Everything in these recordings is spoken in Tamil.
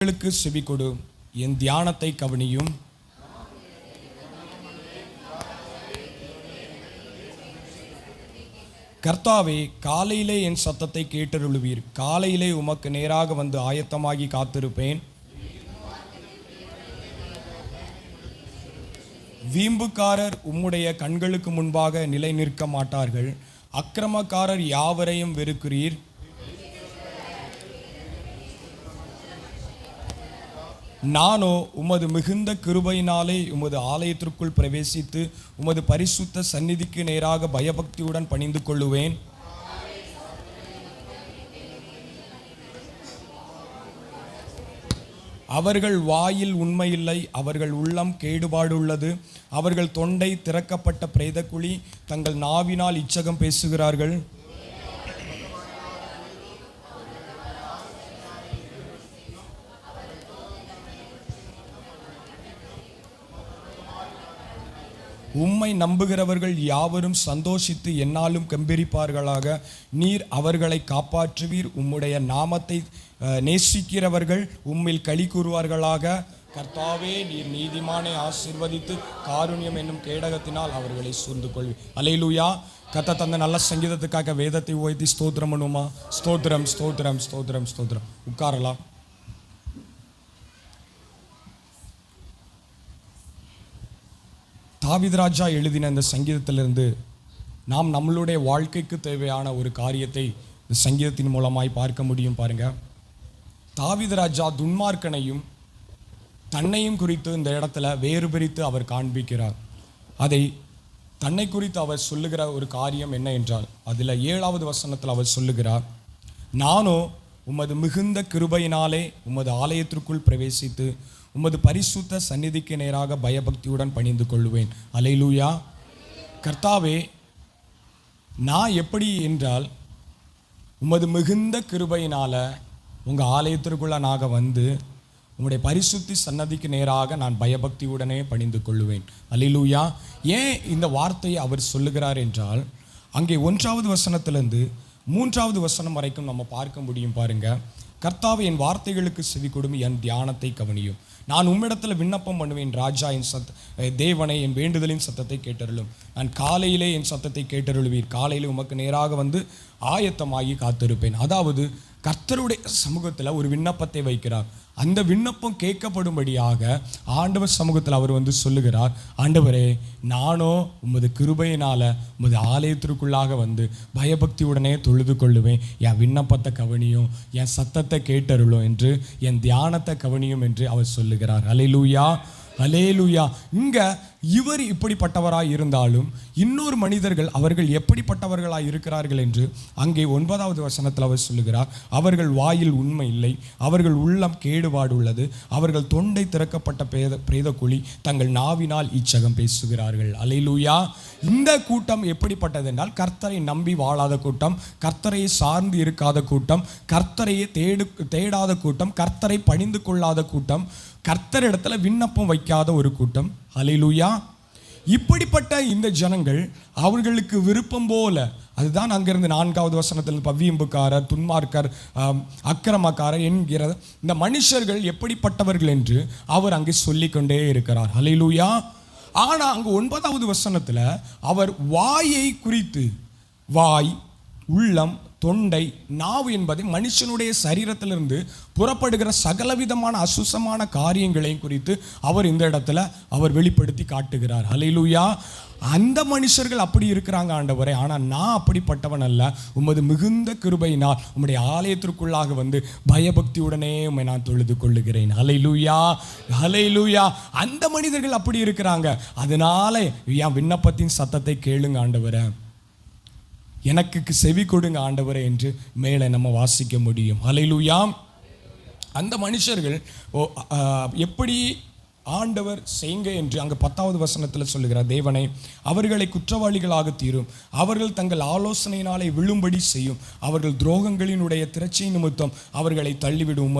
வார்த்தைகளுக்கு செவி கொடு, என் தியானத்தை கவனியும். கர்த்தாவே, காலையிலே என் சத்தத்தை கேட்டருளுவீர். காலையிலே உமக்கு நேராக வந்து ஆயத்தமாகி காத்திருப்பேன். வீம்புக்காரர் உம்முடைய கண்களுக்கு முன்பாக நிலை நிற்க மாட்டார்கள். அக்கிரமக்காரர் யாவரையும் வெறுக்கிறீர். நானோ உமது மிகுந்த கிருபையினாலே உமது ஆலயத்திற்குள் பிரவேசித்து உமது பரிசுத்த சந்நிதிக்கு நேராக பயபக்தியுடன் பணிந்து கொள்ளுவேன். அவர்கள் வாயில் உண்மையில்லை, அவர்கள் உள்ளம் கேடுபாடுள்ளது. அவர்கள் தொண்டை திறக்கப்பட்ட பிரேதக்குழி, தங்கள் நாவினால் இச்சகம் பேசுகிறார்கள். உம்மை நம்புகிறவர்கள் யாவரும் சந்தோஷித்து என்னாலும் கம்பீரிப்பார்களாக. நீர் அவர்களை காப்பாற்றுவீர். உம்முடைய நாமத்தை நேசிக்கிறவர்கள் உம்மில் களி கூறுவார்களாக. கர்த்தாவே, நீர் நீதிமானை ஆசீர்வதித்து காருண்யம் என்னும் கேடகத்தினால் அவர்களை சூழ்ந்து கொள்வீர். அல்லேலூயா. கர்த்தர் தந்த நல்ல சங்கீதத்துக்காக வேதத்தை உயர்த்தி ஸ்தோத்திரம் பண்ணுமா? ஸ்தோத்திரம், ஸ்தோத்திரம், ஸ்தோத்திரம், ஸ்தோத்திரம். உட்காரலாம். தாவீது ராஜா எழுதின இந்த சங்கீதத்திலிருந்து நாம் நம்மளுடைய வாழ்க்கைக்கு தேவையான ஒரு காரியத்தை இந்த சங்கீதத்தின் மூலமாய் பார்க்க முடியும். பாருங்க, தாவீது ராஜா துன்மார்க்கனையும் தன்னையும் குறித்து இந்த இடத்துல வேறு பிரித்து அவர் காண்பிக்கிறார். அதை தன்னை குறித்து அவர் சொல்லுகிற ஒரு காரியம் என்ன என்றால், அதில் 7வது வசனத்தில் அவர் சொல்லுகிறார், நானோ உமது மிகுந்த கிருபையினாலே உமது ஆலயத்திற்குள் பிரவேசித்து உமது பரிசுத்த சந்நிதிக்கு நேராக பயபக்தியுடன் பணிந்து கொள்ளுவேன். அல்லேலூயா. கர்த்தாவே, நான் எப்படி என்றால் உமது மிகுந்த கிருபையினால் உங்கள் ஆலயத்திற்குள்ளே நாங்கள் வந்து உங்களுடைய பரிசுத்தி சன்னதிக்கு நேராக நான் பயபக்தியுடனே பணிந்து கொள்ளுவேன். அல்லேலூயா. ஏன் இந்த வார்த்தையை அவர் சொல்லுகிறார் என்றால், அங்கே 1வது வசனத்திலிருந்து 3வது வசனம் வரைக்கும் நம்ம பார்க்க முடியும். பாருங்க, கர்த்தாவே, என் வார்த்தைகளுக்கு செவி கொடும், என் தியானத்தை கவனியும். நான் உம்மிடத்தில் விண்ணப்பம் பண்ணுவேன். ராஜா, என் தேவனை, என் வேண்டுதலின் சத்தத்தை கேட்டருளும். நான் காலையிலே என் சத்தத்தை கேட்டருளுவீர். காலையில் உமக்கு நேராக வந்து ஆயத்தமாகி காத்திருப்பேன். அதாவது கர்த்தருடைய சமூகத்தில் ஒரு விண்ணப்பத்தை வைக்கிறார். அந்த விண்ணப்பம் கேட்கப்படும்படியாக ஆண்டவர் சமூகத்தில் அவர் வந்து சொல்லுகிறார், ஆண்டவரே, நானோ உமது கிருபையினால் உமது ஆலயத்திற்குள்ளாக வந்து பயபக்தியுடனே தொழுது கொள்ளுவேன். என் விண்ணப்பத்தை கவனியும், என் சத்தத்தை கேட்டருளும் என்று, என் தியானத்தை கவனியும் என்று அவர் சொல்லுகிறார். அல்லேலூயா, அல்லேலூயா. இங்கே இவர் இப்படிப்பட்டவராய் இருந்தாலும் இன்னொரு மனிதர்கள் அவர்கள் எப்படிப்பட்டவர்களாய் இருக்கிறார்கள் என்று அங்கே 9வது வசனத்தில் அவர் சொல்லுகிறார், அவர்கள் வாயில் உண்மை இல்லை, அவர்கள் உள்ளம் கேடுபாடு உள்ளது, அவர்கள் தொண்டை திறக்கப்பட்ட பிரேதக்குழி, தங்கள் நாவினால் இச்சகம் பேசுகிறார்கள். அல்லேலூயா. இந்த கூட்டம் எப்படிப்பட்டது என்றால், கர்த்தரை நம்பி வாழாத கூட்டம், கர்த்தரை சார்ந்து இருக்காத கூட்டம், கர்த்தரையே தேடாத கூட்டம், கர்த்தரை பணிந்து கொள்ளாத கூட்டம், கர்த்தரிடத்துல விண்ணப்பம் வைக்காத ஒரு கூட்டம். அல்லேலூயா. இப்படிப்பட்ட இந்த ஜனங்கள் அவர்களுக்கு விருப்பம் போல, அதுதான் அங்கிருந்து 4வது வசனத்தில் பவ்வியம்புக்காரர், துன்மார்க்கர், அக்கிரமக்காரர் என்கிற இந்த மனுஷர்கள் எப்படிப்பட்டவர்கள் என்று அவர் அங்கே சொல்லிக்கொண்டே இருக்கிறார். அல்லேலூயா. ஆனால் அங்கு 9வது வசனத்தில் அவர் வாயை குறித்து, வாய், உள்ளம், தொண்டை, நாவு என்பதை மனுஷனுடைய சரீரத்திலிருந்து புறப்படுகிற சகலவிதமான அசுசமான காரியங்களையும் குறித்து அவர் இந்த இடத்துல அவர் வெளிப்படுத்தி காட்டுகிறார். அல்லேலூயா. அந்த மனுஷர்கள் அப்படி இருக்கிறாங்க ஆண்டவரே, ஆனால் நான் அப்படிப்பட்டவன் அல்ல. உமது மிகுந்த கிருபையினால் உம்முடைய ஆலயத்திற்குள்ளாக வந்து பயபக்தியுடனே உம்மை நான் தொழுது கொள்ளுகிறேன். அல்லேலூயா, அல்லேலூயா. அந்த மனிதர்கள் அப்படி இருக்கிறாங்க. அதனால என் விண்ணப்பத்தின் சத்தத்தை கேளுங்க ஆண்டவரே, எனக்கு செவி கொடுங்க ஆண்டவரே என்று மேலே நம்ம வாசிக்க முடியும். அல்லேலூயா. அந்த மனுஷர்கள் எப்படி ஆண்டவர் செய்யுங்க என்று அங்கே 10வது வசனத்தில் சொல்லுகிறார், தேவனை, அவர்களை குற்றவாளிகளாக தீரும், அவர்கள் தங்கள் ஆலோசனையினாலே விழும்படி செய்யும், அவர்கள் துரோகங்களினுடைய திரட்சி நிமித்தம் அவர்களை தள்ளிவிடும்,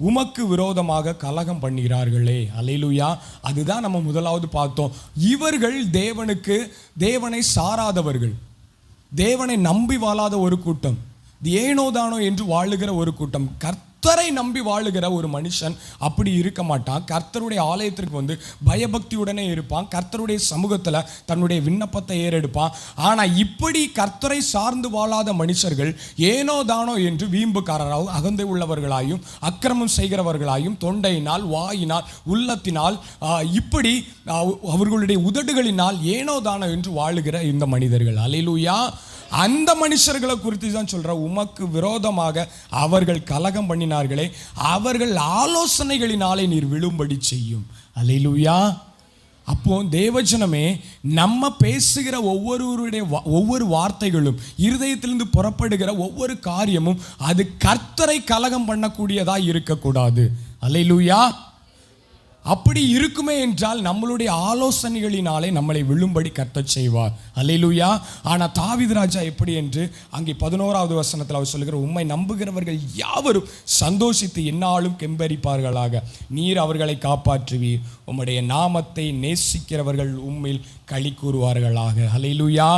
உமக்கு விரோதமாக கலகம் பண்ணுகிறார்களே. அல்லேலூயா. அதுதான் நம்ம முதலாவது பார்த்தோம். இவர்கள் தேவனை சாராதவர்கள், தேவனை நம்பி வாழாத ஒரு கூட்டம், ஏனோதானோ என்று வாழுகிற ஒரு கூட்டம், கர்த்தரை நம்பி வாழுகிற ஒரு மனுஷன் அப்படி இருக்க மாட்டான். கர்த்தருடைய ஆலயத்திற்கு வந்து பயபக்தியுடனே இருப்பான். கர்த்தருடைய சமூகத்தில் தன்னுடைய விண்ணப்பத்தை ஏறெடுப்பான். ஆனால் இப்படி கர்த்தரை சார்ந்து வாழாத மனுஷர்கள் ஏனோ தானோ என்று வீம்புக்காரராகவும் அகந்தை உள்ளவர்களாயும் அக்கிரமம் செய்கிறவர்களாயும் தொண்டையினால் வாயினால் உள்ளத்தினால் இப்படி அவர்களுடைய உதடுகளினால் ஏனோ தானோ என்று வாழுகிற இந்த மனிதர்கள், அல்லேலூயா, அந்த மனுஷர்களை குறித்து தான் சொல்ற. உமக்கு விரோதமாக அவர்கள் கலகம் பண்ணினார்களே, அவர்கள் ஆலோசனைகளினாலே நீர் விழும்படி செய்யும். அல்லேலூயா. அப்போ தேவஜனமே, நம்ம பேசுகிற ஒவ்வொரு வார்த்தைகளும், இருதயத்திலிருந்து புறப்படுகிற ஒவ்வொரு காரியமும் அது கர்த்தரை கலகம் பண்ணக்கூடியதா இருக்கக்கூடாது. அல்லேலூயா. அப்படி இருக்குமே என்றால் நம்மளுடைய ஆலோசனைகளினாலே நம்மளை விழும்படி கர்த்தர் செய்வார். அல்லேலூயா. ஆனால் தாவீது ராஜா எப்படி என்று அங்கே 11வது வசனத்தில் அவர் சொல்லுகிற, உம்மை நம்புகிறவர்கள் யாவரும் சந்தோஷித்து எந்நாளும் கெம்பரிப்பார்களாக, நீர் அவர்களை காப்பாற்றுவீர், உம்முடைய நாமத்தை நேசிக்கிறவர்கள் உம்மில் களி கூறுவார்களாக. அல்லேலூயா.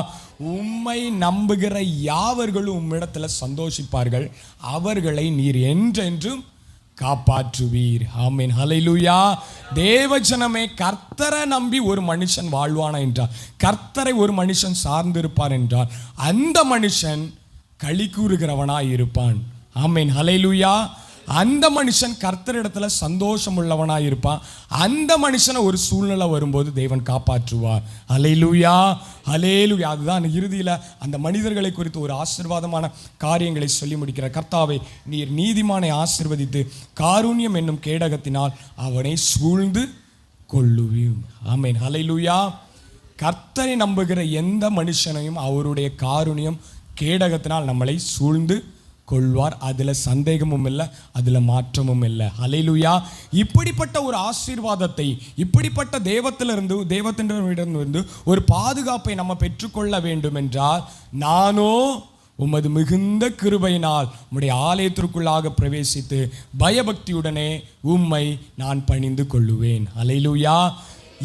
உம்மை நம்புகிற யாவர்களும் உம்மிடத்தில் சந்தோஷிப்பார்கள், அவர்களை நீர் என்றென்றும் காப்பாற்றுவீர். ஆமென். ஹல்லேலூயா. தேவஜனமே, கர்த்தரை நம்பி ஒரு மனுஷன் வாழ்வானா என்றால், கர்த்தரை ஒரு மனுஷன் சார்ந்திருப்பார் என்றால், அந்த மனுஷன் களி கூறுகிறவனாய் இருப்பான். ஆமென். ஹல்லேலூயா. அந்த மனுஷன் கர்த்தரிடத்துல சந்தோஷம் உள்ளவனாய் இருப்பான். அந்த மனுஷனை ஒரு சூழ்நிலை வரும்போது தேவன் காப்பாற்றுவார். ஹல்லேலூயா, ஹல்லேலூயா. அதுதான் இறுதியில் அந்த மனிதர்களை குறித்து ஒரு ஆசீர்வாதமான காரியங்களை சொல்லி முடிக்கிறார். கர்த்தாவே, நீர் நீதிமானை ஆசீர்வதித்து காருண்யம் என்னும் கேடகத்தினால் அவனை சூழ்ந்து கொள்ளுவீம். ஆமென். ஹல்லேலூயா. கர்த்தரை நம்புகிற எந்த மனுஷனையும் அவருடைய காருண்யம் கேடகத்தினால் நம்மளை சூழ்ந்து கொள்வார். அதில் சந்தேகமும் இல்லை, அதில் மாற்றமும் இல்லை. ஹல்லேலூயா. இப்படிப்பட்ட ஒரு ஆசீர்வாதத்தை, இப்படிப்பட்ட தேவத்தினிடமிருந்து ஒரு பாதுகாப்பை நம்ம பெற்றுக்கொள்ள வேண்டும் என்றால், நானோ உமது மிகுந்த கிருபையினால் உம்முடைய ஆலயத்திற்குள்ளாக பிரவேசித்து பயபக்தியுடனே உம்மை நான் பணிந்து கொள்ளுவேன். ஹல்லேலூயா.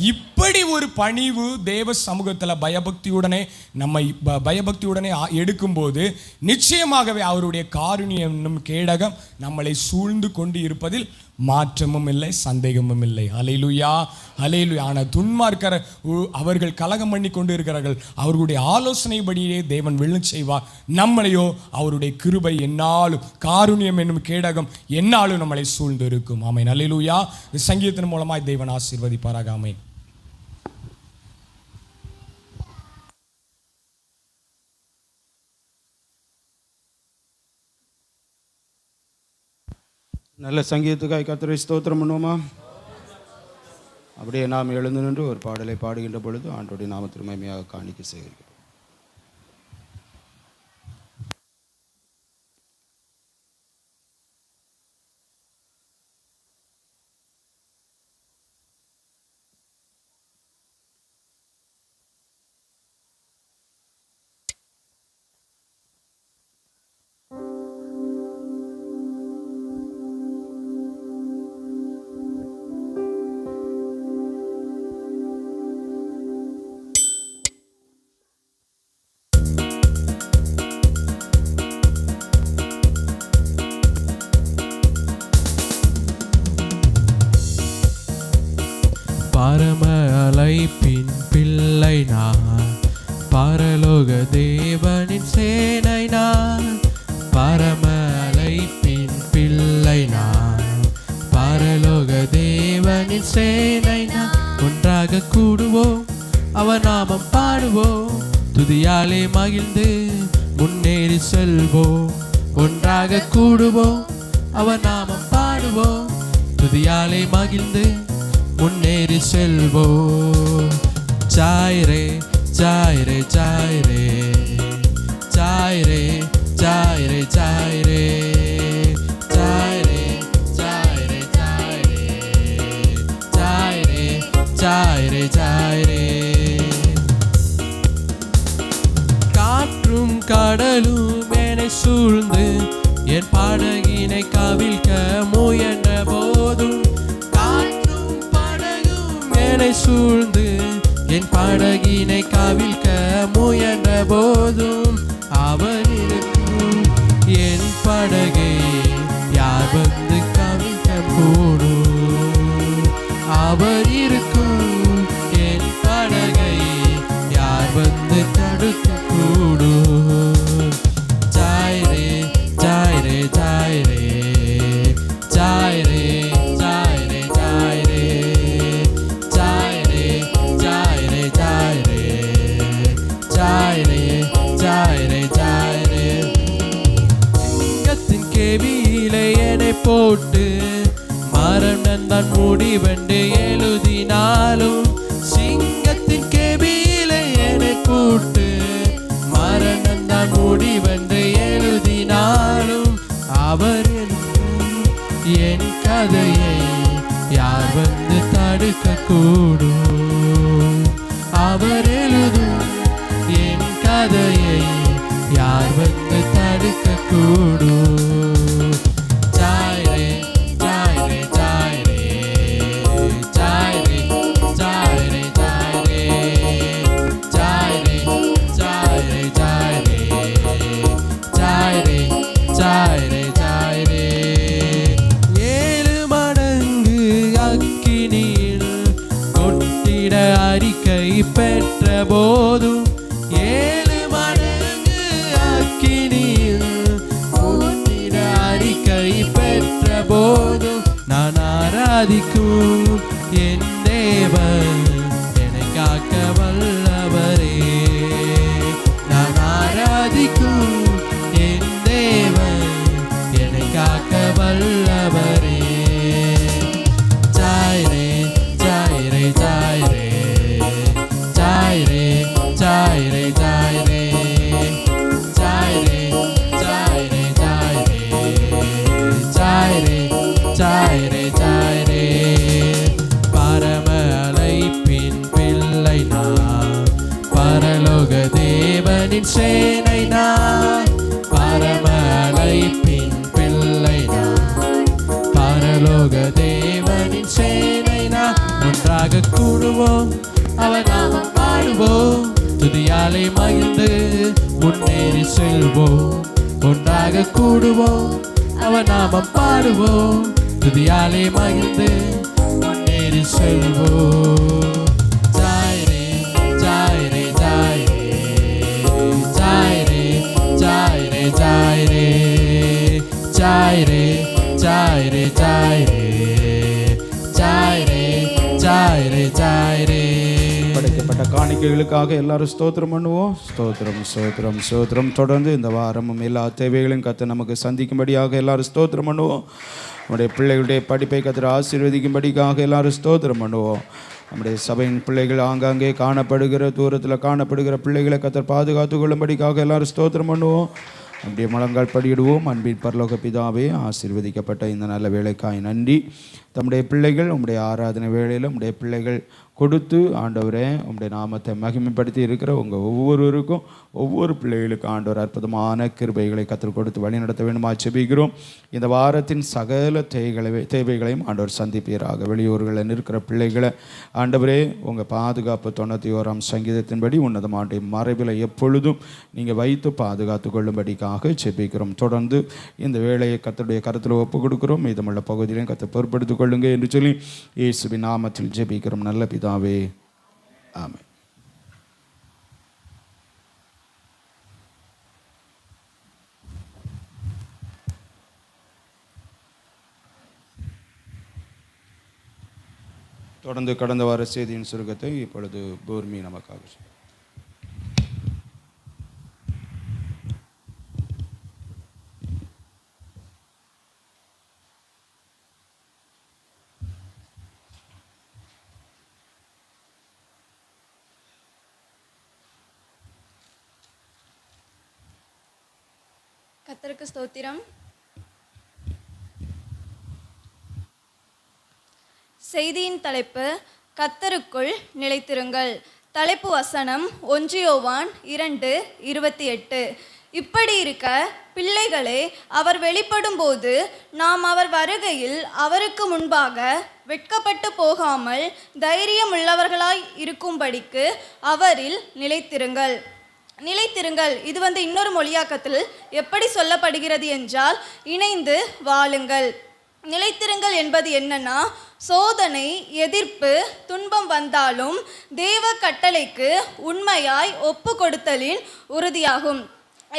இப்படி ஒரு பணிவு தேவ சமூகத்தில் பயபக்தியுடனே எடுக்கும்போது நிச்சயமாகவே அவருடைய காருண்யம் என்னும் கேடகம் நம்மளை சூழ்ந்து கொண்டு இருப்பதில் மாற்றமும் இல்லை, சந்தேகமும் இல்லை. ஹல்லேலூயா, ஹல்லேலூயா. ஆனால் துன்மார்க்கர் அவர்கள் கலகம் பண்ணி கொண்டு இருக்கிறார்கள். அவர்களுடைய ஆலோசனைப்படியே தேவன் விழுந்து செய்வார். நம்மளையோ அவருடைய கிருபை என்னாலும், காருண்யம் என்னும் கேடகம் என்னாலும் நம்மளை சூழ்ந்து இருக்கும். ஆமென். ஹல்லேலூயா. சங்கீதத்தின் மூலமாய் தேவன் ஆசீர்வதிப்பாராக. ஆமென். நல்ல சங்கீதத்துக்காய் கர்த்தரை ஸ்தோத்திரம் பண்ணுவோமா? அப்படியே நாம் எழுந்து நின்று ஒரு பாடலை பாடுகின்ற பொழுது ஆண்டவருடைய நாமத்திற்கு மகிமையாக காணிக்கை செய்கிறோம். பரம அழைப்பின் பிள்ளை நான், பரலோக தேவனின் சேனை நான். பரம அழைப்பின் பிள்ளை நான், பரலோக தேவனின் சேனை நான். ஒன்றாக கூடுவோம், அவர் நாமம் பாடுவோம், துதியாலே மகிழ்ந்து முன்னேறி செல்வோம். ஒன்றாக கூடுவோம், அவர் நாமம் பாடுவோம், துதியாலே மகிழ்ந்து முன்னேறி செல்வோம். ஜாய் ரே ஜாய் ரே ஜாய் ரே ஜாய் ரே ஜாய் ரே ஜாய் ரே ஜாய் ரே ஜாய் ரே ஜாய் ரே ஜாய் ரே ஜாய் ரே ஜாய் ரே. காற்றும் கடலும் என்னை சூழ்ந்து என் படகினை கவிழ்க்க முயன்ற போதும், என்னை சூழ்ந்து என் படகினை கவிழ்க்க முயன்ற போதும், அவர் இருக்கும் என் படகை யார் போட்டு மரணம் தான் முடிவென்று எழுதினாலும் சிங்கத்தின் கெபியிலே என்னை போட்டு மரணம் தான் முடிவென்று எழுதினாலும் அவர் என் கதையை யார் வந்து தடுக்க கூடும்? அவர் எழுதும் என் கதையை யார் வந்து தடுக்க கூடும்? ஜாய்ரே ஜாய்ரே ஜாய்ரே ஜாய்ரே ஜாய்ரே ஜாய்ரே ஜாய்ரே ஜாய்ரே ஜாய்ரே ஜாய்ரே ஜாய்ரே ஜாய்ரே 7 மடங்கு அக்கினியில் கொட்டிட அறிக்கை பெற்ற போதும் 7 மடங்கு அக்கினியில் கொட்டிட அறிக்கை பெற்ற போதும் நான் ஆராதிக்கும் என் தேவன் என்னை காக்க வல்லவரே. நான் ஆராதிக்கும் என் தேவன் என்னை காக்க வல்லவரே. ஜாய்ரே ஜாய்ரே ஜாய்ரே ஜாய்ரே ஜாய்ரே ஜாய்ரே ஜாய்ரே ஜாய்ரே ஜாய்ரே ஜாய்ரே ஜாய்ரே பரம அழைப்பின் பிள்ளை நான், பரலோக தேவனின் சேனை நான். பரம அழைப்பின் பிள்ளை நான், பரலோக தேவனின் சேனை நான். ஒன்றாக கூடுவோம் அவர் நாமம் பாடுவோம், துதியாலே மகிழ்ந்து முன்னேறி செல்வோம். ஒன்றாக கூடுவோம் அவர் நாமம் பாடுவோம், துதியாலே மகிழ்ந்து முன்னேறி செல்வோம். ஜாய்ரே ஜாய்ரே ஜாய்ரே ஜாய்ரே ஜாய்ரே ஜாய்ரே ஜாய்ரே ஜாய்ரே ஜாய்ரே ஜாய்ரே ஜாய்ரே ஜாய்ரே. படைக்கப்பட்ட காணிக்கைகளுக்காக எல்லாரும் ஸ்தோத்திரம் பண்ணுவோம். ஸ்தோத்திரம் ஸ்தோத்திரம் ஸ்தோத்திரம். தொடர்ந்து இந்த வாரமும் எல்லா தேவைகளையும் கர்த்தர் நமக்கு சந்திக்கும்படியாக எல்லாரும் ஸ்தோத்திரம் பண்ணுவோம். நம்முடைய பிள்ளைகளுடைய படிப்பை கர்த்தர் ஆசீர்வதிக்கும்படியாக எல்லாரும் ஸ்தோத்திரம் பண்ணுவோம். நம்முடைய சபையின் பிள்ளைகள் ஆங்காங்கே காணப்படுகிற தூரத்தில் காணப்படுகிற பிள்ளைகளை கர்த்தர் பாதுகாத்து கொள்ளும்படிக்காக எல்லாரும் ஸ்தோத்திரம் பண்ணுவோம். அப்படியே முழங்கால் படியிடுவோம். அன்பின் பரலோக பிதாவே, ஆசீர்வதிக்கப்பட்ட இந்த நல்ல வேலைக்காய் நன்றி. தம்முடைய பிள்ளைகள் உம்முடைய ஆராதனை வேளையில் உம்முடைய பிள்ளைகள் கொடுத்து ஆண்டவரே உம்முடைய நாமத்தை மகிமைப்படுத்தி இருக்கிற உங்கள் ஒவ்வொருவருக்கும் ஒவ்வொரு பிள்ளைகளுக்கும் ஆண்டவர் அற்புதமான கிருபைகளை கற்றுக் கொடுத்து வழி நடத்த வேண்டுமா செபிக்கிறோம். இந்த வாரத்தின் சகல தேவைகளையும் ஆண்டவர் சந்திப்பீராக. வெளியூர்களில் இருக்கிற பிள்ளைகளை ஆண்டவரே உங்கள் பாதுகாப்பு 91ஆம் சங்கீதத்தின்படி உன்னதமாண்டைய மறைவில் எப்பொழுதும் நீங்கள் வைத்து பாதுகாத்து கொள்ளும்படிக்காக செபிக்கிறோம். தொடர்ந்து இந்த வேலையை கர்த்தருடைய கருத்தில் ஒப்பு கொடுக்கிறோம். மீதமுள்ள பகுதியிலையும் கர்த்தர் பொறுப்படுத்திக் கொள்ளுங்க என்று சொல்லி இயேசுவின் நாமத்தில் ஜெபிக்கிறோம் நல்ல பிதாவே, ஆமென். தொடர்ந்து கடந்த வார செய்தியின் சுருக்கத்தை இப்பொழுது பூர்மி நமக்காக சொல்லும். கர்த்தருக்கு ஸ்தோத்திரம். செய்தியின் தலைப்பு கர்த்தருக்குள் நிலைத்திருங்கள். தலைப்பு வசனம் 1 யோவான் 2:28. இப்படி இருக்க பிள்ளைகளே, அவர் வெளிப்படும் போது நாம் அவர் வருகையில் அவருக்கு முன்பாக வெட்கப்பட்டு போகாமல் தைரியமுள்ளவர்களாய் இருக்கும்படிக்கு அவரில் நிலைத்திருங்கள். நிலைத்திருங்கள் இது இன்னொரு மொழியாக்கத்தில் எப்படி சொல்லப்படுகிறது என்றால், இணைந்து வாழுங்கள். நிலைத்திருங்கள் என்பது என்னன்னா, சோதனை, எதிர்ப்பு, துன்பம் வந்தாலும் தேவ கட்டளைக்கு உண்மையாய் ஒப்பு கொடுத்தலின் உறுதியாகும்.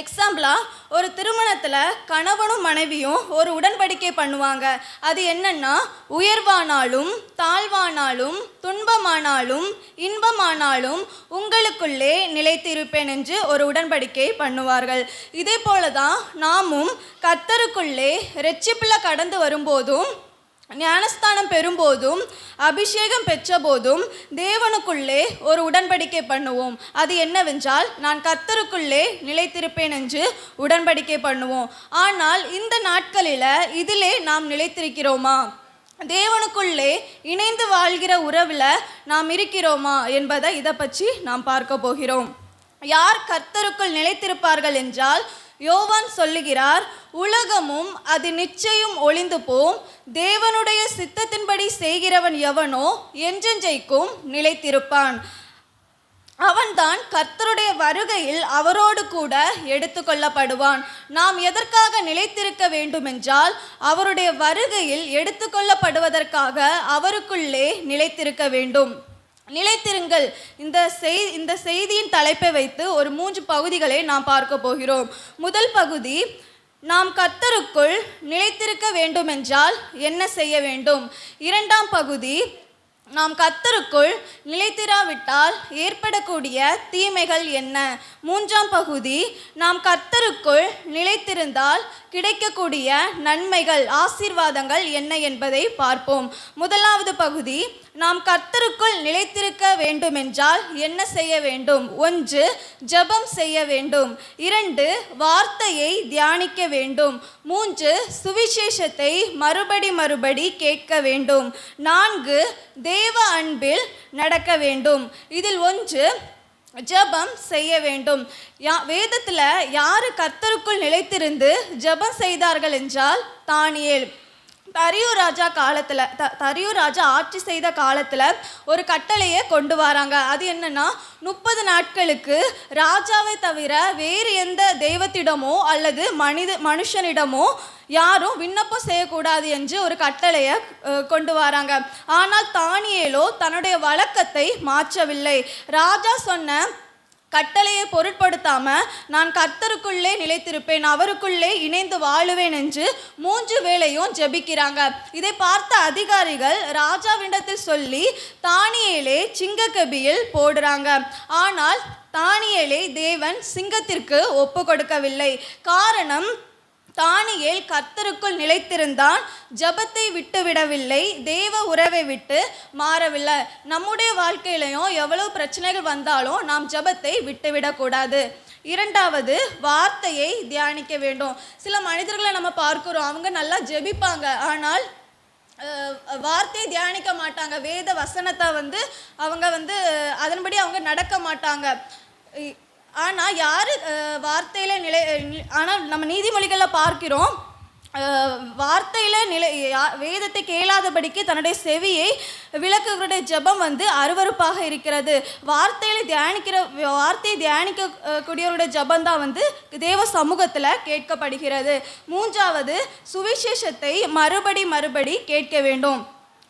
எக்ஸாம்பிளாக ஒரு திருமணத்தில் கணவனும் மனைவியும் ஒரு உடன்படிக்கை பண்ணுவாங்க. அது என்னன்னா, உயர்வானாலும் தாழ்வானாலும் துன்பமானாலும் இன்பமானாலும் உங்களுக்குள்ளே நிலைத்திருப்பேன் என்று ஒரு உடன்படிக்கை பண்ணுவார்கள். இதே போல தான் நாமும் கர்த்தருக்குள்ளே இரட்சிப்பில் கடந்து வரும்போதும் ஞானஸ்தானம் பெறும்போதும் அபிஷேகம் பெற்ற போதும் தேவனுக்குள்ளே ஒரு உடன்படிக்கை பண்ணுவோம். அது என்னவென்றால், நான் கர்த்தருக்குள்ளே நிலைத்திருப்பேன் என்று உடன்படிக்கை பண்ணுவோம். ஆனால் இந்த நாட்களில் இதிலே நாம் நிலைத்திருக்கிறோமா? தேவனுக்குள்ளே இணைந்து வாழ்கிற உறவில் நாம் இருக்கிறோமா என்பதை இதை பற்றி நாம் பார்க்க போகிறோம். யார் கர்த்தருக்குள் நிலைத்திருப்பார்கள் என்றால், யோவான் சொல்லுகிறார், உலகமும் அது நிச்சயம் ஒளிந்து போம், தேவனுடைய சித்தத்தின்படி செய்கிறவன் எவனோ என்றென்றைக்கும் நிலைத்திருப்பான். அவன்தான் கர்த்தருடைய வருகையில் அவரோடு கூட எடுத்துக்கொள்ளப்படுவான். நாம் எதற்காக நிலைத்திருக்க வேண்டுமென்றால், அவருடைய வருகையில் எடுத்துக்கொள்ளப்படுவதற்காக அவருக்குள்ளே நிலைத்திருக்க வேண்டும். நிலைத்திருங்கள். இந்த செய்தியின் தலைப்பை வைத்து ஒரு 3 பகுதிகளை நாம் பார்க்க போகிறோம். முதல் பகுதி, நாம் கர்த்தருக்குள் நிலைத்திருக்க வேண்டுமென்றால் என்ன செய்ய வேண்டும். இரண்டாம் பகுதி, நாம் கர்த்தருக்குள் நிலைத்திராவிட்டால் ஏற்படக்கூடிய தீமைகள் என்ன. மூன்றாம் பகுதி, நாம் கர்த்தருக்குள் நிலைத்திருந்தால் கிடைக்கக்கூடிய நன்மைகள் ஆசீர்வாதங்கள் என்ன என்பதை பார்ப்போம். முதலாவது பகுதி, நாம் கர்த்தருக்குள் நிலைத்திருக்க வேண்டுமென்றால் என்ன செய்ய வேண்டும். 1, ஜெபம் செய்ய வேண்டும். 2, வார்த்தையை தியானிக்க வேண்டும். 3, சுவிசேஷத்தை மறுபடி கேட்க வேண்டும். 4, தேவ அன்பில் நடக்க வேண்டும். இதில் 1, ஜெபம் செய்ய வேண்டும். வேதத்தில் யார் கர்த்தருக்குள் நிலைத்திருந்து ஜெபம் செய்தார்கள் என்றால், தானியேல். தரியு ராஜா ஆட்சி செய்த காலத்தில் ஒரு கட்டளையை கொண்டு வராங்க. அது என்னன்னா, 30 நாட்களுக்கு ராஜாவை தவிர வேறு எந்த தெய்வத்திடமோ அல்லது மனுஷனிடமோ யாரும் விண்ணப்பம் செய்யக்கூடாது என்று ஒரு கட்டளையை கொண்டு வராங்க. ஆனால் தானியேலோ தன்னுடைய வழக்கத்தை மாற்றவில்லை. ராஜா சொன்ன கட்டளையை பொருட்படுத்தாம, நான் கர்த்தருக்குள்ளே நிலைத்திருப்பேன், அவருக்குள்ளே இணைந்து வாழுவேன் என்று 3 வேளையும் ஜெபிக்கிறாங்க. இதை பார்த்த அதிகாரிகள் ராஜாவிடத்தில் சொல்லி தானியேலை சிங்கக்கபியில் போடுறாங்க. ஆனால் தானியேலை தேவன் சிங்கத்திற்கு ஒப்பு கொடுக்கவில்லை. காரணம், தானியேல் கர்த்தருக்குள் நிலைத்திருந்தான், ஜெபத்தை விட்டு விடவில்லை, தேவ உறவை விட்டு மாறவில்லை. நம்முடைய வாழ்க்கையிலையும் எவ்வளவு பிரச்சனைகள் வந்தாலும் நாம் ஜெபத்தை விட்டுவிடக்கூடாது. இரண்டாவது, வார்த்தையை தியானிக்க வேண்டும். சில மனிதர்களை நம்ம பார்க்கிறோம், அவங்க நல்லா ஜெபிப்பாங்க, ஆனால் வார்த்தையை தியானிக்க மாட்டாங்க. வேத வசனத்தை அவங்க அதன்படி அவங்க நடக்க மாட்டாங்க. ஆனால் யார் வார்த்தையில் ஆனால் நம்ம நீதிமொழிகளில் பார்க்கிறோம், வார்த்தையில் வேதத்தை கேளாதபடிக்கு தன்னுடைய செவியை விளக்குவருடைய ஜெபம் அருவருப்பாக இருக்கிறது. வார்த்தையை தியானிக்கக்கூடியவருடைய ஜெபம் தான் தேவ சமூகத்தில் கேட்கப்படுகிறது. மூன்றாவது, சுவிசேஷத்தை மறுபடி கேட்க வேண்டும்.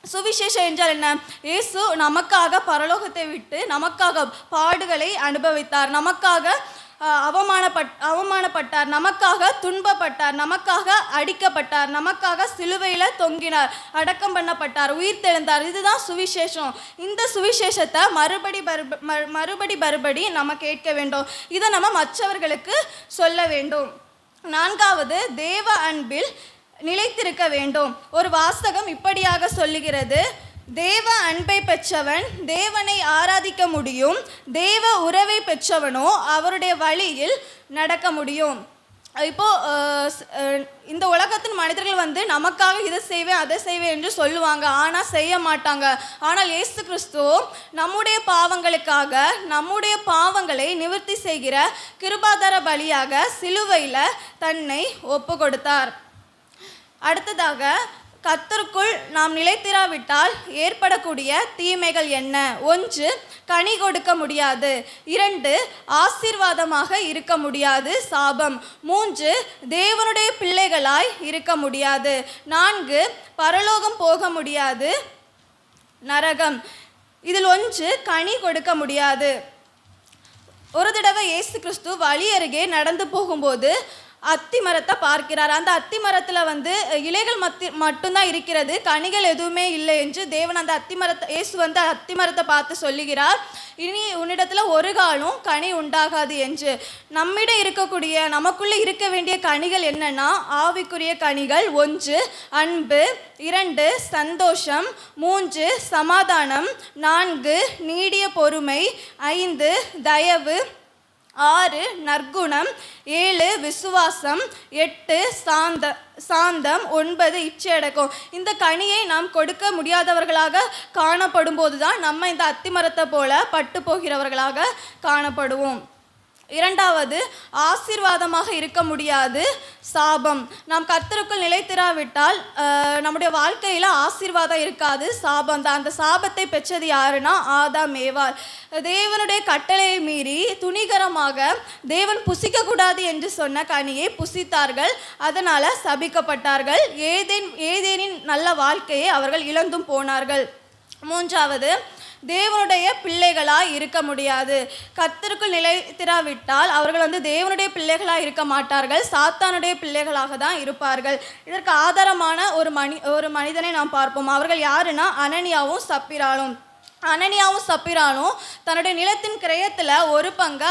சுவிசேஷம் என்றால் என்ன? இயேசு நமக்காக பரலோகத்தை விட்டு நமக்காக பாடுகளை அனுபவித்தார், நமக்காக அவமானப்பட்டார், நமக்காக துன்பப்பட்டார், நமக்காக அடிக்கப்பட்டார், நமக்காக சிலுவையில் தொங்கினார், அடக்கம் பண்ணப்பட்டார், உயிர் தெழுந்தார். இதுதான் சுவிசேஷம். இந்த சுவிசேஷத்தை மறுபடி நம்ம கேட்க வேண்டும். இதை நம்ம மற்றவர்களுக்கு சொல்ல வேண்டும். நான்காவது, தேவ அன்பில் நிலைத்திருக்க வேண்டும். ஒரு வாசகம் இப்படியாக சொல்லுகிறது, தேவ அன்பை பெற்றவன் தேவனை ஆராதிக்க முடியும், தேவ உறவை பெற்றவனோ அவருடைய வழியில் நடக்க முடியும். இப்போது இந்த உலகத்தின் மனிதர்கள் நமக்காக இதை செய்வேன் அதை செய்வேன் என்று சொல்லுவாங்க, ஆனால் செய்ய மாட்டாங்க. ஆனால் இயேசு கிறிஸ்துவோ நம்முடைய பாவங்களுக்காக நம்முடைய பாவங்களை நிவர்த்தி செய்கிற கிருபாதார பலியாக சிலுவையில் தன்னை ஒப்பு கொடுத்தார். அடுத்ததாக, கர்த்தருக்குள் நாம் நிலைத்திராவிட்டால் ஏற்படக்கூடிய தீமைகள் என்ன? 1, கனி கொடுக்க முடியாது. 2, ஆசீர்வாதமாக இருக்க முடியாது, சாபம். 3, தேவனுடைய பிள்ளைகளாய் இருக்க முடியாது. 4, பரலோகம் போக முடியாது, நரகம். இதில் 1, கனி கொடுக்க முடியாது. ஒரு தடவை இயேசு கிறிஸ்து வழி அருகே நடந்து போகும்போது அத்தி மரத்தை பார்க்கிறார். அந்த அத்தி மரத்தில் வந்து இலைகள் மட்டும்தான் இருக்கிறது, கனிகள் எதுவுமே இல்லை என்று தேவன் அந்த இயேசு வந்து அத்தி மரத்தை பார்த்து சொல்லுகிறார், இனி உன்னிடத்தில் ஒரு காலம் கனி உண்டாகாது என்று. நம்மிடம் இருக்கக்கூடிய நமக்குள்ளே இருக்க வேண்டிய கனிகள் என்னன்னா, ஆவிக்குரிய கனிகள்: 1 அன்பு, 2 சந்தோஷம், 3 சமாதானம், 4 நீடிய பொறுமை, 5 தயவு, 6 நற்குணம், 7 விசுவாசம், 8 சாந்தம், 9 இச்சையடக்கம். இந்த கனியை நாம் கொடுக்க முடியாதவர்களாக காணப்படும் போதுதான் நம்ம இந்த அத்திமரத்தை போல பட்டு போகிறவர்களாக காணப்படுவோம். 2வது, ஆசீர்வாதமாக இருக்க முடியாது, சாபம். நாம் கர்த்தருக்குள் நிலைத்திராவிட்டால் நம்முடைய வாழ்க்கையில் ஆசீர்வாதம் இருக்காது, சாபம் தான். அந்த சாபத்தை பெற்றது யாருன்னா ஆதாம் ஏவாள். தேவனுடைய கட்டளையை மீறி துணிகரமாக தேவன் புசிக்கக்கூடாது என்று சொன்ன கனியை புசித்தார்கள், அதனால் சபிக்கப்பட்டார்கள். ஏதேனின் நல்ல வாழ்க்கையை அவர்கள் இழந்தும் போனார்கள். 3வது, தேவனுடைய பிள்ளைகளாக இருக்க முடியாது. கர்த்தருக்குள் நிலைத்திராவிட்டால் அவர்கள் வந்து தேவனுடைய பிள்ளைகளாக இருக்க மாட்டார்கள், சாத்தானுடைய பிள்ளைகளாக தான் இருப்பார்கள். இதற்கு ஆதாரமான ஒரு மனிதனை நாம் பார்ப்போம். அவர்கள் யாருன்னா அனனியாவும் சப்பிராலும். அனனியாவும் சப்பிராலும் தன்னுடைய நிலத்தின் கிரயத்தில் ஒரு பங்கை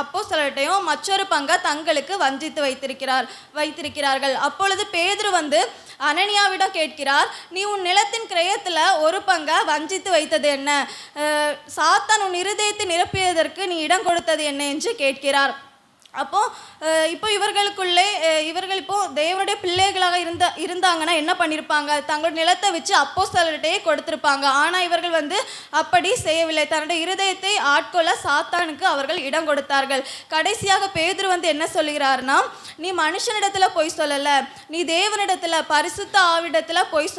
அப்போஸ்தலர்கிட்டையும் மற்றொரு பங்கை தங்களுக்கு வஞ்சித்து வைத்திருக்கிறார்கள். அப்பொழுது பேதுரு வந்து அனனியாவிடம் கேட்கிறார், நீ உன் நிலத்தின் கிரயத்தில் ஒரு பங்கை வஞ்சித்து வைத்தது என்ன? சாத்தான் உன் இருதயத்தை நிரப்பியதற்கு நீ இடம் கொடுத்தது என்ன என்று கேட்கிறார். இப்போ இவர்கள் இப்போ தேவனுடைய பிள்ளைகளாக இருந்தாங்கன்னா என்ன பண்ணியிருப்பாங்க? தங்களோட நிலத்தை வச்சு அப்போஸ்தலர்கிட்டயே கொடுத்திருப்பாங்க. ஆனால் இவர்கள் வந்து அப்படி செய்யவில்லை. தன்னுடைய இருதயத்தை ஆட்கொள்ள சாத்தானுக்கு அவர்கள் இடம் கொடுத்தார்கள். கடைசியாக பேதுரு வந்து என்ன சொல்லுகிறார்னா, நீ மனுஷனிடத்தில் பொய் சொல்லலை, நீ தேவனிடத்தில் பரிசுத்த ஆவிடத்தில் பொய்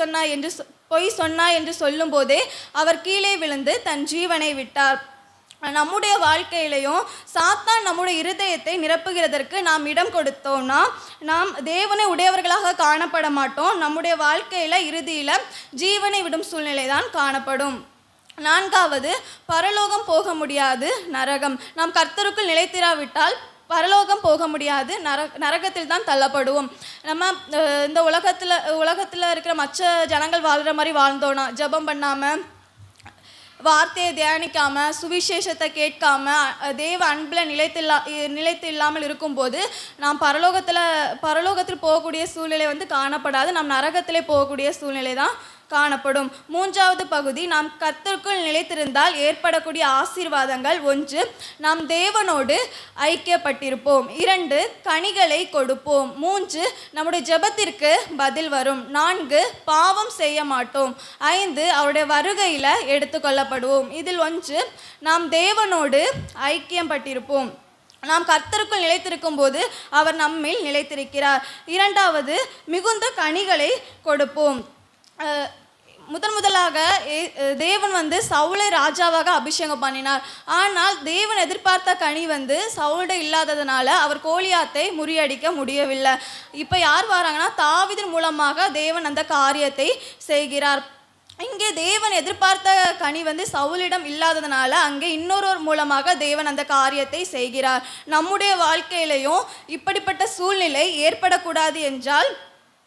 சொன்னாய் என்று சொல்லும் போதே அவர் கீழே விழுந்து தன் ஜீவனை விட்டார். நம்முடைய வாழ்க்கையிலையும் சாத்தான் நம்முடைய இருதயத்தை நிரப்புகிறதற்கு நாம் இடம் கொடுத்தோம்னா நாம் தேவனை உடையவர்களாக காணப்பட மாட்டோம். நம்முடைய வாழ்க்கையில் இறுதியில் ஜீவனை விடும் சூழ்நிலை தான் காணப்படும். 4வது, பரலோகம் போக முடியாது, நரகம். நாம் கர்த்தருக்குள் நிலைத்திராவிட்டால் பரலோகம் போக முடியாது, நரகத்தில் தான் தள்ளப்படுவோம். நம்ம இந்த உலகத்தில் இருக்கிற மற்ற ஜனங்கள் வாழ்கிற மாதிரி வாழ்ந்தோன்னா, ஜெபம் பண்ணாமல், வார்த்தையை தியானிக்காமல், சுவிசேஷத்தை கேட்காம, தேவ அன்பில் நிலைத்து இல்லாமல் இருக்கும்போது நாம் பரலோகத்தில் போகக்கூடிய சூழ்நிலை வந்து காணப்படாது, நாம் நரகத்திலே போகக்கூடிய சூழ்நிலை தான் காணப்படும். 3வது பகுதி, நாம் கர்த்தருக்குள் நிலைத்திருந்தால் ஏற்படக்கூடிய ஆசீர்வாதங்கள்: 1 நாம் தேவனோடு ஐக்கியப்பட்டிருப்போம், 2 கனிகளை கொடுப்போம், 3 நம்முடைய ஜெபத்திற்கு பதில் வரும், 4 பாவம் செய்ய மாட்டோம், 5 அவருடைய வருகையில் எடுத்துக்கொள்ளப்படுவோம். இதில் 1 நாம் தேவனோடு ஐக்கியம் பட்டிருப்போம். நாம் கர்த்தருக்குள் நிலைத்திருக்கும் போது அவர் நம்மில் நிலைத்திருக்கிறார். 2வது, மிகுந்த கனிகளை கொடுப்போம். முதலாக தேவன் வந்து சவுலை ராஜாவாக அபிஷேகம் பண்ணினார். ஆனால் தேவன் எதிர்பார்த்த கனி வந்து சவுல்ட இல்லாததுனால அவர் கோலியாத்தை முறியடிக்க முடியவில்லை. இப்போ யார் வராங்கன்னா, தாவீதின் மூலமாக தேவன் அந்த காரியத்தை செய்கிறார். இங்கே தேவன் எதிர்பார்த்த கனி வந்து சவுலிடம் இல்லாததுனால அங்கே இன்னொருவர் மூலமாக தேவன் அந்த காரியத்தை செய்கிறார். நம்முடைய வாழ்க்கையிலையும் இப்படிப்பட்ட சூழ்நிலை ஏற்படக்கூடாது என்றால்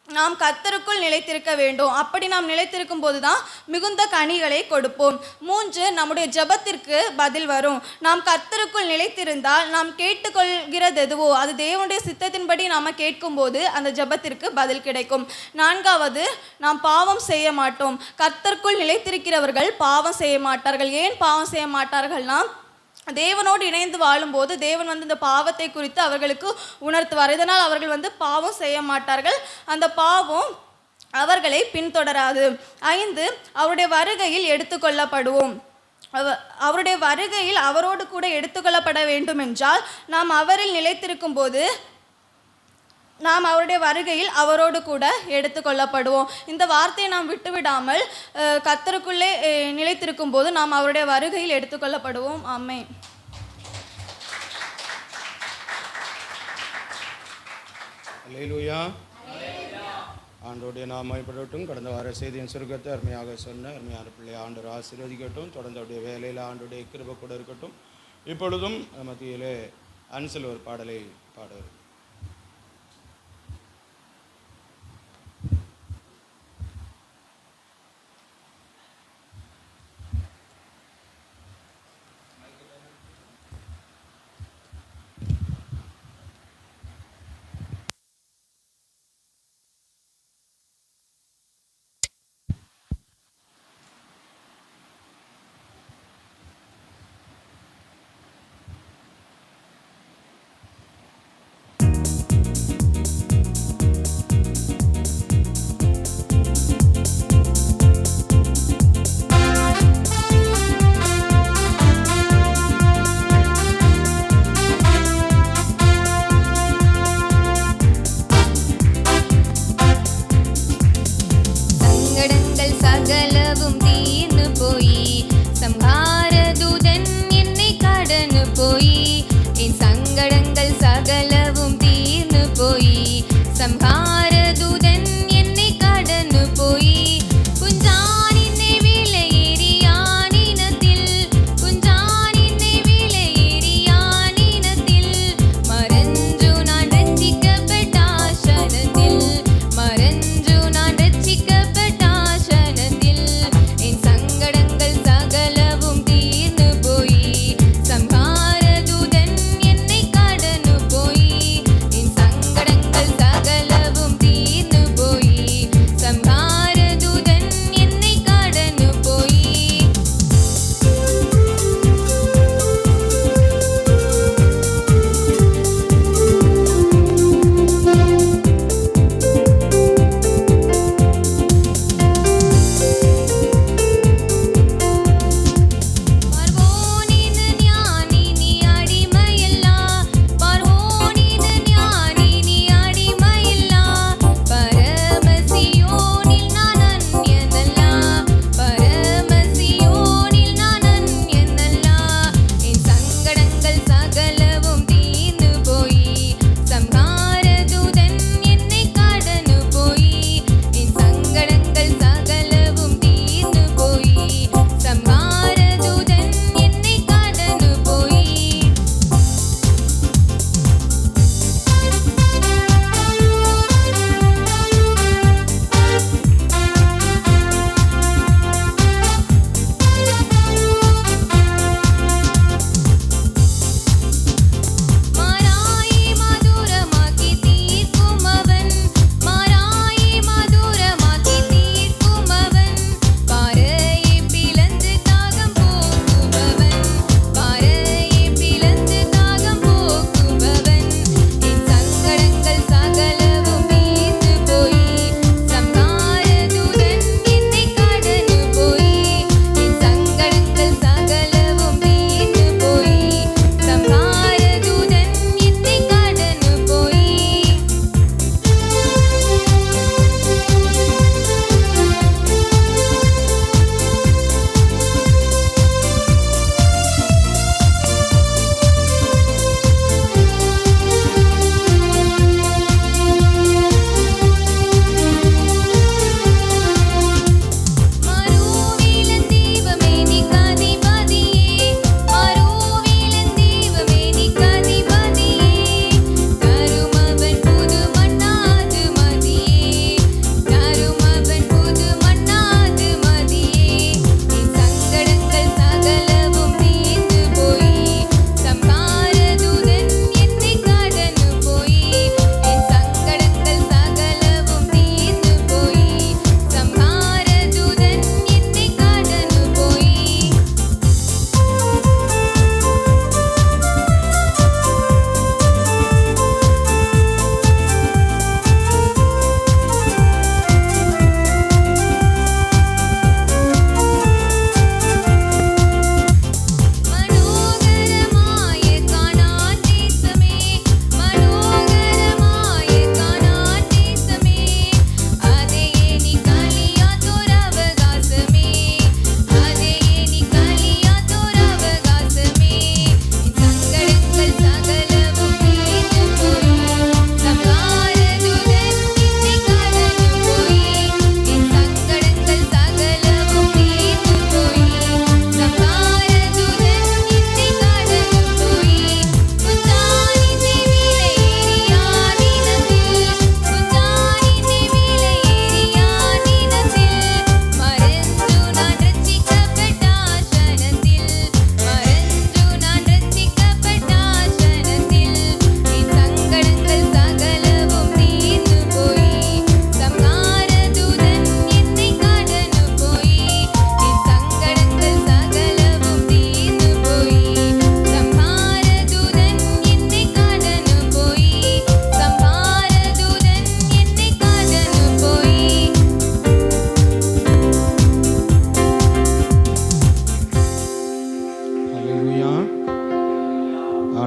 நாம் கர்த்தருக்குள் நிலைத்திருக்க வேண்டும். அப்படி நாம் நிலைத்திருக்கும் போது தான் மிகுந்த கனிகளை கொடுப்போம். 3 நம்முடைய ஜெபத்திற்கு பதில் வரும். நாம் கர்த்தருக்குள் நிலைத்திருந்தால் நாம் கேட்டுக்கொள்கிறது எதுவோ அது தேவனுடைய சித்தத்தின்படி நாம் கேட்கும்போது அந்த ஜெபத்திற்கு பதில் கிடைக்கும். 4வது, நாம் பாவம் செய்ய மாட்டோம். கர்த்தருக்குள் நிலைத்திருக்கிறவர்கள் பாவம் செய்ய மாட்டார்கள். ஏன் பாவம் செய்ய மாட்டார்கள்னா, தேவனோடு இணைந்து வாழும்போது தேவன் வந்து இந்த பாவத்தை குறித்து அவர்களுக்கு உணர்த்துவார். இதனால் அவர்கள் வந்து பாவம் செய்ய மாட்டார்கள், அந்த பாவம் அவர்களை பின்தொடராது. 5 அவருடைய வருகையில் எடுத்துக்கொள்ளப்படுவோம். அவருடைய வருகையில் அவரோடு கூட எடுத்துக்கொள்ளப்பட வேண்டும் என்றால் நாம் அவரில் நிலைத்திருக்கும் போது நாம் அவருடைய வருகையில் அவரோடு கூட எடுத்துக்கொள்ளப்படுவோம். இந்த வார்த்தையை நாம் விட்டுவிடாமல் கர்த்தருக்குள்ளே நிலைத்திருக்கும் போது நாம் அவருடைய வருகையில் எடுத்துக்கொள்ளப்படுவோம். ஆமென். அல்லேலூயா. ஆண்டோடைய நாம் மகிமைப்படட்டும். கடந்த வார செய்தியின் சுருக்கத்தை அருமையாக சொன்ன அருமையான பிள்ளை ஆண்டவர் ஆசீர்வதிக்கட்டும். தொடர்ந்து அவருடைய வேலையில் ஆண்டோடைய கிருபை கூட இருக்கட்டும். இப்பொழுதும் மத்தியிலே அன்சல் ஒரு பாடலை பாடுவார்.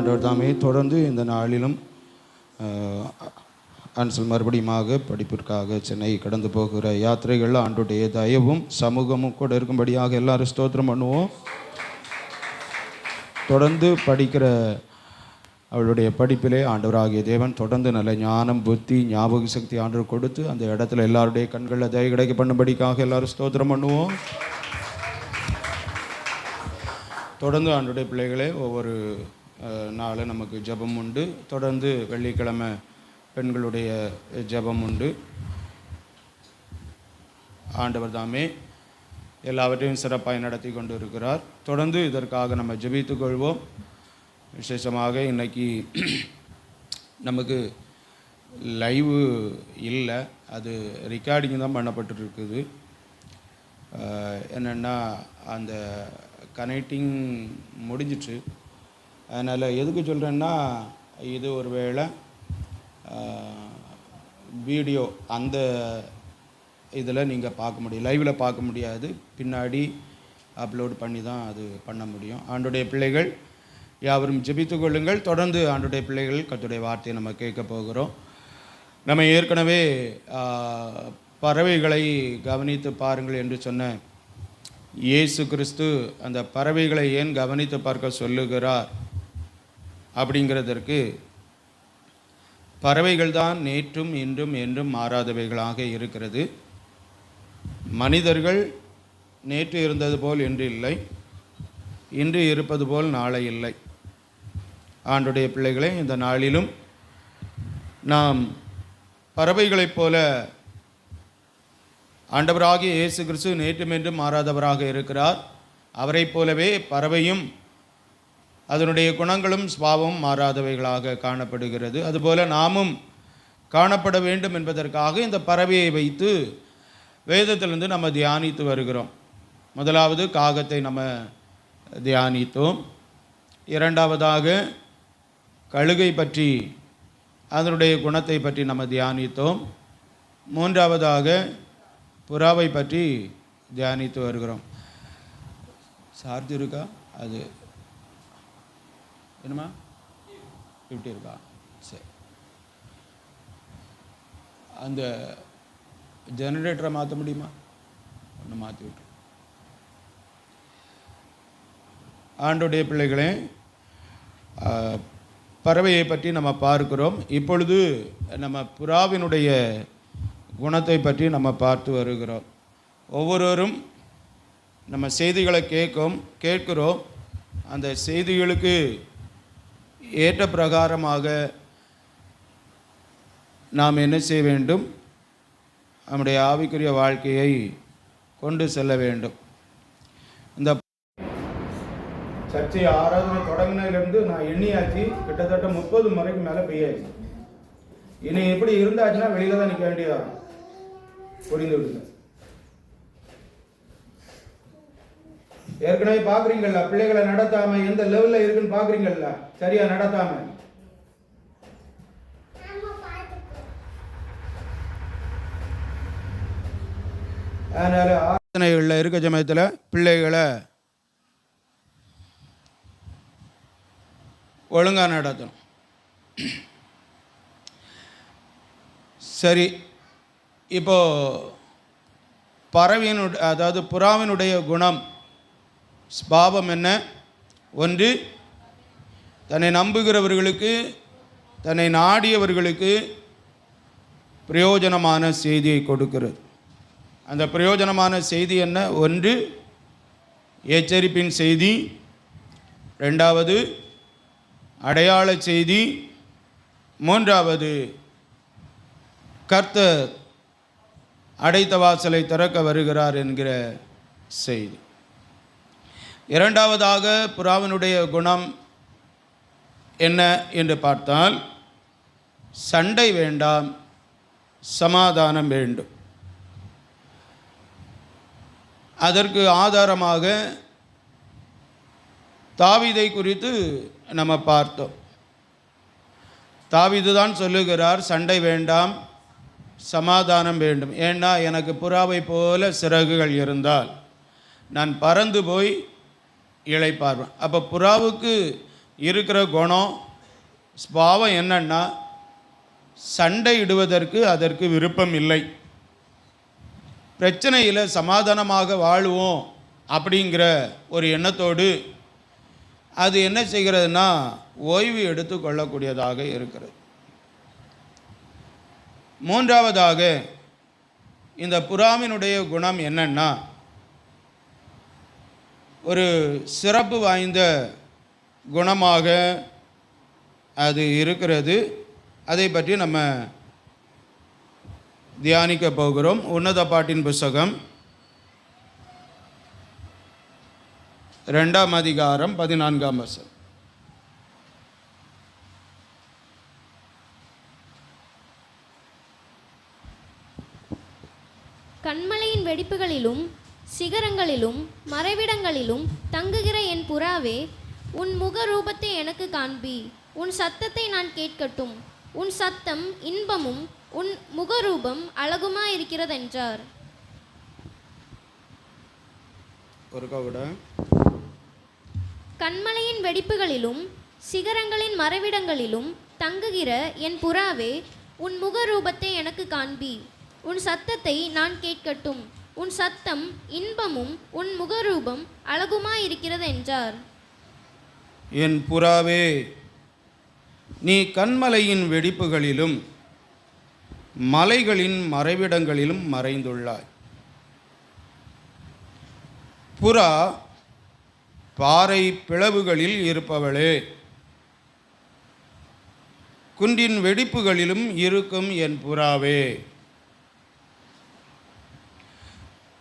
ஆண்டவர் தாமே தொடர்ந்து இந்த நாளிலும் ஆன்சல் மறுபடியுமாக படிப்பிற்காக சென்னை கடந்து போகிற யாத்திரைகளில் ஆண்டோடைய தயவும் சமூகமும் கூட இருக்கும்படியாக எல்லாரும் ஸ்தோத்திரம் பண்ணுவோம். தொடர்ந்து படிக்கிற அவளுடைய படிப்பிலே ஆண்டவராகிய தேவன் தொடர்ந்து நல்ல ஞானம், புத்தி, ஞாபக சக்தி ஆண்டவர் கொடுத்து அந்த இடத்துல எல்லாருடைய கண்களில் தயவு கிடைக்க பண்ணும்படிக்காக எல்லாரும் ஸ்தோத்திரம் பண்ணுவோம். தொடர்ந்து ஆண்டோடைய பிள்ளைகளே ஒவ்வொரு நாளும் நமக்கு ஜெபம் உண்டு. தொடர்ந்து வெள்ளிக்கிழமை பெண்களுடைய ஜெபம் உண்டு. ஆண்டவர் தாமே எல்லாவற்றையும் சிறப்பாக நடத்தி கொண்டு இருக்கிறார். தொடர்ந்து இதற்காக நம்ம ஜெபித்துக் கொள்வோம். விசேஷமாக இன்றைக்கி நமக்கு லைவு இல்லை, அது ரெக்கார்டிங் தான் பண்ணப்பட்டுருக்குது. என்னென்னா அந்த கனெக்டிங் முடிஞ்சிட்டு. அதனால் எதுக்கு சொல்கிறேன்னா, இது ஒரு வேளை வீடியோ அந்த இதில் நீங்கள் பார்க்க முடியும், லைவில் பார்க்க முடியாது, பின்னாடி அப்லோட் பண்ணி தான் அது பண்ண முடியும். ஆண்டுடைய பிள்ளைகள் யாவரும் ஜெபித்துக் கொள்ளுங்கள். தொடர்ந்து ஆண்டுடைய பிள்ளைகள் கர்த்தருடைய வார்த்தையை நம்ம கேட்க போகிறோம். நம்ம ஏற்கனவே பறவைகளை கவனித்து பாருங்கள் என்று சொன்ன இயேசு கிறிஸ்து அந்த பறவைகளை ஏன் கவனித்து பார்க்க சொல்லுகிறார் அப்படிங்கிறதற்கு, பறவைகள் தான் நேற்றும் இன்றும் என்றும் மாறாதவைகளாக இருக்கிறது. மனிதர்கள் நேற்று இருந்தது போல் இன்று இல்லை, இன்று இருப்பது போல் நாளை இல்லை. ஆண்டுடைய பிள்ளைகளை இந்த நாளிலும் நாம் பறவைகளைப் போல ஆண்டவராகிய இயேசு கிறிஸ்து நேற்றும் என்றும் மாறாதவராக இருக்கிறார். அவரைப் போலவே பறவையும் அதனுடைய குணங்களும் சுபாவமும் மாறாதவைகளாக காணப்படுகிறது. அதுபோல நாமும் காணப்பட வேண்டும் என்பதற்காக இந்த பறவையை வைத்து வேதத்திலிருந்து நம்ம தியானித்து வருகிறோம். முதலாவது காகத்தை நம்ம தியானித்தோம். இரண்டாவதாக கழுகை பற்றி, அதனுடைய குணத்தை பற்றி நம்ம தியானித்தோம். மூன்றாவதாக புறாவை பற்றி தியானித்து வருகிறோம். சார்ஜ் இருக்கா? அது என்னமா 50 இருக்கா? சரி, அந்த ஜெனரேட்டரை மாற்ற முடியுமா? ஒன்று மாற்றி விட்டு. ஆண்டோடைய பிள்ளைகளே, பறவையை பற்றி நம்ம பார்க்கிறோம். இப்பொழுது நம்ம புறாவினுடைய குணத்தை பற்றி நம்ம பார்த்து வருகிறோம். ஒவ்வொருவரும் நம்ம செய்திகளை கேட்கிறோம். அந்த செய்திகளுக்கு ஏற்ற பிரகாரமாக நாம் என்ன செய்ய வேண்டும்? நம்முடைய ஆவிக்குரிய வாழ்க்கையை கொண்டு செல்ல வேண்டும். இந்த சர்ச்சை ஆராதனை தொடங்கினதிலிருந்து நான் எண்ணியாச்சு, கிட்டத்தட்ட 30 முறைக்கு மேலே பெய்யாச்சு. இனி எப்படி இருந்தாச்சுன்னா வெளியில தான் நிற்க வேண்டியதான். புரிந்து விடுங்க. ஏற்கனவே பார்க்குறீங்கல்ல, பிள்ளைகளை நடத்தாம எந்த லெவலில் இருக்குன்னு பார்க்குறீங்கல்ல, சரியா நடத்தாம. அதனால ஆராதனைகளில் இருக்க சமயத்தில் பிள்ளைகளை ஒழுங்காக நடத்தணும். சரி, இப்போ பறவையினுடைய, அதாவது புறாவினுடைய குணம், ஸ்பாவம் என்ன? ஒன்று, தன்னை நம்புகிறவர்களுக்கு, தன்னை நாடியவர்களுக்கு பிரயோஜனமான செய்தியை கொடுக்கிறது. அந்த பிரயோஜனமான செய்தி என்ன? ஒன்று, எச்சரிப்பின் செய்தி. ரெண்டாவது, அடையாள செய்தி. மூன்றாவது, கர்த்தர் அடைத்த வாசலை திறக்க வருகிறார் என்கிற செய்தி. இரண்டாவதாக புறாவினுடைய குணம் என்ன என்று பார்த்தால், சண்டை வேண்டாம், சமாதானம் வேண்டும். அதற்கு ஆதாரமாக தாவீதை குறித்து நம்ம பார்த்தோம். தாவீது தான் சொல்லுகிறார், சண்டை வேண்டாம், சமாதானம் வேண்டும். ஏன்னா, எனக்கு புறாவை போல சிறகுகள் இருந்தால் நான் பறந்து போய் இளைப்பார்வேன். அப்போ புறாவுக்கு இருக்கிற குணம் ஸ்பாவம் என்னன்னா, சண்டையிடுவதற்கு அதற்கு விருப்பம் இல்லை. பிரச்சனையில் சமாதானமாக வாழுவோம் அப்படிங்கிற ஒரு எண்ணத்தோடு அது என்ன செய்கிறதுனா ஓய்வு எடுத்து கொள்ளக்கூடியதாக இருக்கிறது. மூன்றாவதாக இந்த புறாவினுடைய குணம் என்னன்னா, ஒரு சிறப்பு வாய்ந்த குணமாக அது இருக்கிறது. அதை பற்றி நம்ம தியானிக்க போகிறோம். உன்னத பாட்டின் புஸ்தகம் 2ஆம் அதிகாரம் 14ஆம் வசனம். கன்மலையின் வெடிப்புகளிலும் சிகரங்களிலும் மறைவிடங்களிலும் தங்குகிற என் புறாவே, உன் முக ரூபத்தை எனக்கு காண்பி, உன் சத்தத்தை நான் கேட்கட்டும். உன் சத்தம் இன்பமும் உன் முகரூபம் அழகுமாயிருக்கிறதென்றார். கன்மலையின் வெடிப்புகளிலும் சிகரங்களின் மறைவிடங்களிலும் தங்குகிற என் புறாவே, உன் முகரூபத்தை எனக்கு காண்பி, உன் சத்தத்தை நான் கேட்கட்டும். உன் சத்தம் இன்பமும் உன் முகரூபம் அழகுமாயிருக்கிறதென்றார். என் புறாவே, நீ கன்மலையின் வெடிப்புகளிலும் மலைகளின் மறைவிடங்களிலும் மறைந்துள்ளாய். புறா பாறை பிளவுகளில் இருப்பவளே, குன்றின் வெடிப்புகளிலும் இருக்கும் என் புறாவே.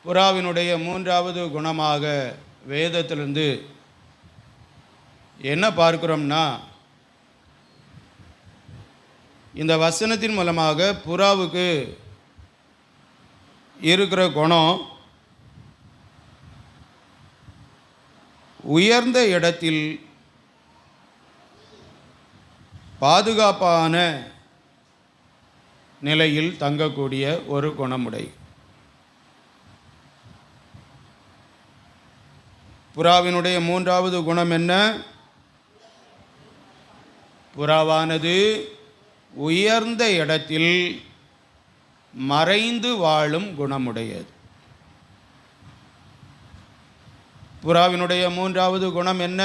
புறாவினுடைய மூன்றாவது குணமாக வேதத்திலிருந்து என்ன பார்க்கிறோம்னா, இந்த வசனத்தின் மூலமாக புறாவுக்கு இருக்கிற குணம் உயர்ந்த இடத்தில் பாதுகாப்பான நிலையில் தங்கக்கூடிய ஒரு குணமுடை. புறாவினுடைய மூன்றாவது குணம் என்ன? புறாவானது உயர்ந்த இடத்தில் மறைந்து வாழும் குணமுடையது. புறாவினுடைய மூன்றாவது குணம் என்ன?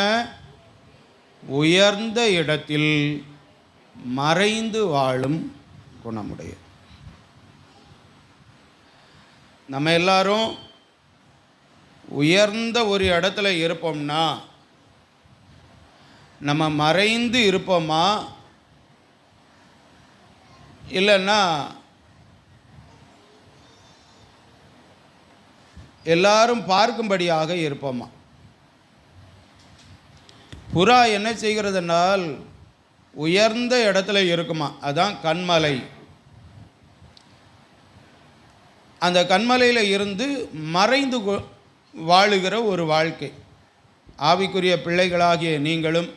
உயர்ந்த இடத்தில் மறைந்து வாழும் குணமுடையது. நம்ம எல்லாரும் உயர்ந்த ஒரு இடத்துல இருப்போம்னா நம்ம மறைந்து இருப்போமா, இல்லைன்னா எல்லாரும் பார்க்கும்படியாக இருப்போமா? புறா என்ன செய்கிறதுனால் உயர்ந்த இடத்துல இருக்குமா, அதான் கன்மலை. அந்த கன்மலையில் இருந்து மறைந்து வாழுகிற ஒரு வாழ்க்கை. ஆவிக்குரிய பிள்ளைகளாகிய நீங்களும்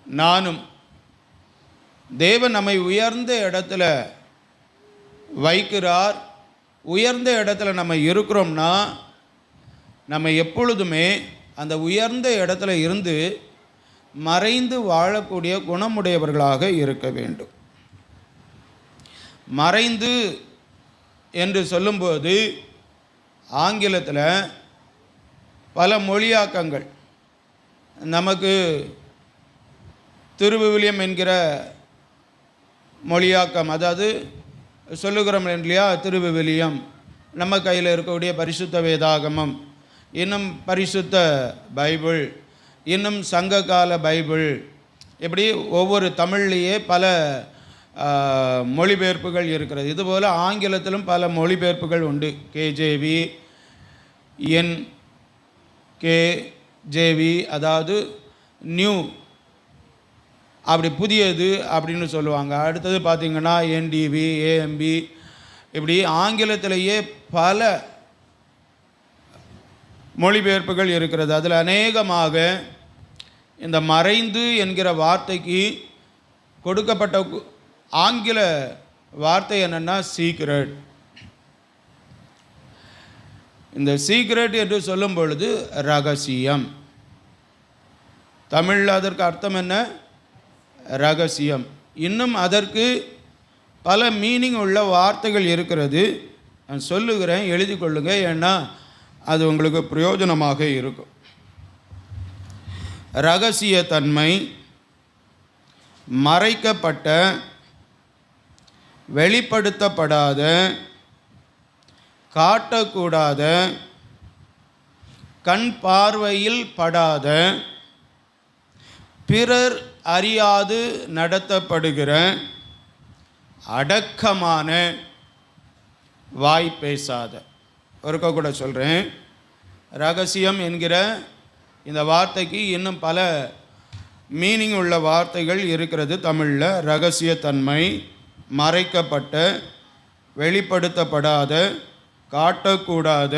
நானும் தேவன் நம்மை உயர்ந்த இடத்துல வைக்கிறார். உயர்ந்த இடத்துல நம்ம இருக்கிறோம்னா நம்ம எப்பொழுதுமே அந்த உயர்ந்த இடத்துல இருந்து மறைந்து வாழக்கூடிய குணமுடையவர்களாக இருக்க வேண்டும். மறைந்து என்று சொல்லும்போது ஆங்கிலத்தில் பல மொழியாக்கங்கள், நமக்கு திருவிவிலியம் என்கிற மொழியாக்கம், அதாவது சொல்லுகிறோம் இல்லையா, திருவிவிலியம், நம்ம கையில் இருக்கக்கூடிய பரிசுத்த வேதாகமம், இன்னும் பரிசுத்த பைபிள், இன்னும் சங்ககால பைபிள், இப்படி ஒவ்வொரு தமிழ்லேயே பல மொழிபெயர்ப்புகள் இருக்கிறது. இதுபோல் ஆங்கிலத்திலும் பல மொழிபெயர்ப்புகள் உண்டு. கேஜேவி, NKJV, அதாவது நியூ, அப்படி புதியது அப்படின்னு சொல்லுவாங்க. அடுத்தது பார்த்திங்கன்னா NDV, AMB, இப்படி ஆங்கிலத்திலேயே பல மொழிபெயர்ப்புகள் இருக்கிறது. அதில் அநேகமாக இந்த மறைந்து என்கிற வார்த்தைக்கு கொடுக்கப்பட்ட ஆங்கில வார்த்தை என்னென்னா சீக்ரெட். இந்த சீக்ரெட் என்று சொல்லும் பொழுது ரகசியம். தமிழில் அதற்கு அர்த்தம் என்ன? ரகசியம். இன்னும் அதற்கு பல மீனிங் உள்ள வார்த்தைகள் இருக்கிறது. நான் சொல்லுகிறேன், எழுதி கொள்ளுங்க, ஏன்னா அது உங்களுக்கு பிரயோஜனமாக இருக்கும். ரகசியத்தன்மை, மறைக்கப்பட்ட, வெளிப்படுத்தப்படாத, காட்டக்கூடாத, கண் பார்வையில் படாத, பிறர் அறியாது நடத்தப்படுகிற அடக்கமான, வாய் பேசாத. ஒருக்க கூட சொல்கிறேன், ரகசியம் என்கிற இந்த வார்த்தைக்கு இன்னும் பல மீனிங் உள்ள வார்த்தைகள் இருக்கிறது தமிழில். ரகசியத்தன்மை, மறைக்கப்பட்ட, வெளிப்படுத்தப்படாத, காட்டக்கூடாத,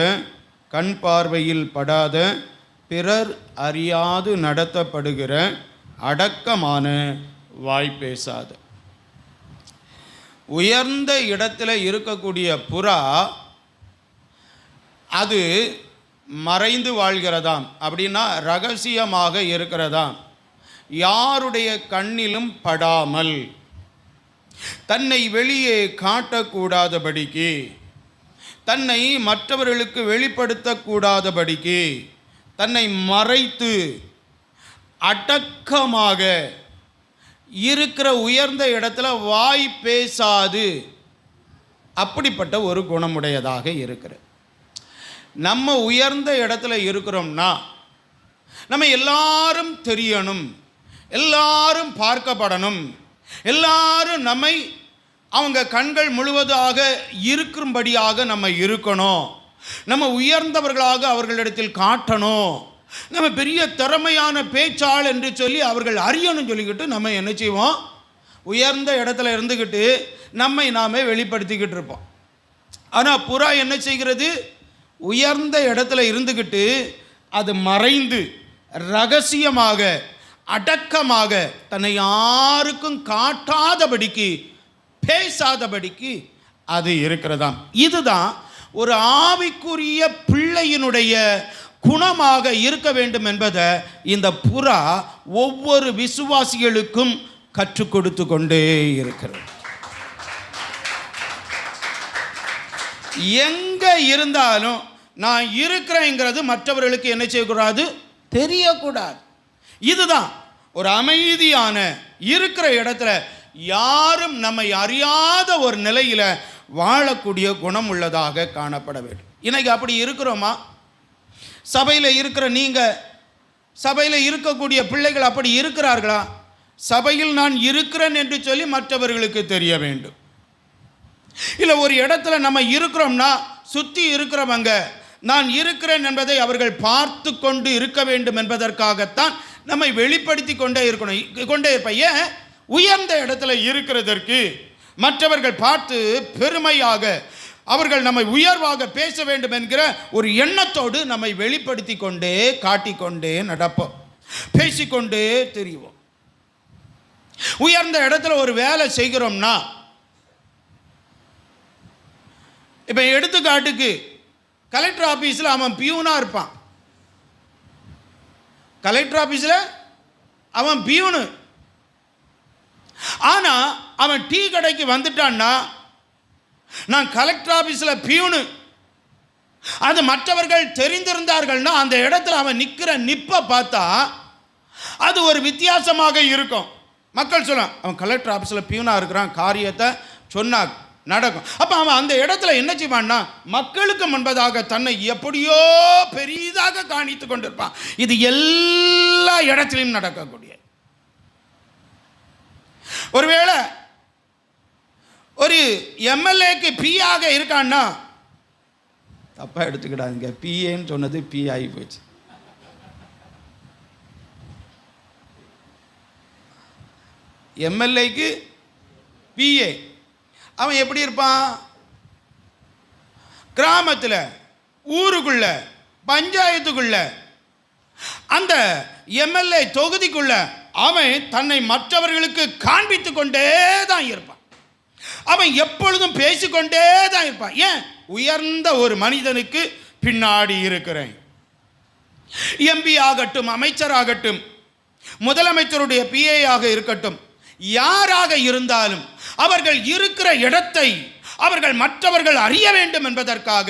கண் பார்வையில் படாத, பிறர் அறியாது நடத்தப்படுகிற அடக்கமான, வாய் பேசாத. உயர்ந்த இடத்துல இருக்கக்கூடிய புறா அது மறைந்து வாழ்கிறதாம். அப்படின்னா ரகசியமாக இருக்கிறதாம். யாருடைய கண்ணிலும் படாமல், தன்னை வெளியே காட்டக்கூடாதபடிக்கு, தன்னை மற்றவர்களுக்கு வெளிப்படுத்தக்கூடாதபடிக்கு தன்னை மறைத்து அடக்கமாக இருக்கிற உயர்ந்த இடத்துல வாய் பேசாது, அப்படிப்பட்ட ஒரு குணமுடையதாக இருக்கிறது. நம்ம உயர்ந்த இடத்துல இருக்கிறோம்னா நம்ம எல்லாரும் தெரியணும், எல்லாரும் பார்க்கப்படணும், எல்லாரும் நம்மை அவங்க கண்கள் முழுவதாக இருக்கும்படியாக நம்ம இருக்கணும், நம்ம உயர்ந்தவர்களாக அவர்களிடத்தில் காட்டணும், நம்ம பெரிய திறமையான பேச்சாள் என்று சொல்லி அவர்கள் அறியணும் சொல்லிக்கிட்டு நம்ம என்ன செய்வோம்? உயர்ந்த இடத்துல இருந்துக்கிட்டு நம்மை நாமே வெளிப்படுத்திக்கிட்டு இருப்போம். ஆனால் புறா என்ன செய்கிறது? உயர்ந்த இடத்துல இருந்துக்கிட்டு அது மறைந்து ரகசியமாக அடக்கமாக தன்னை யாருக்கும் காட்டாதபடிக்கு, பேசாதபடிக்கு அது இருக்கிறதாம். இதுதான் ஒரு ஆவிக்குரிய பிள்ளையினுடைய குணமாக இருக்க வேண்டும் என்பதை இந்த புறா ஒவ்வொரு விசுவாசிகளுக்கும் கற்றுக் கொடுத்து கொண்டே இருக்கிறது. எங்க இருந்தாலும் நான் இருக்கிறேங்கிறது மற்றவர்களுக்கு என்ன செய்யக்கூடாது? தெரியக்கூடாது. இதுதான் ஒரு அமைதியான இருக்கிற இடத்துல யாரும் நம்மை அறியாத ஒரு நிலையில் வாழக்கூடிய குணம் உள்ளதாக காணப்பட வேண்டும். இன்னைக்கு அப்படி இருக்கிறோமா? சபையில் இருக்கிற நீங்கள், சபையில் இருக்கக்கூடிய பிள்ளைகள் அப்படி இருக்கிறார்களா? சபையில் நான் இருக்கிறேன் என்று சொல்லி மற்றவர்களுக்கு தெரிய வேண்டும். இல்லை ஒரு இடத்துல நம்ம இருக்கிறோம்னா சுற்றி இருக்கிறவங்க நான் இருக்கிறேன் என்பதை அவர்கள் பார்த்து கொண்டு இருக்க வேண்டும் என்பதற்காகத்தான் நம்மை வெளிப்படுத்தி கொண்டே இருப்பேன். ஏன்? உயர்ந்த இடத்துல இருக்கிறதற்கு, மற்றவர்கள் பார்த்து பெருமையாக அவர்கள் நம்மை உயர்வாக பேச வேண்டும் என்கிற ஒரு எண்ணத்தோடு நம்மை வெளிப்படுத்தி கொண்டே, காட்டிக்கொண்டே நடப்போம், பேசிக்கொண்டே தெரிவோம். உயர்ந்த இடத்துல ஒரு வேலை செய்கிறோம்னா, இப்போ எடுத்துக்காட்டுக்கு கலெக்டர் ஆஃபீஸில் அவன் பியூனாக இருப்பான். கலெக்டர் ஆஃபீஸில் அவன் பியூனு. ஆனால் அவன் டீ கடைக்கு வந்துட்டான்னா, நான் கலெக்டர் ஆஃபீஸில் பியூனு, அது மற்றவர்கள் தெரிந்திருந்தார்கள்னா அந்த இடத்துல அவன் நிற்கிற நிப்பை பார்த்தா அது ஒரு வித்தியாசமாக இருக்கும். மக்கள் சொல்லுவான், அவன் கலெக்டர் ஆஃபீஸில் பியூனாக இருக்கிறான், காரியத்தை சொன்னாங்க நடக்கும். அப்போ அவன் அந்த இடத்துல என்ன செய்வான்னா, மக்களுக்கு முன்பதாக தன்னை எப்படியோ பெரிதாக காணித்து கொண்டிருப்பான். இது எல்லா இடத்திலையும் நடக்கக்கூடிய. ஒருவேளை ஒரு எம்எல்ஏக்கு பியாக இருக்கான்னா, தப்பா எடுத்துக்கிடாதுங்க, பிஏன்னு சொன்னது பி ஆகி போச்சு. எம்எல்ஏக்கு பிஏ அவன் எப்படி இருப்பான்? கிராமத்தில், ஊருக்குள்ள, பஞ்சாயத்துக்குள்ள, அந்த எம்எல்ஏ தொகுதிக்குள்ள அவன் தன்னை மற்றவர்களுக்கு காண்பித்து கொண்டே தான் இருப்பான். அவன் எப்பொழுதும் பேசிக்கொண்டே தான் இருப்பான். ஏன்? உயர்ந்த ஒரு மனிதனுக்கு பின்னாடி இருக்கிறேன். எம்பி ஆகட்டும், அமைச்சராகட்டும், முதலமைச்சருடைய பிஏயாக இருக்கட்டும், யாராக இருந்தாலும் அவர்கள் இருக்கிற இடத்தை அவர்கள் மற்றவர்கள் அறிய வேண்டும் என்பதற்காக,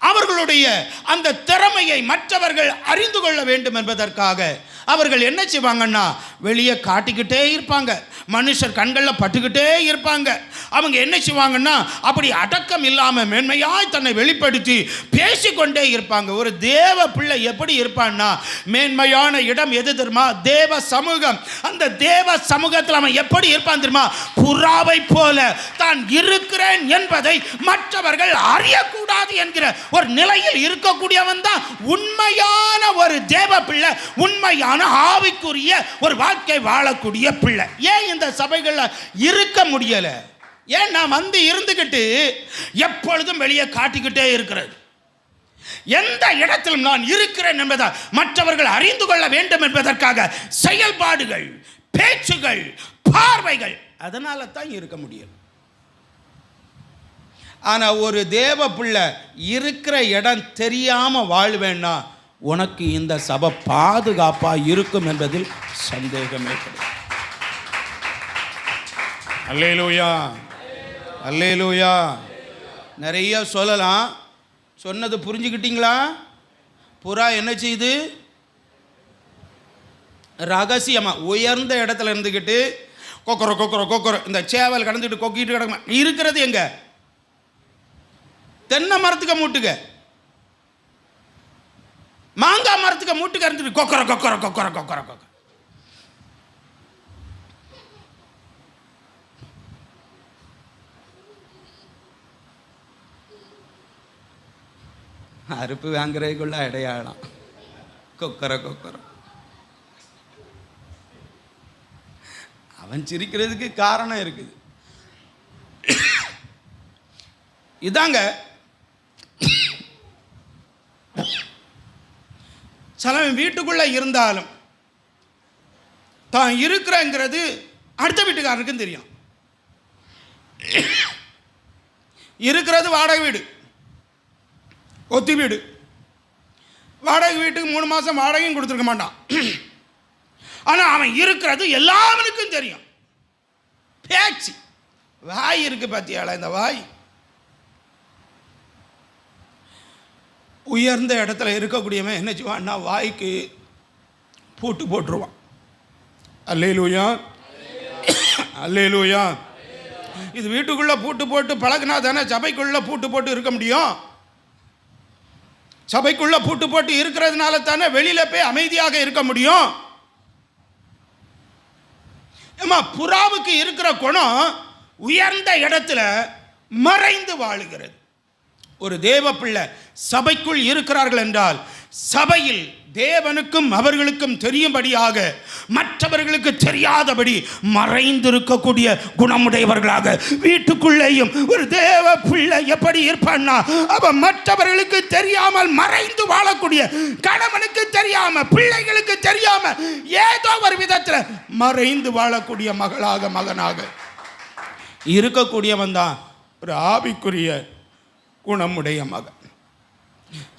அவர்களுடைய அந்த திறமையை மற்றவர்கள் அறிந்து கொள்ள வேண்டும் என்பதற்காக அவர்கள் என்ன செய்வாங்கன்னா வெளியே காட்டிக்கிட்டே இருப்பாங்க, மனுஷர் கண்களில் பட்டுக்கிட்டே இருப்பாங்க. அவங்க என்ன செய்வாங்கன்னா அப்படி அடக்கம் இல்லாமல் மேன்மையாய் தன்னை வெளிப்படுத்தி பேசிக்கொண்டே இருப்பாங்க. ஒரு தேவ பிள்ளை எப்படி இருப்பான்னா, மேன்மையான இடம் எது தெரியுமா? தேவ சமூகம். அந்த தேவ சமூகத்தில் அவன் எப்படி இருப்பான் தெரியுமா? புறாவை போல தான் இருக்கிறேன் என்பதை மற்றவர்கள் அறியக்கூடாது என்கிற ஒரு நிலையில் இருக்கக்கூடியவன் தான் உண்மையான ஒரு தேவ பிள்ளை, உண்மையான ஆவிக்குரிய ஒரு வாழ்க்கை வாழக்கூடிய பிள்ளை. ஏன் இந்த சபைகளில் இருக்க முடியல? ஏன் நான் வந்து இருந்துகிட்டு எப்பொழுதும் வெளியே காட்டிக்கிட்டே இருக்கிறது? எந்த இடத்திலும் நான் இருக்கிறேன் என்பதை மற்றவர்கள் அறிந்து கொள்ள வேண்டும் என்பதற்காக செயல்பாடுகள், பேச்சுகள், பார்வைகள், அதனால தான் இருக்க முடியும். ஆனால் ஒரு தேவ பிள்ளை இருக்கிற இடம் தெரியாமல் வாழ்வேன்னா உனக்கு இந்த சபை பாதுகாப்பாக இருக்கும் என்பதில் சந்தேகமே கிடையாது. அல்லேலூயா, அல்லேலூயா. நிறைய சொல்லலாம். சொன்னது புரிஞ்சுக்கிட்டீங்களா? புறா என்ன செய்யுது? ரகசியமாக உயர்ந்த இடத்துல இருந்துக்கிட்டு கொக்கரோ கொக்கரோ கொக்கரோ இந்த சேவல் கடந்துக்கிட்டு கொக்கிட்டு கிடக்குமா? இருக்கிறது எங்க? தென்னை மரத்துக்கு மூட்டுக்க, மாங்காய் மரத்துக்கு மூட்டுக்க இருந்துட்டு கொக்கர கொக்கர கொக்கர கொக்கர கொக்கர. அறுப்பு வாங்குறதுக்குள்ள அடையாளம் கொக்கர கொக்கர. அவன் சிரிக்கிறதுக்கு காரணம் இருக்குது. இதாங்க சிலவன் வீட்டுக்குள்ளே இருந்தாலும் தான் இருக்கிறங்கிறது அடுத்த வீட்டுக்காரருக்கும் தெரியும். இருக்கிறது வாடகை வீடு, ஒத்தி வீடு. வாடகை வீட்டுக்கு 3 மாதம் வாடகையும் கொடுத்துருக்க மாட்டான். ஆனால் அவன் இருக்கிறது எல்லாவனுக்கும் தெரியும். பேச்சு, வாய் இருக்கு பார்த்தியாளா? இந்த வாய் உயர்ந்த இடத்துல இருக்கக்கூடியவன் என்ன செய்வான்னா வாய்க்கு பூட்டு போட்டுருவான். அல்லேலூயா, அல்லேலூயா. இது வீட்டுக்குள்ளே பூட்டு போட்டு பழகினா தானே சபைக்குள்ளே பூட்டு போட்டு இருக்க முடியும். சபைக்குள்ளே பூட்டு போட்டு இருக்கிறதுனால தானே வெளியில் போய் அமைதியாக இருக்க முடியும். ஏமா, புறாவுக்கு இருக்கிற குணம் உயர்ந்த இடத்துல மறைந்து வாழுகிறது. ஒரு தேவ பிள்ளை சபைக்குள் இருக்கிறார்கள் என்றால் சபையில் தேவனுக்கும் அவர்களுக்கும் தெரியும்படியாக மற்றவர்களுக்கு தெரியாதபடி மறைந்திருக்கக்கூடிய குணமுடையவர்களாக வீட்டுக்குள்ளேயும் ஒரு தேவ பிள்ளை எப்படி இருப்பான்னா அவன் மற்றவர்களுக்கு தெரியாமல் மறைந்து வாழக்கூடிய, கணவனுக்கு தெரியாம, பிள்ளைகளுக்கு தெரியாம ஏதோ ஒரு விதத்தில் மறைந்து வாழக்கூடிய மகளாக, மகனாக இருக்கக்கூடியவன் தான் ஒரு ஆவிக்குரிய குணமுடைய மகன்.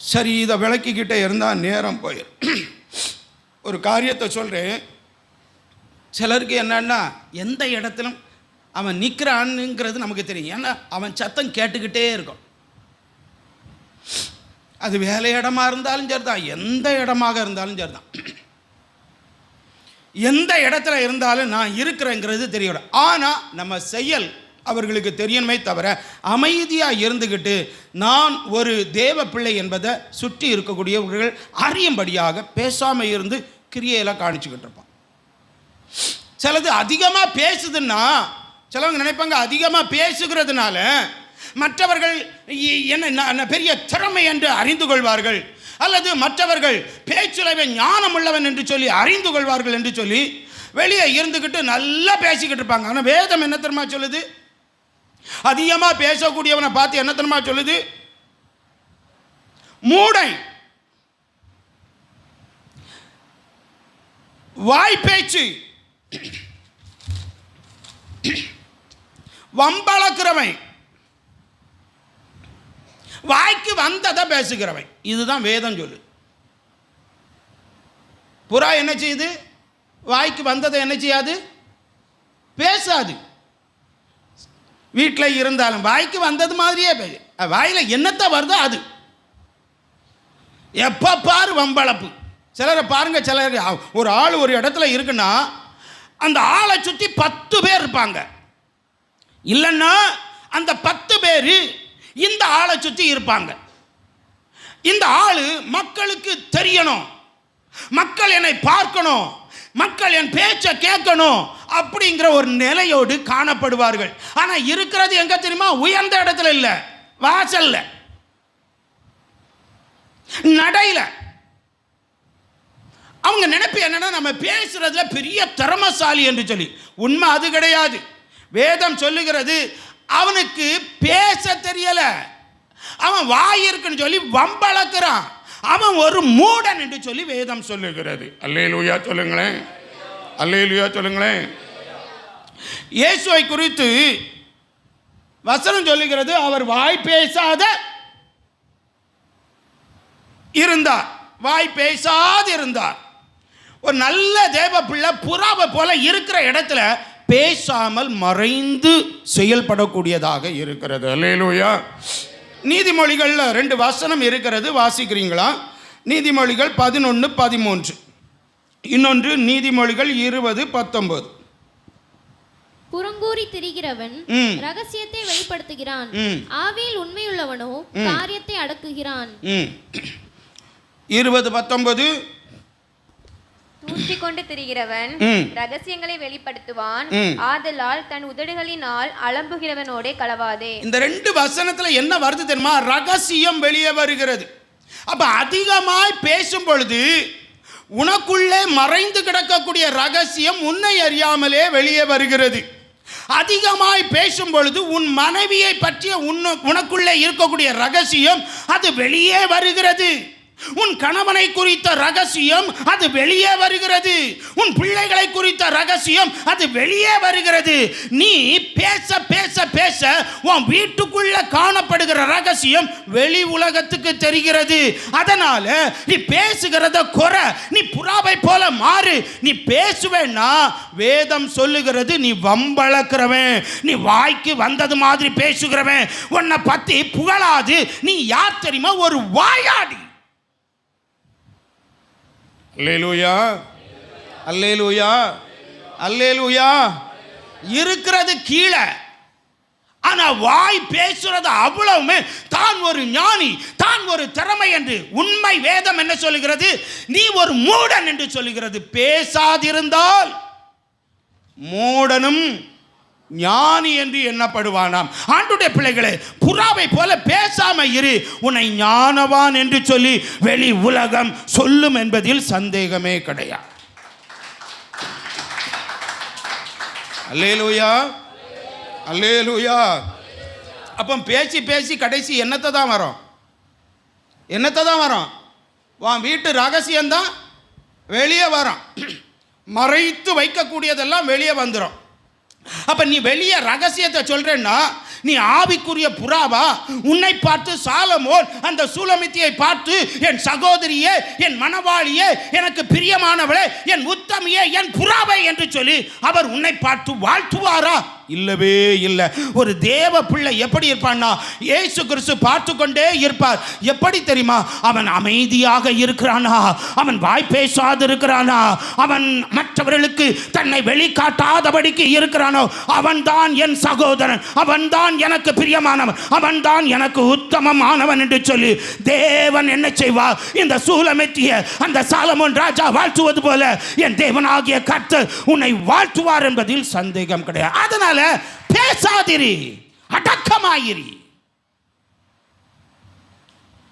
சரி, இதை விளக்கிக்கிட்டே இருந்தால் நேரம் போயிடும். ஒரு காரியத்தை சொல்கிறேன். சிலருக்கு என்னன்னா எந்த இடத்திலும் அவன் நிற்கிறான்ங்கிறது நமக்கு தெரியும். ஏன்னா அவன் சத்தம் கேட்டுக்கிட்டே இருக்கும். அது வேலை இடமா இருந்தாலும் சரிதான், எந்த இடமாக இருந்தாலும் சரிதான், எந்த இடத்துல இருந்தாலும் நான் இருக்கிறேங்கிறது தெரியல. ஆனால் நம்ம செயல் அவர்களுக்கு தெரியணுமே தவிர அமைதியாக இருந்துக்கிட்டு நான் ஒரு தேவ பிள்ளை என்பதை சுற்றி இருக்கக்கூடியவர்கள் அறியும்படியாக பேசாமல் இருந்து கிரியையெல்லாம் காணிச்சுக்கிட்டு இருப்பான். சிலது அதிகமாக பேசுதுன்னா சிலவங்க நினைப்பாங்க அதிகமாக பேசுகிறதுனால மற்றவர்கள் என்ன பெரிய திறமை என்று அறிந்து கொள்வார்கள், அல்லது மற்றவர்கள் பேச்சுலவன் ஞானம் உள்ளவன் என்று சொல்லி அறிந்து கொள்வார்கள் என்று சொல்லி வெளியே இருந்துக்கிட்டு நல்லா பேசிக்கிட்டு இருப்பாங்க. ஆனால் வேதம் என்ன தெரியுமா சொல்லுது? அதிகமாக பேசக்கூடியவனை பார்த்து என்ன தெரியுமா சொல்லுது? மூடை, வாய் பேச்சு, வம்பளக்கிறவன், வாய்க்கு வந்ததை பேசுகிறவன். இதுதான் வேதம் சொல்லு. புறா என்ன செய்யுது? வாய்க்கு வந்ததை என்ன செய்யாது? பேசாது. வீட்டில் இருந்தாலும் வாய்க்கு வந்தது மாதிரியே வாயில் என்னத்தை வருதோ அது. எப்போ பாரு வம்பளப்பு. சிலரை பாருங்க, சிலர் ஒரு ஆள் ஒரு இடத்துல இருக்குன்னா அந்த ஆளை சுற்றி 10 பேர் இருப்பாங்க. இல்லைன்னா அந்த 10 பேர் இந்த ஆளை சுற்றி இருப்பாங்க. இந்த ஆள் மக்களுக்கு தெரியணும், மக்கள் என்னை பார்க்கணும், மக்கள் என் பேச்சை கேட்கணும் அப்படிங்கிற ஒரு நிலையோடு காணப்படுவார்கள். ஆனால் இருக்கிறது எங்க தெரியுமா? உயர்ந்த இடத்துல இல்லை, வாசல்ல, நடையில. அவங்க நினைப்பு என்னன்னா நம்ம பேசுறதுல பெரிய திறமசாலி என்று சொல்லி. உண்மை அது கிடையாது. வேதம் சொல்லுகிறது அவனுக்கு பேச தெரியல, அவன் வாய் இருக்குன்னு சொல்லி வம்பளக்குறான், அவன் ஒரு மூடன் என்று சொல்லி வேதம் சொல்லுகிறது. அல்லேலூயா சொல்லுங்களேன், அல்லேலூயா சொல்லுங்களேன். இயேசுவை குறித்து வசனம் சொல்லுகிறது அவர் வாய் பேசாத இருந்தார், வாய் பேசாது இருந்தார். ஒரு நல்ல தேவ பிள்ளை புறாவை போல இருக்கிற இடத்துல பேசாமல் மறைந்து செயல்படக்கூடியதாக இருக்கிறது. அல்லேலூயா. நீதிமொழிகளில் 2 வசனம் இருக்கிறது, வாசிக்கிறீங்களா? நீதிமொழிகள் 11:13, இன்னொன்று நீதிமொழிகள் 20:19. புறங்கூறி திரிகிறவன் ரகசியத்தை வெளிப்படுத்துகிறான், ஆவியில் உண்மையுள்ளவனோ காரியத்தை அடக்குகிறான். 20:19. தூற்றிக்கொண்டு திரிகிறவன் ரகசியங்களை வெளிப்படுத்துவான், ஆதலால் தன் உதடுகளினால் அலம்புகிறவனோடே களவாதே. இந்த 2 வசனத்துல என்ன வருது தெரியுமா? ரகசியம் வெளியே வருகிறது. அப்ப அதிகமாய் பேசும் பொழுது உனக்குள்ளே மறைந்து கிடக்கக்கூடிய ரகசியம் உன்னை அறியாமலே வெளியே வருகிறது. அதிகமாய் பேசும் பொழுது உன் மனைவியை பற்றிய உனக்குள்ளே இருக்கக்கூடிய ரகசியம் அது வெளியே வருகிறது. உன் கணவனை குறித்த ரகசியம் அது வெளியே வருகிறது. உன் பிள்ளைகளை குறித்த ரகசியம் அது வெளியே வருகிறது. நீ பேச பேச பேச உன் வீட்டுக்குள்ள காணப்படுகிற ரகசியம் வெளி உலகத்துக்கு தெரிகிறது. அதனால நீ பேசுகிறத குறை, நீ புறாவை போல மாறு. நீ பேசுவேன்னா வேதம் சொல்லுகிறது நீ வம்பளக்கிறவன், நீ வாய்க்கு வந்தது மாதிரி பேசுகிறவன், உன்னை பத்தி புகழாது. நீ யார் தெரியுமா? ஒரு வாயாடி. அல்லேலூயா, அல்லேலூயா, அல்லேலூயா. இருக்கிறது கீழே, ஆனா வாய் பேசுறது அவ்வளவுமே தான் ஒரு ஞானி, தான் ஒரு திறமை என்று. உண்மை வேதம் என்ன சொல்லுகிறது? நீ ஒரு மூடன் என்று சொல்லுகிறது. பேசாதிருந்தால் மூடனும் ஞானி என்று எண்ணப்படுவானாம். ஆண்டுடைய பிள்ளைகளே, புறாவை போல பேசாம இரு, உன்னை ஞானவான் என்று சொல்லி வெளி உலகம் சொல்லும் என்பதில் சந்தேகமே கிடையாது. அல்லேலூயா, அல்லேலூயா. அப்போ பேசி பேசி கடைசி என்னத்தை தான் வரும்? என்னத்தை தான் வரும்? உன் வீட்டு ரகசியம்தான் வெளியே வரும். மறைத்து வைக்கக்கூடியதெல்லாம் வெளியே வந்துடும். அப்ப நீ வெளியே ரகசியத்தை சொல்றேன்னா நீ ஆவிக்குரிய புறாவா? உன்னை பார்த்து சாலமோன் அந்த சூலமித்தியை பார்த்து என் சகோதரியே, என் மனவாளியே, எனக்கு பிரியமானவளே, என் உத்தமியே, என் புறாவை என்று சொல்லி அவர் உன்னை பார்த்து வாழ்த்துவாரா? இல்லவே இல்லை. ஒரு தேவ பிள்ளை எப்படி இருப்பான்னா இயேசு கிறிஸ்து பார்த்து கொண்டே இருப்பார். எப்படி தெரியுமா? அவன் அமைதியாக இருக்கிறானா, அவன் வாய் பேசாது இருக்கிறானா, அவன் மற்றவர்களுக்கு தன்னை வெளிக்காட்டாதபடிக்கு இருக்கிறானோ அவன் தான் என் சகோதரன், அவன் தான் எனக்கு பிரியமானவன், அவன் தான் எனக்கு உத்தமமானவன் என்று சொல்லி தேவன் என்ன செய்வார்? இந்த சூலமெத்திய அந்த சாலமோன் ராஜா வாழ்த்துவது போல என் தேவனாகிய கர்த்தர் உன்னை வாழ்த்துவார் என்பதில் சந்தேகம் கிடையாது. அதனால பேசாதிரி, அடக்கமாயிரி.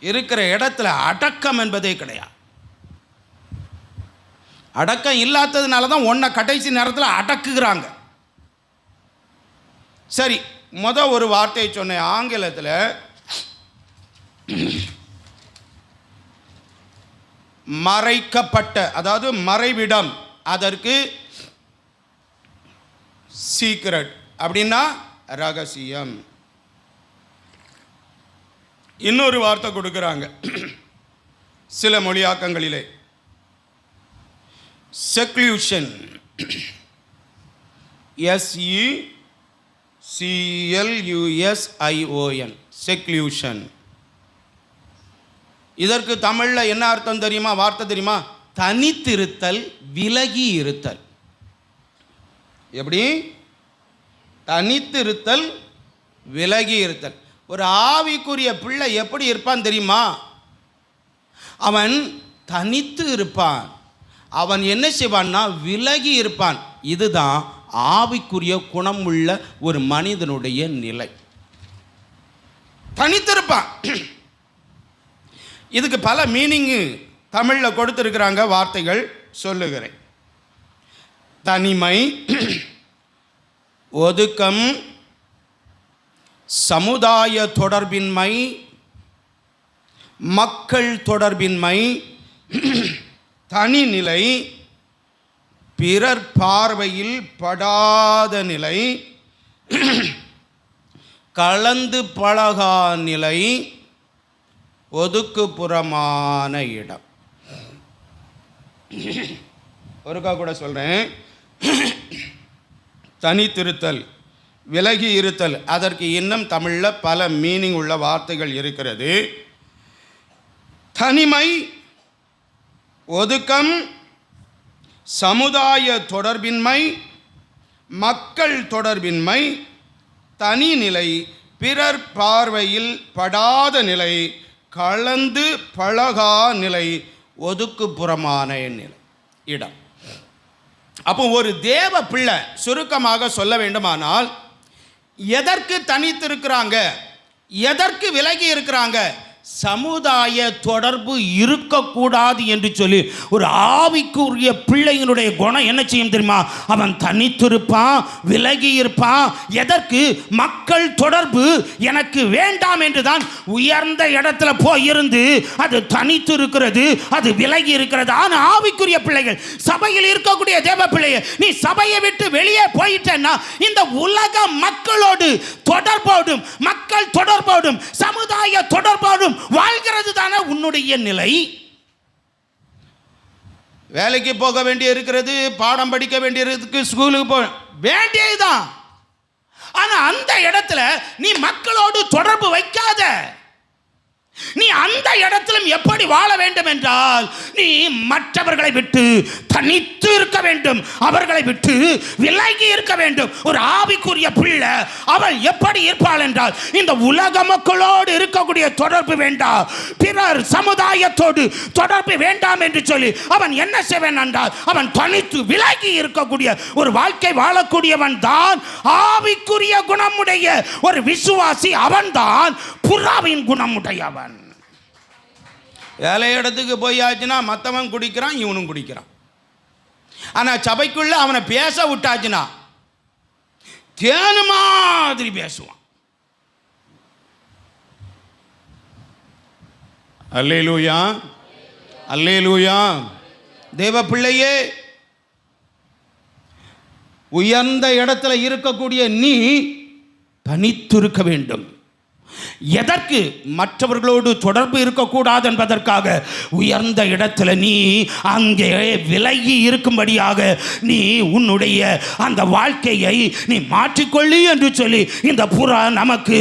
இருக்கிற இடத்துல அடக்கம் என்பதே கிடையாது. அடக்கம் இல்லாததுனால தான் உன்னை கடைசி நேரத்தில் அடக்குகிறாங்க. சரி, ஒரு வார்த்தையை சொன்னேன் ஆங்கிலத்தில். மறைக்கப்பட்ட, அதாவது மறைவிடம், அதற்கு சீக்ரெட் அப்படின்னா ரகசியம். இன்னொரு வார்த்தை கொடுக்குறாங்க சில மொழியாக்கங்களிலே. Seclusion, SECLUSION, seclusion. இதற்கு தமிழில் என்ன அர்த்தம் தெரியுமா? வார்த்தை தெரியுமா? தனித்திருத்தல், விலகி இருத்தல். எப்படி? தனித்திருத்தல், விலகி இருத்தல். ஒரு ஆவிக்குரிய பிள்ளை எப்படி இருப்பான் தெரியுமா? அவன் தனித்து இருப்பான். அவன் என்ன செய்வான்னா விலகி இருப்பான். இதுதான் ஆவிக்குரிய குணமுள்ள ஒரு மனிதனுடைய நிலை. தனித்திருப்பான். இதுக்கு பல மீனிங்கு தமிழில் கொடுத்துருக்குறாங்க, வார்த்தைகள் சொல்லுகிறேன். தனிமை, ஒதுக்கம், சமுதாய தொடர்பின்மை, மக்கள் தொடர்பின்மை, தனிநிலை, பிறர் பார்வையில் படாத நிலை, கலந்து பழகா நிலை, ஒதுக்குப்புறமான இடம். ஒருக்கா கூட சொல்கிறேன். தனித்திருத்தல், விலகி இருத்தல், அதற்கு இன்னும் தமிழில் பல மீனிங் உள்ள வார்த்தைகள் இருக்கிறது. தனிமை, ஒதுக்கம், சமுதாய தொடர்பின்மை, மக்கள் தொடர்பின்மை, தனிநிலை, பிறர் பார்வையில் படாத நிலை, கலந்து பழகா நிலை, ஒதுக்குப்புறமான நிலை, இடம். அப்போ ஒரு தேவ பிள்ளை சுருக்கமாக சொல்ல வேண்டுமானால் எதற்கு தனித்திருக்கிறாங்க, எதற்கு விலகி இருக்கிறாங்க? சமுதாய தொடர்பு இருக்கக்கூடாது என்று சொல்லி ஒரு ஆவிக்குரிய பிள்ளையினுடைய குணம் என்ன செய்யும் தெரியுமா? அவன் தனித்திருப்பான், விலகி இருப்பான். எதற்கு? மக்கள் தொடர்பு எனக்கு வேண்டாம் என்றுதான் உயர்ந்த இடத்துல போய் இருந்து அது தனித்து இருக்கிறது, அது விலகி இருக்கிறது. ஆனால் ஆவிக்குரிய பிள்ளைகள், சபையில் இருக்கக்கூடிய தேவ பிள்ளைய, நீ சபையை விட்டு வெளியே போயிட்டேன்னா இந்த உலக மக்களோடு தொடர்போடும், மக்கள் தொடர்போடும், சமுதாய தொடர்போடும் வாழ்கிறது தானே உன்னுடைய நிலை. வேலைக்கு போக வேண்டிய இருக்கிறது, பாடம் படிக்க வேண்டியதுக்கு ஸ்கூலுக்கு போக வேண்டியதுதான். ஆனா அந்த இடத்துல நீ மக்களோடு தொடர்பு வைக்காத. நீ அந்த இடத்திலும் எப்படி வாழ வேண்டும் என்றால் நீ மற்றவர்களை விட்டு தனித்து இருக்க வேண்டும், அவர்களை விட்டு விலகி இருக்க வேண்டும். ஒரு ஆவிக்குரிய பிள்ளை அவள் எப்படி இருப்பாள் என்றால் இந்த உலக மக்களோடு இருக்கக்கூடிய தொடர்பு வேண்டாம், பிறர் சமுதாயத்தோடு தொடர்பு வேண்டாம் என்று சொல்லி அவன் என்ன செய்வான் என்றால் அவன் தனித்து விலகி இருக்கக்கூடிய ஒரு வாழ்க்கை வாழக்கூடியவன் தான் ஆவிக்குரிய குணமுடைய ஒரு விசுவாசி. அவன்தான் புறாவின் குணமுடையவன். வேலை இடத்துக்கு போயாச்சுன்னா மற்றவன் குடிக்கிறான், இவனும் குடிக்கிறான். ஆனால் சபைக்குள்ள அவனை பேச விட்டாச்சுன்னா தேனு மாதிரி பேசுவான். அல்லேலூயா, அல்லேலூயா. தேவ பிள்ளையே, உயர்ந்த இடத்துல இருக்கக்கூடிய நீ தனித்திருக்க வேண்டும். எதற்கு? மற்றவர்களோடு தொடர்பு இருக்கக்கூடாது என்பதற்காக. உயர்ந்த இடத்துல நீ அங்கே விலகி இருக்கும்படியாக நீ உன்னுடைய அந்த வாழ்க்கையை நீ மாற்றிக்கொள்ளி என்று சொல்லி இந்த புறா நமக்கு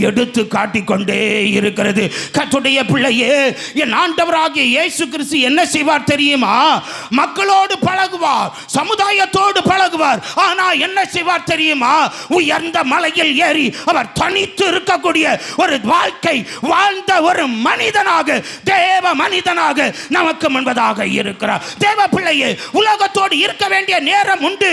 எடுத்து காட்டிக்கொண்டே இருக்கிறது. கர்த்தருடைய பிள்ளையே, என் ஆண்டவராகிய இயேசு கிறிஸ்து என்ன செய்வார் தெரியுமா? மக்களோடு பழகுவார், சமுதாயத்தோடு பழகுவார். ஆனால் என்ன செய்வார் தெரியுமா? உயர்ந்த மலையில் ஏறி அவர் தனித்து இருக்கக்கூடிய ஒரு வாழ்க்கை வாழ்ந்த ஒரு மனிதனாக, தேவ மனிதனாக நமக்கு முன்பதாக இருக்கிறார். தேவ பிள்ளையே, உலகத்தோடு இருக்க வேண்டிய நேரம் உண்டு,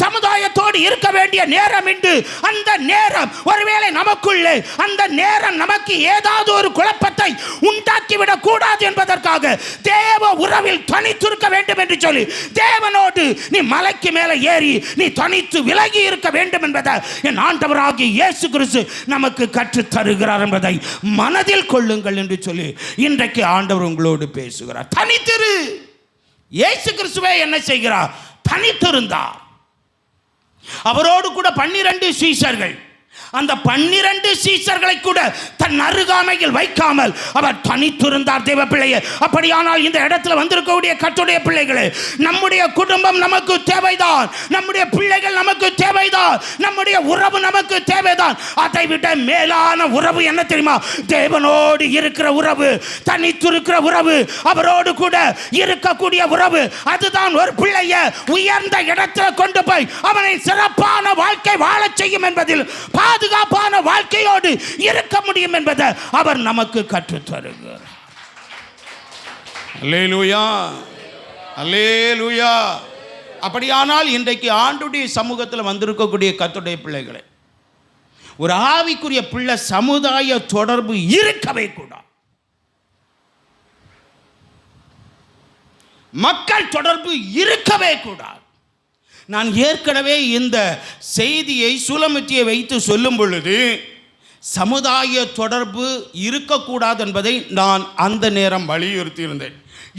சமுதாயத்தோடு இருக்க வேண்டிய நேரம் உண்டு. அந்த நேரம் ஒருவேளை நமக்குள்ளே அந்த நேரம் நமக்கு ஏதாவது ஒரு குழப்பத்தை உண்டாக்கிவிடக் கூடாது என்பதற்காக தேவ உறவில் தனித்திருக்க வேண்டும் என்று சொல்லி தேவனோடு நீ மலைக்கு மேலே ஏறி நீ தனித்து விலகி இருக்க வேண்டும் என்பதை என் ஆண்டவராகிய இயேசு கிறிஸ்து நமக்கு கற்றுத் தருகிறார் என்பதை மனதில் கொள்ளுங்கள் என்று சொல்லி இன்றைக்கு ஆண்டவர் உங்களோடு பேசுகிறார். தனித்திரு. இயேசு கிறிஸ்துவே என்ன செய்கிறார்? தனித்திருந்தார். அவரோடு கூட 12 சீஷர்கள் அந்த 12 சீஷர்களை கூட தன் அருகாமையில் வைக்காமல் அவர் தனித்திருந்தார். தேவ பிள்ளையே, அப்படியானால் இந்த இடத்துல வந்திருக்கக்கூடிய கர்த்தருடைய பிள்ளைகளே, நம்முடைய குடும்பம் நமக்கு தேவைதான், நம்முடைய பிள்ளைகள் நமக்கு தேவைதான், நம்முடைய உறவு நமக்கு தேவைதான். அதை விட மேலான உறவு என்ன தெரியுமா? தேவனோடு இருக்கிற உறவு, தனித்திருக்கிற உறவு, அவரோடு கூட இருக்கக்கூடிய உறவு. அதுதான் ஒரு பிள்ளைய உயர்ந்த இடத்துல கொண்டு போய் அவனை சிறப்பான வாழ்க்கை வாழச் செய்யும் என்பதில், பாதுகாப்பான வாழ்க்கையோடு இருக்க முடியும் என்பதை அவர் நமக்கு கற்றுத் தருகிறார். அல்லேலூயா, அல்லேலூயா. அப்படியானால் இன்றைக்கு ஆண்டுடைய சமூகத்தில் வந்திருக்கக்கூடிய கர்த்தருடைய பிள்ளைகளை, ஒரு ஆவிக்குரிய பிள்ளை சமுதாய தொடர்பு இருக்கவே கூடாது. மக்கள் தொடர்பு இருக்கவே கூடாது. நான் ஏற்கனவே இந்த செய்தியை சூலமித்தியை வைத்து சொல்லும் பொழுது சமுதாய தொடர்பு இருக்கக்கூடாது என்பதை நான் அந்த நேரம் வலியுறுத்தி இருந்தேன்.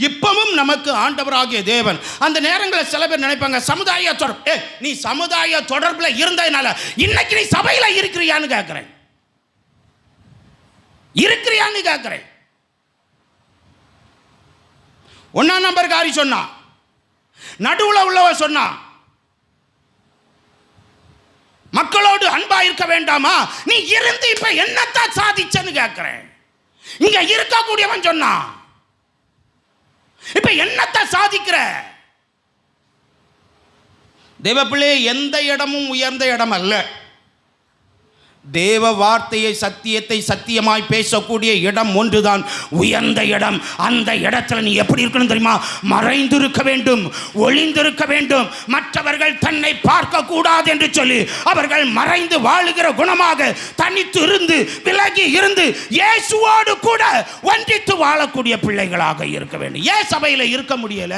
இப்பவும் நமக்கு ஆண்டவராகிய தேவன் அந்த நேரங்களில் சில பேர் நினைப்பாங்க, சமுதாய தொடர்பு, நீ சமுதாய தொடர்பில் இருந்ததுனால இன்னைக்கு நீ சபையில் இருக்கிறியான்னு கேட்கிறேன், இருக்கிறியான்னு கேட்கிறேன். 1ஆம் நம்பர் காரி சொன்னா, நடுவில் உள்ளவ சொன்னா, மக்களோடு அன்பா இருக்க வேண்டாமா? நீ இருந்து இப்ப என்னத்தான் சாதிச்சன்னு கேட்கிறேன். இங்க இருக்கக்கூடியவன் சொன்னா, இப்ப என்னத்தான் சாதிக்கிற? தேவப்பிள்ளை, எந்த இடமும் உயர்ந்த இடம் அல்ல. தேவ வார்த்தையை, சத்தியத்தை சத்தியமாய் பேசக்கூடிய இடம் ஒன்றுதான் உயர்ந்த இடம். அந்த இடத்துல நீ எப்படி இருக்கணும் தெரியுமா? மறைந்திருக்க வேண்டும், ஒளிந்திருக்க வேண்டும். மற்றவர்கள் தன்னை பார்க்க கூடாது என்று சொல்லி அவர்கள் மறைந்து வாழுகிற குணமாக தனித்து இருந்து, விலகி இருந்து, இயேசுவோடு கூட ஒன்றித்து வாழக்கூடிய பிள்ளைகளாக இருக்க வேண்டும். ஏன் சபையில் இருக்க முடியல?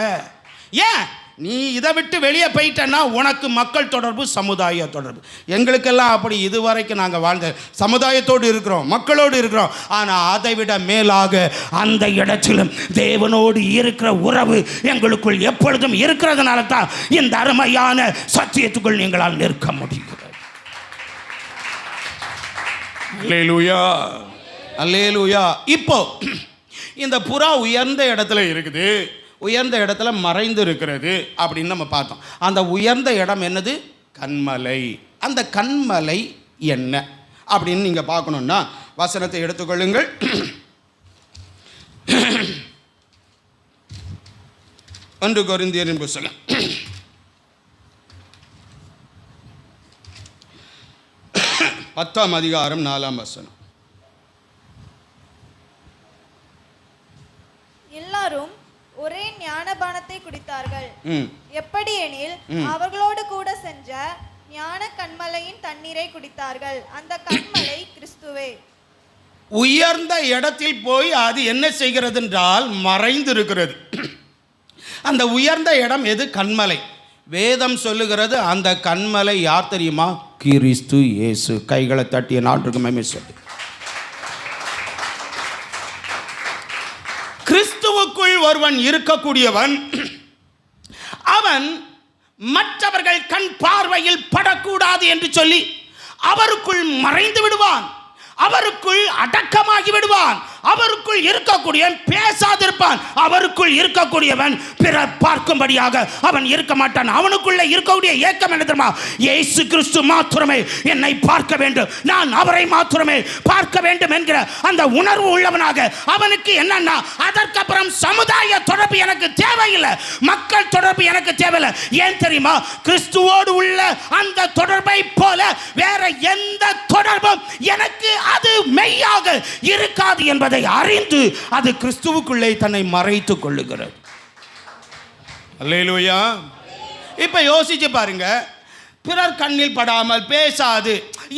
ஏன் நீ இதை விட்டு வெளியே போயிட்டன்னா உனக்கு மக்கள் தொடர்பு, சமுதாய தொடர்பு. எங்களுக்கெல்லாம் அப்படி இதுவரைக்கும் நாங்கள் வாழ்ந்த சமுதாயத்தோடு இருக்கிறோம், மக்களோடு இருக்கிறோம். ஆனால் அதை விட மேலாக அந்த இடத்திலும் தேவனோடு இருக்கிற உறவு எங்களுக்குள் எப்பொழுதும் இருக்கிறதுனால தான் இந்த அருமையான சத்தியத்துக்குள் நீங்களால் நிற்க முடிகிறது. அல்லேலூயா, அல்லேலூயா. இப்போ இந்த புறா உயர்ந்த இடத்துல இருக்குது, உயர்ந்த இடத்துல மறைந்து இருக்கிறது அப்படின்னு நம்ம பார்த்தோம். அந்த உயர்ந்த இடம் என்னது? கன்மலை. அந்த கன்மலை என்ன அப்படின்னு நீங்கள் பார்க்கணுன்னா வசனத்தை எடுத்துக்கொள்ளுங்கள். ஒன்று கொரிந்தியரின் புத்தகம் 10ஆம் அதிகாரம் 4ஆம் வசனம். எல்லாரும் ஒரே ஞானபானத்தை குடித்தார்கள். எப்படி எனில் அவர்களோடு கூட சென்ற ஞான கன்மலையின் தண்ணீரை குடித்தார்கள். அந்த கன்மலை கிறிஸ்துவே. உயர்ந்த இடத்தில் போய் அது என்ன செய்கிறது என்றால் மறைந்து இருக்கிறது. அந்த உயர்ந்த இடம் எது? கன்மலை. வேதம் சொல்லுகிறது அந்த கன்மலை யார் தெரியுமா? கிறிஸ்து இயேசு. கைகளை தட்டிய நாட்டுக்கு மகிமை சொல்லு. கிறிஸ்துவுக்குள் ஒருவன் இருக்கக்கூடியவன், அவன் மற்றவர்கள் கண் பார்வையில் படக்கூடாது என்று சொல்லி அவருக்குள் மறைந்து விடுவான், அவருக்குள் அடக்கமாகி விடுவான், அவருக்குள் இருக்கக்கூடியவன் பேசாதிருப்பான். அவருக்குள் இருக்கக்கூடியவன் பிறர் பார்க்கும்படியாக அவன் இருக்க மாட்டான். அவனுக்குள்ள இருக்கக்கூடிய ஏக்கம் என்ன தெரியுமா? இயேசு கிறிஸ்து மாத்திரமே என்னை பார்க்க வேண்டும், நான் அவரை மாத்திரமே பார்க்க வேண்டும் என்கிற அந்த உணர்வு உள்ளவனாக அவனுக்கு என்னன்னா, அதற்கப்புறம் சமுதாய தொடர்பு எனக்கு தேவையில்லை, மக்கள் தொடர்பு எனக்கு தேவையில்லை. ஏன் தெரியுமா? கிறிஸ்துவோடு உள்ள அந்த தொடர்பை போல வேற எந்த தொடர்பும் எனக்கு அது மெய்யாக இருக்காது என்பதை அறிந்து அது கிறிஸ்துவுக்குள்ளே தன்னை மறைத்துக் கொள்ளுகிறது. அல்லேலூயா. இப்ப யோசிச்சு பாருங்க, பிறர் கண்ணில் படாமல் பேசாது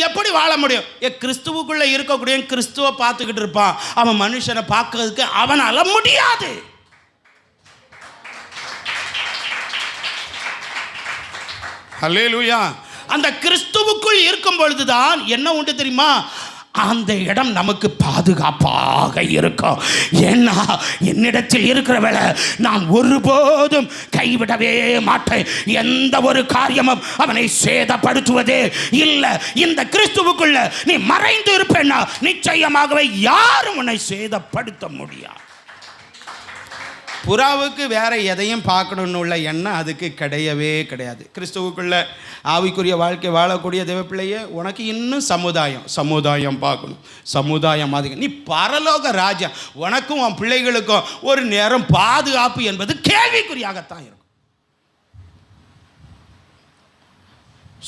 எப்படி வாழ முடியும்? கிறிஸ்துவுக்குள்ள இருக்கக்கூடிய கிறிஸ்துவை பார்த்துக்கிட்டு இருப்பான், அவன் மனுஷனை பார்க்கறதுக்கு அவனால முடியாது. அல்லேலூயா. அந்த கிறிஸ்துவுக்குள் இருக்கும் பொழுதுதான் என்ன உண்டு தெரியுமா? அந்த இடம் நமக்கு பாதுகாப்பாக இருக்கும். ஏன்னா என்னிடத்தில் இருக்கிறவளை நான் ஒருபோதும் கைவிடவே மாட்டேன். எந்த ஒரு காரியமும் அவனை சேதப்படுத்துவதே இல்லை. இந்த கிறிஸ்துவுக்குள்ள நீ மறைந்து இருப்பேன்னா நிச்சயமாகவே யாரும் உன்னை சேதப்படுத்த முடியாது. புறாவுக்கு வேற எதையும் பார்க்கணும்னு உள்ள எண்ணம் அதுக்கு கிடையவே கிடையாது. கிறிஸ்துவுக்குள்ள ஆவிக்குரிய வாழ்க்கை வாழக்கூடிய தேவப்பிள்ளையே, உனக்கு இன்னும் சமுதாயம் பார்க்கணும். சமுதாயம் மாதிரி நீ பரலோக ராஜா. உனக்கும் உன் பிள்ளைகளுக்கும் ஒரு நேரம் பாதுகாப்பு என்பது கேள்விக்குறியாகத்தான் இருக்கும்.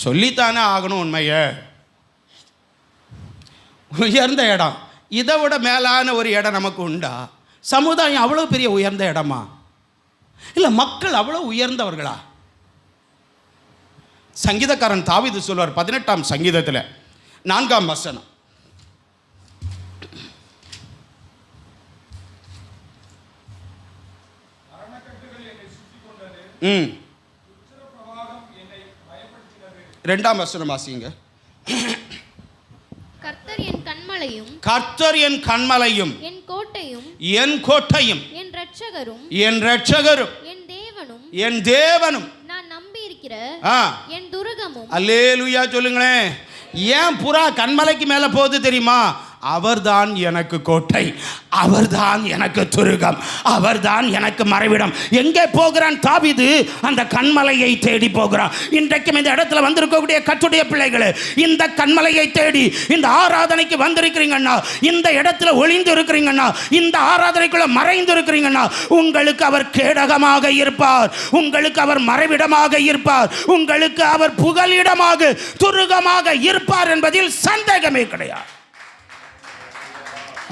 சொல்லித்தானே ஆகணும் உண்மையை. உயர்ந்த இடம், இதை விட மேலான ஒரு இடம் நமக்கு உண்டா? சமுதாயம் அவ்வளோ பெரிய உயர்ந்த இடமா? இல்லை மக்கள் அவ்வளோ உயர்ந்தவர்களா? சங்கீதக்காரன் தாவீது சொல்வார் 18ஆம் சங்கீதத்தில் 4ஆம் வசனம். ரெண்டாம் வசனம் வாசிங்க. கர்த்தர் என் கன்மலையும், கர்த்தர் என் கன்மலையும், என் கோட்டையும், என் கோட்டையும், என் இரட்சகரும், என் இரட்சகரும், என் தேவனும், என் தேவனும், நான் நம்பி இருக்கிற என் துருகமும். அல்லேலூயா சொல்லுங்களேன். ஏன் புறா கன்மலைக்கு மேல போகுது தெரியுமா? அவர்தான் எனக்கு கோட்டை, அவர்தான் எனக்கு துருகம், அவர்தான் எனக்கு மறைவிடம். எங்கே போகிறான் தாவீது? அந்த கன்மலையை தேடி போகிறான். இன்றைக்கும் இந்த இடத்துல வந்திருக்கக்கூடிய கர்த்தருடைய பிள்ளைகளே, இந்த கன்மலையை தேடி இந்த ஆராதனைக்கு வந்திருக்கிறீங்கன்னா, இந்த இடத்துல ஒளிந்து இருக்கிறீங்கன்னா, இந்த ஆராதனைக்குள்ள மறைந்து இருக்கிறீங்கன்னா, உங்களுக்கு அவர் கேடகமாக இருப்பார், உங்களுக்கு அவர் மறைவிடமாக இருப்பார், உங்களுக்கு அவர் புகலிடமாக துருகமாக இருப்பார் என்பதில் சந்தேகமே கிடையாது.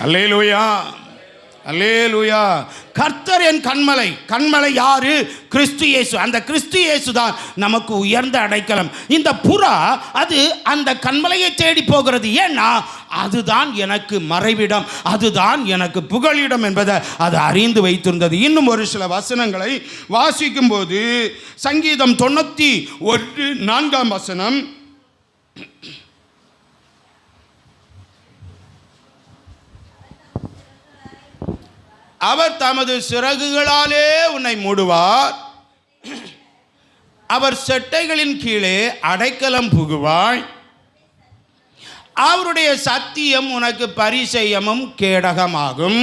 அல்லேலூயா, அல்லேலூயா. கர்த்தர் என் கன்மலை. கன்மலை யாரு? கிறிஸ்து இயேசு. அந்த கிறிஸ்து இயேசு தான் நமக்கு உயர்ந்த அடைக்கலம். இந்த புறா அது அந்த கன்மலையை தேடி போகிறது. ஏன்னா அதுதான் எனக்கு மறைவிடம், அதுதான் எனக்கு புகலிடம் என்பதை அது அறிந்து வைத்திருந்தது. இன்னும் ஒரு சில வசனங்களை வாசிக்கும் போது சங்கீதம் 91:4 வசனம். அவர் தமது சிறகுகளாலே உன்னை மூடுவார், அவர் செட்டைகளின் கீழே அடைக்கலம் புகுவாய், அவருடைய சத்தியம் உனக்கு பரிசெயமும் கேடகமாகும்.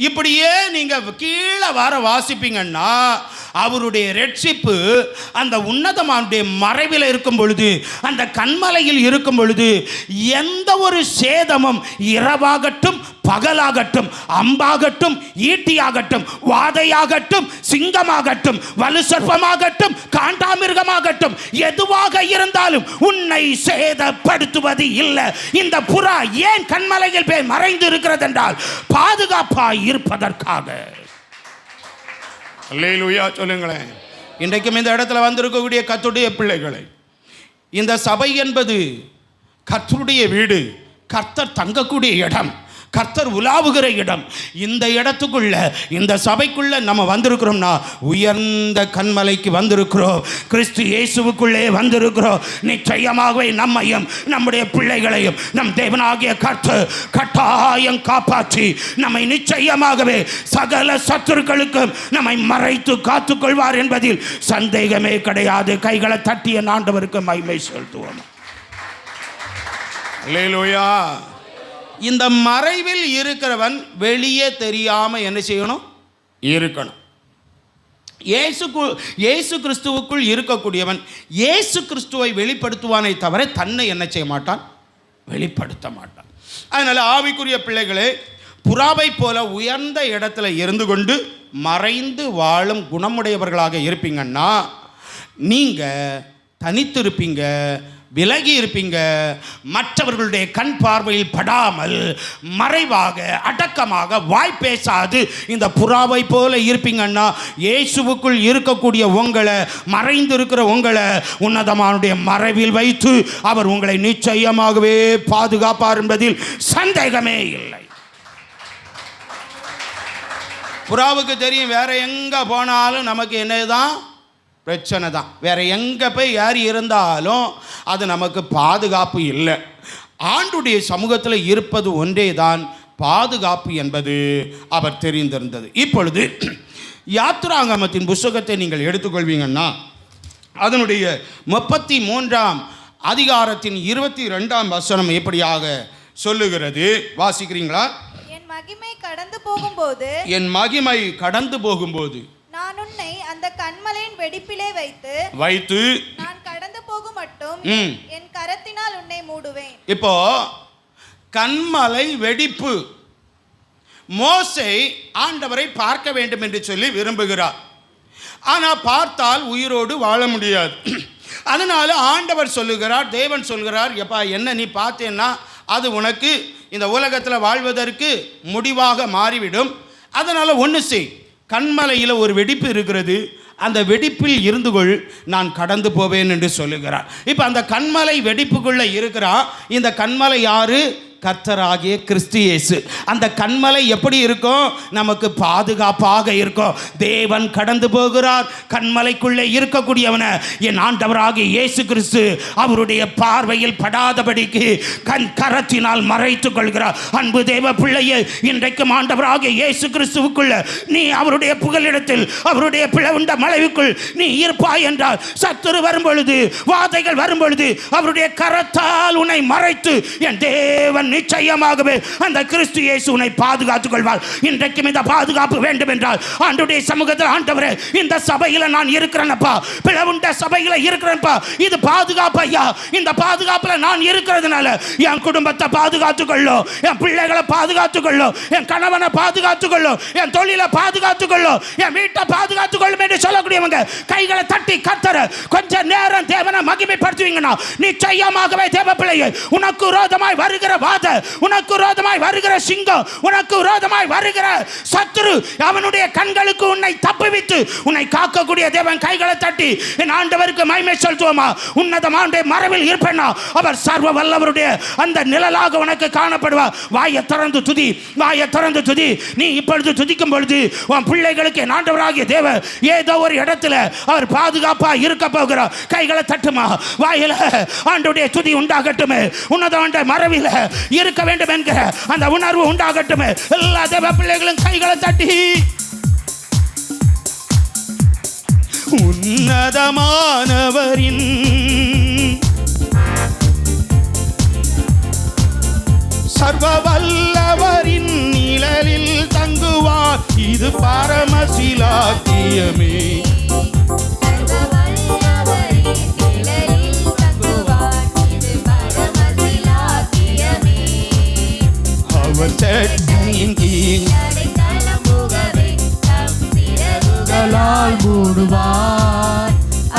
இப்படியே நீங்க கீழே வர வாசிப்பீங்கன்னா அவருடைய ரட்சிப்பு அந்த உன்னதமானுடைய மறைவில் இருக்கும் பொழுது, அந்த கன்மலையில் இருக்கும் பொழுது எந்த ஒரு சேதமும் இரவாகட்டும் பகலாகட்டும், அம்பாகட்டும் ஈட்டியாகட்டும், வாதையாகட்டும், சிங்கமாகட்டும், வலு சர்ப்பமாகட்டும், காண்டாமிருகமாகட்டும், எதுவாக இருந்தாலும் உன்னை சேதப்படுத்துவது இல்லை. இந்த புறா ஏன் கன்மலையில் போய் மறைந்து இருக்கிறது என்றால் பாதுகாப்பாய் இருப்பதற்காக. அல்லேலூயா சொல்லுங்களேன். இன்றைக்கும் இந்த இடத்துல வந்திருக்கக்கூடிய கர்த்தருடைய பிள்ளைகளை, இந்த சபை என்பது கர்த்தருடைய வீடு, கர்த்தர் தங்கக்கூடிய இடம், கர்த்தர் உலாவுகிற இடம். இந்த இடத்துக்குள்ள, இந்த சபைக்குள்ள நம்ம வந்திருக்கிறோம்னா உயர்ந்த கன்மலைக்கு வந்திருக்கிறோம், கிறிஸ்து இயேசுவுக்குள்ளே வந்திருக்கிறோம். நிச்சயமாகவே நம்மையும் நம்முடைய பிள்ளைகளையும் நம் தேவனாகிய கர்த்தர் கட்டாயம் காப்பாற்றி நம்மை நிச்சயமாகவே சகல சத்துருக்களுக்கும் நம்மை மறைத்து காத்துக்கொள்வார் என்பதில் சந்தேகமே கிடையாது. கைகளை தட்டிய ஆண்டவருக்கு மகிமை செலுத்துவோம். அல்லேலூயா. இந்த மறைவில் இருக்கிறவன் வெளியே தெரியாம என்ன செய்யணும்? இருக்கணும். இயேசு கிறிஸ்துவுக்குள் இருக்கக்கூடியவன் இயேசு கிறிஸ்துவை வெளிப்படுத்துவானே தவிர தன்னை என்ன செய்ய மாட்டான்? வெளிப்படுத்த மாட்டான். அதனால ஆவிக்குரிய பிள்ளைகளே, புறாவை போல உயர்ந்த இடத்துல இருந்து கொண்டு மறைந்து வாழும் குணமுடையவர்களாக இருப்பீங்கன்னா நீங்க தனித்திருப்பீங்க, விலகி இருப்பீங்க. மற்றவர்களுடைய கண் பார்வையில் படாமல் மறைவாக அடக்கமாக வாய் பேசாது இந்த புறாவை போல இருப்பீங்கன்னா இயேசுவுக்குள் இருக்கக்கூடிய உங்களை, மறைந்து இருக்கிற உங்களை உன்னதமானுடைய மறைவில் வைத்து அவர் உங்களை நிச்சயமாகவே பாதுகாப்பார் என்பதில் சந்தேகமே இல்லை. புறாவுக்கு தெரியும் வேற எங்க போனாலும் நமக்கு என்னதான் பிரச்சனை தான். வேற எங்கே போய் யார் இருந்தாலும் அது நமக்கு பாதுகாப்பு இல்லை. ஆண்டுடைய சமூகத்தில் இருப்பது ஒன்றே தான் பாதுகாப்பு என்பது அவர் தெரிந்திருந்தது. இப்பொழுது யாத்திராகமத்தின் புஸ்தகத்தை நீங்கள் எடுத்துக்கொள்வீங்கன்னா அதனுடைய 33ஆம் அதிகாரத்தின் 22ஆம் வசனம் எப்படியாக சொல்லுகிறது, வாசிக்கிறீங்களா? என் மகிமை கடந்து போகும்போது, என் மகிமை கடந்து போகும்போது நான் உன்னை அந்த கன்மலையின் வெடிப்பிலே வைத்து நான் கடந்து போகும் மட்டும் என் கரத்தினால் உன்னை மூடுவேன். இப்போ கன்மலை வெடிப்பு, மோசே ஆண்டவரை பார்க்க வேண்டும் என்று சொல்லி விரும்புகிறார். ஆனால் பார்த்தால் உயிரோடு வாழ முடியாது. அதனால ஆண்டவர் சொல்லுகிறார், தேவன் சொல்கிறார், எப்பா என்ன நீ பார்த்தேன்னா அது உனக்கு இந்த உலகத்தில் வாழ்வதற்கு முடிவாக மாறிவிடும். அதனால் ஒன்று செய், கன்மலையில் ஒரு வெடிப்பு இருக்கிறது, அந்த வெடிப்பில் இருந்து கொள், நான் கடந்து போவேன் என்று சொல்லுகிறார். இப்போ அந்த கன்மலை வெடிப்புக்குள்ளே இருக்கிறான். இந்த கன்மலை யாரு? கர்த்தராகிய கிறிஸ்து இயேசு. அந்த கன்மலை எப்படி இருக்கும்? நமக்கு பாதுகாப்பாக இருக்கும். தேவன் கடந்து போகிறார். கன்மலைக்குள்ளே இருக்கக்கூடியவனை என் ஆண்டவராகிய இயேசு கிறிஸ்து அவருடைய பார்வையில் படாதபடிக்கு கரத்தினால் மறைத்துக் கொள்கிறார். அன்பு தேவ பிள்ளையே, இன்றைக்கும் ஆண்டவராகிய இயேசு கிறிஸ்துவுக்குள்ள நீ அவருடைய புகலிடத்தில், அவருடைய பிளவுண்ட மலைவுக்குள் நீ இருப்பாய் என்றால், சத்துரு வரும் பொழுது, வாதைகள் வரும் பொழுது அவருடைய கரத்தால் உன்னை மறைத்து என் தேவன் நிச்சயமாகவே அந்த கிறிஸ்து இயேசு உன்னை பாதுகாத்துக் கொள்வார். இன்றைக்கும் இந்த பாதுகாப்பு வேண்டும் என்றால் ஆண்டவருடைய சமூகத்தில், ஆண்டவரே இந்த சபையில் நான் இருக்கிறேன்ப்பா, பிளவுண்ட சபையில் இருக்கிறேன்ப்பா, இது பாதுகாப்பு ஐயா, இந்த பாதுகாப்பில் நான் இருக்கிறதுனால என் குடும்பத்தை பாதுகாத்துக் கொள்ளும், என் பிள்ளைகளை பாதுகாத்துக் கொள்ளும், என் கணவனை பாதுகாத்துக் கொள்ளும், என் தொழிலை பாதுகாத்துக் கொள்ளும், என் வீட்டை பாதுகாத்துக் கொள்ளும் என்று சொல்லக்கூடியவங்க கைகளை தட்டி கத்தர கொஞ்ச நேரம் தேவனை மகிமைப்படுத்துவீங்கன்னா நிச்சயமாகவே தேவ பிள்ளையை உனக்கு விரோதமாய் வருகிற வாத, உனக்கு விரோதமாய் வருகிற சிங்கம், உனக்கு விரோதமாய் வருகிற சத்துரு அவனுடைய கண்களுக்கு உன்னை தப்புவித்து உன்னை காக்கக்கூடிய தேவன் கைகளை தட்டி என் ஆண்டவருக்கு மகிமை செலுத்துவோமா? உன்னதமான மரபில் இருப்பேனா அவர் சர்வ வல்லவருடைய அந்த நிழலாக உனக்கு காணப்படுவார். வாயை திறந்து துதி, வாயை திறந்து துதி. நீ இப்பொழுது துதிக்கும் பொழுது உன் பிள்ளைகளுக்கு என் ஆண்டவராகிய தேவன் ஏதோ ஒரு இடத்துல அவர் பாதுகாப்பா இருக்க போகிறார். கைகளை தட்டுமா, வாயில ஆண்டவருடைய துதி உண்டாகட்டும். உன்னதமான மரபில் இருக்க வேண்டும் என்கிற அந்த உணர்வு உண்டாகட்டும். எல்லா தேவ பிள்ளைகளும் கைகளை தட்டி உன்னதமானவரின் சர்வ வல்லவரின் நிழலில் தங்குவார், இது பரமசிலாக்கியமே. அவர் சட்டையின் கீழ் மூடுவார்,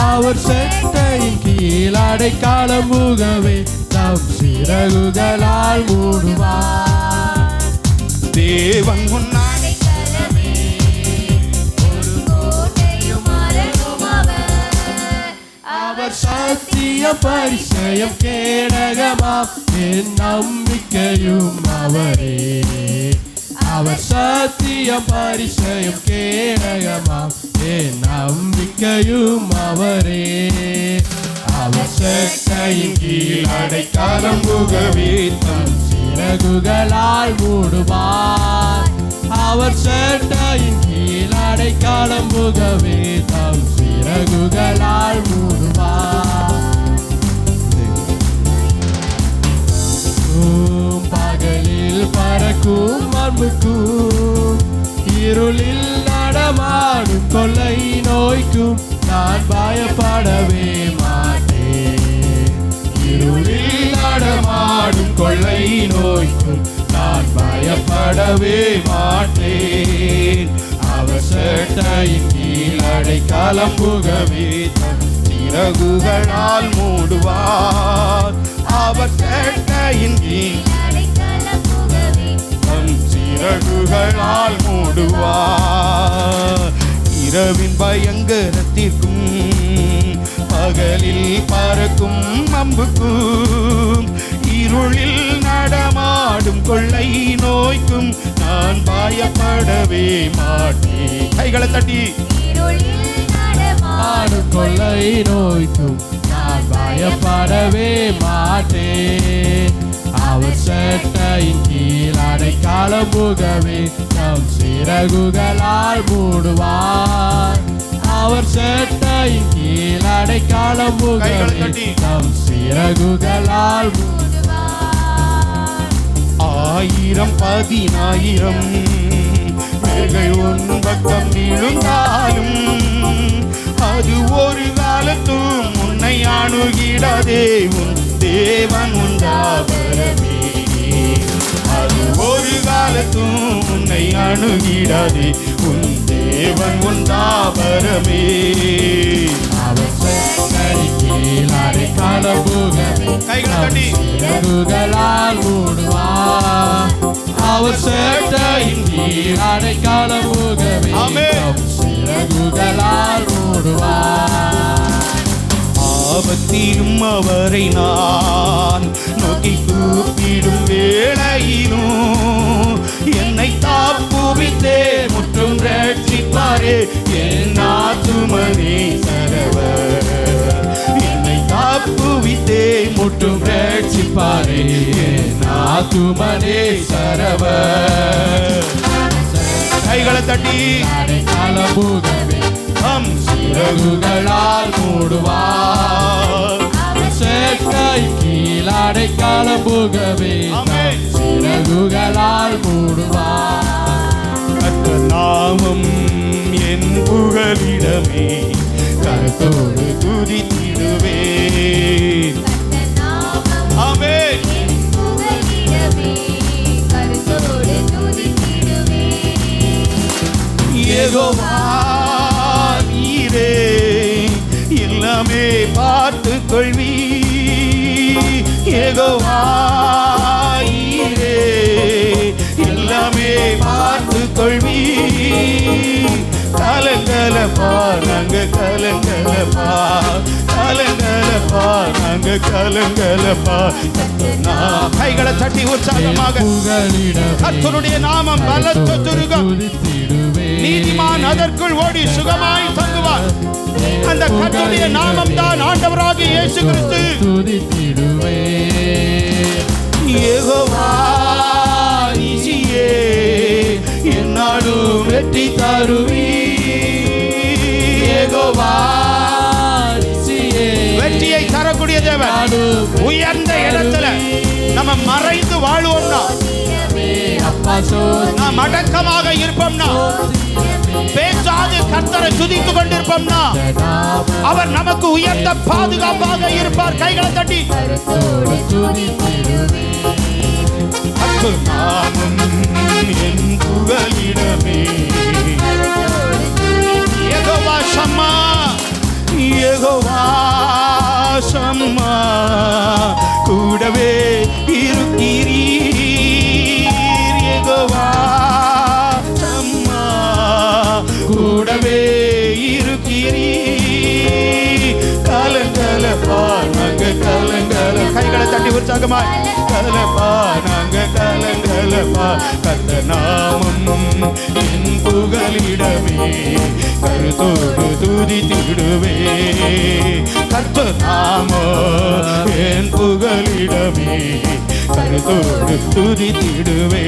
அவர் சட்டையின் கீழ் அடைக்காலம் புகவே தம் சிறகுகளால் மூடுவார். தேவன் முன்னாடி அவர் சத்தியம் பரிசயம் கேடகமாம், என் நம்பிக்கையும் அவரே. அவர் சத்தியம் பரிசயம் கேடகமாம், என் நம்பிக்கையும் அவரே. அவர் சட்டையின் கீழ் அடைக்காலம் புகவே தம் சிறகுகளால் மூடுவார். அவர் சட்டையின் கீழ் அடைக்காலம் புகவே தம் சிறகுகளால் மூடுவார். பகலில் பறக்கும் அன்புக்கும், இருளில் நடமாடும் கொள்ளை நோய்க்கும் நான் பயப்படவே மாட்டேன். இருளில் நடமாடும் கொள்ளை நோய்க்கும் நான் பயப்படவே மாட்டேன். அவர் சட்டையின் கீழ் அடைக்காலம் புகவே தம் சிறகுகளால் மூடுவார். அவர் சட்டையின் கீழ் தம் சிறகுகளால் மூடுவார். இரவின் பயங்கரத்திற்கும் பகலில் பறக்கும் அம்புக்கும், இருளில் நடமாடும் கொள்ளை நோய்க்கும் நான் பயப்படவே மாட்டேன். கைகளை தட்டி ஆடும் கொள்ளை நோய்க்கும் நான் பயப்படவே மாட்டேன். அவர் சேட்டையின் கீழ் அடைக்கலம் புகவே தம் சிறகுகளால் மூடுவார். அவர் சேட்டையின் கீழ் அடைக்கலம் புகவே தம் சிறகுகளால் மூடுவார். 1000 பேர்கள் உன் பக்கம் விழுந்தாலும் அது ஒரு காலத்தும் உன்னை அணுகிடாதே. உன் தேவன் உண்டாபரமே. அது ஒரு காலத்தும் உன்னை அணுகிடாதே. உன் தேவன் உண்டாபரமே. அவர் சேட்டையின் கீழ் அடைக்கலம் புகவே சிறகுகளால் மூடுவார். அவர் சேட்டையின் கீழ் அடைக்கலம் புகவே தம் சிறகுகளால் மூடுவார். ஆபத்திலும் அவரை நான் நோக்கி கூப்பிடும் வேளையிலும் என்னை தாப்புவித்தே முற்றும் ரட்சிப்பாரே. என் ஆத்துமனே சரவர் என்னை தாப்புவித்தே முற்றும் ரட்சிப்பாரே. என் ஆத்துமனே சரவர். கைகளை தட்டி அடைக்கலம் புகவே தம் சிறகுகளால் மூடுவார். சேட்டையின் கீழ் அடைக்கலம் புகவே தம் சிறகுகளால் மூடுவார். கர்த்தர் நாமம் என் புகலிடமே. கர்த்தரோடு துதித்திடுவேன். ஆமென். யெகோவா நீரே எல்லாமே பார்த்துக் கொள்வீ. யெகோவா நீரே எல்லாமே பார்த்துக் கொள்வீ. கலங்கலப்பா நாங்க கலங்கலப்பா கலங்கலப்பா நாங்க கலங்கலப்பா. கைகளை தட்டி உற்சாகமாக கர்த்தருடைய நாமம் பலத்த துருகம். நீதிமான் அதற்குள் ஓடி சுகமாய் தங்குவார். அந்த கர்த்தருடைய நாமம் தான் ஆண்டவராகிய இயேசு கிறிஸ்து. யெகோவா நீசியே என்னாலும் வெற்றி தருவீ. யெகோவா நீசியே வெற்றியை தரக்கூடிய தேவன். உயர்ந்த இடத்துல நம்ம மறைந்து வாழ்வோம்னா, நாம் அடக்கமாக இருப்போம்னா, பேசாது கர்த்தரை துதித்துக் கொண்டிருப்போம்னா அவர் நமக்கு உயர்ந்த பாதுகாப்பாக இருப்பார். கைகளை தட்டி என் புகலிடமே. யெகோவா ஷம்மா யெகோவா ஷம்மா கூடவே இருக்கிறீர். யெகோவா ஷம்மா கூடவே இருக்கிறீர். கலங்கலப்பா நாங்க கலங்கல. கைகளை தட்டி உற்சாகமாய் கலப்பா நாங்க கலங்கலப்பா. கர்த்தர் நாமம் என் புகலிடமே. கருத்தோடு துதித்திடுவே. கர்த்தர் நாமம் என் புகலிடமே. கருத்தோடு துதித்திடுவே.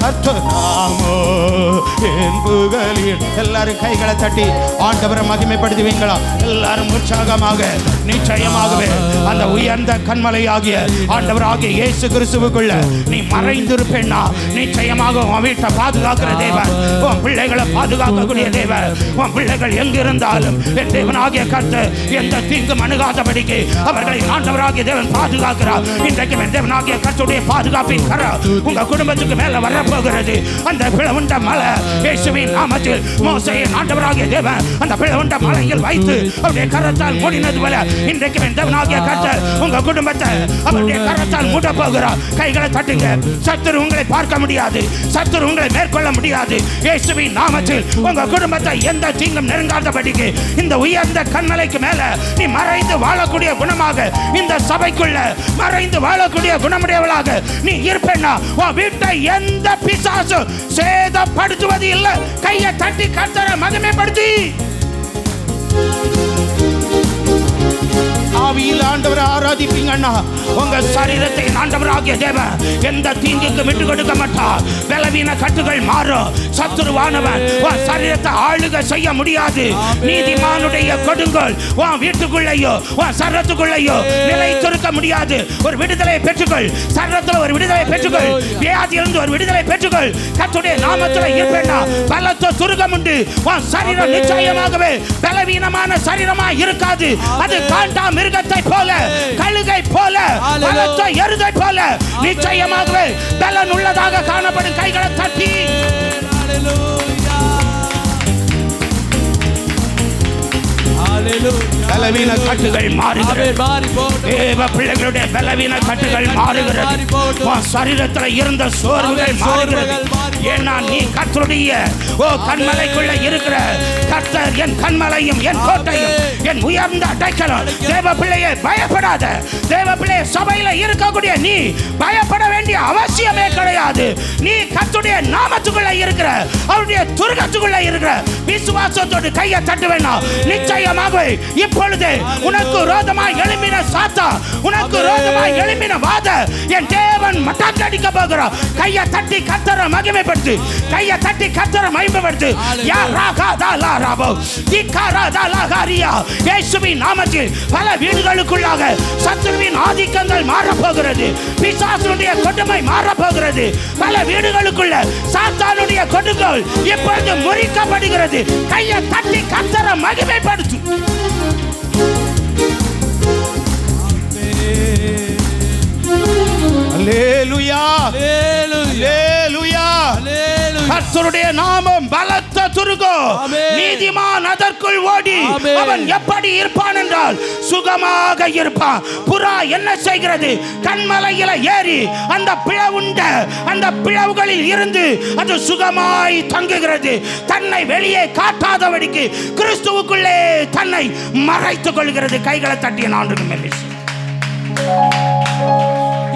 கர்த்தர் நாமம் என் புகலிடம். எல்லாரும் கைகளை தட்டி ஆண்டவரை மகிமைப்படுத்துவீங்களா? எல்லாரும் உற்சாகமாக. நிச்சயமாகவே அந்த உயர்ந்த கண்மலையாகிய ஆண்டவராகிய இயேசு கிறிஸ்துவுக்குள்ள நீ மறைந்திருப்பேன்னா நிச்சயமாக உன் வீட்டை பாதுகாக்கிற தேவன், உன் பிள்ளைகளை பாதுகாக்கக்கூடிய தேவன். உன் பிள்ளைகள் எங்கிருந்தாலும் என் தேவனாகிய கர்த்தர் எந்த தீங்கும் அணுகாதபடிக்கு அவர்களை ஆண்டவராகிய தேவன் பாதுகாக்கிறார். இன்றைக்கு என் தேவனாகிய கர்த்தருடைய பாதுகாப்பின் கரம் உங்க குடும்பத்துக்கு மேல வரப்போகிறது. அந்த பிளவுண்ட மலை இயேசுவின் நாமத்தில் மோசேயின் ஆண்டவராகிய தேவன் அந்த பிளவுண்ட மலையில் வைத்து அவருடைய கரத்தால் மூடினது போல இன்றைக்கு என் தேவனாகிய கர்த்தர் உங்க குடும்பத்தை அவருடைய கரத்தால் மூட போகிறார். கைகளை தட்டுங்க. சத்துரு உங்களை பார்க்க முடியாது, சத்துரு உங்களை மேற்கொள்ள முடியாது. இயேசுவின் நாமத்தில் உங்க குடும்பத்தை எந்த தீங்கும் நெருங்காதபடிக்கு இந்த உயர்ந்த கண்மலைக்கு மேல நீ மறைந்து வாழக்கூடிய குணமாக, இந்த சபைக்குள்ள மறைந்து வாழக்கூடிய குணமுடையவளாக நீ இருப்பேன்னா உன் வீட்டை எந்த பிசாசு சேதப்படுத்துவது இல்லை. கையை தட்டி கர்த்தரை மகிமைப்படுத்தி ஆவியில் ஆண்டவரை ஆராதிப்பீங்கன்னா உங்க சரீரத்தை ஆண்டவராகிய தேவன் எந்த தீங்குக்கு விட்டு கொடுக்க மாட்டார். பலவீன கட்டுகள் மாறும். சத்துருவானவன் உன் சரீரத்தை ஆளுகை செய்ய முடியாது. நீதிமானுடைய கொடுங்கோல் உன் வீட்டுக்குள்ளேயோ உன் சரீரத்துக்குள்ளேயோ நிலைத்திருக்க முடியாது. ஒரு விடுதலை பெற்றுக்கொள். சரீரத்தில் ஒரு விடுதலை பெற்றுக்கொள். வியாதியிலிருந்து ஒரு விடுதலை பெற்றுக்கொள். கர்த்தருடைய நாமத்தில் இருப்பேன்னா பலத்த துருகம் உண்டு. உன் சரீரம் நிச்சயமாகவே பலவீனமான சரீரமா இருக்காது. அது காண்டா மிருகத்தை போல, கழுகை போல, பலத்த எருதை போல நிச்சயமாகவே பலன் உள்ளதாக காணப்படும். கைகளை தட்டி பலவீன கட்டுகள் மாறுகிறது. தேவ பிள்ளைகளுடைய பலவீன கட்டுகள் மாறுகிறது. சரீரத்தில் இருந்த சோர்வுகள் மாறுகிறது. ஏன்னா நீ கர்த்தருடைய கண்மலைக்குள்ள இருக்கிற கர்த்தர் என் கண்மலையும் என் கோட்டையும் என் உயர்ந்த அடைக்கலம். தேவ பிள்ளையை பயப்படாத. தேவ பிள்ளை சபையில இருக்கக்கூடிய நீ பயப்பட வேண்டிய அவசியமே கிடையாது. நீ கர்த்தருடைய நாமத்துக்குள்ள இருக்கிற, அவருடைய துர்கத்துக்குள்ள இருக்கிற. விசுவாசத்தோடு கையை தட்ட வேண்டாம். நிச்சயமாக இப்பொழுது உனக்கு விரோதமாய் எழும்பின சாத்தா, உனக்கு விரோதமாய் எழும்பின வாத என் தேவன் மட்டடிக்க போகிறார். கையை தட்டி கர்த்தரை மகிமைப்படுத்து. கையை தட்டி கர்த்தரை மகிமைப்படுத்து. யா ராகா லாராபோ இக்காரா லாகாரியா. இயேசுவின் நாமத்தில் பல வீடுகளுக்குள்ளாக சத்துருவின் ஆதிக்கங்கள் மாறப் போகிறது. பிசாசுடைய கொடுமை மாறப் போகிறது. பல வீடுகளுக்குள்ள சாத்தானுடைய கொடுங்கோல் இப்பொழுது முறிக்கப்படுகிறது. கையை தட்டி கர்த்தரை மகிமைப்படுத்து. அல்லேலூயா, அல்லேலூயா. கர்த்தருடைய நாமம் பலத்த துருகம். நீதிமான் அதற்குள் ஓடி அவன் எப்படி இருப்பான் என்றால் சுகமாக இருப்பான். புறா என்ன செய்கிறது? கண்மலையில ஏறி அந்த பிளவுண்ட அந்த பிளவுகளில் இருந்து அது சுகமாய் தங்குகிறது. தன்னை வெளியே காட்டாதபடிக்கு கிறிஸ்துவுக்குள்ளே தன்னை மறைத்துக் கொள்கிறது. கைகளை தட்டிய நான்கு மேலே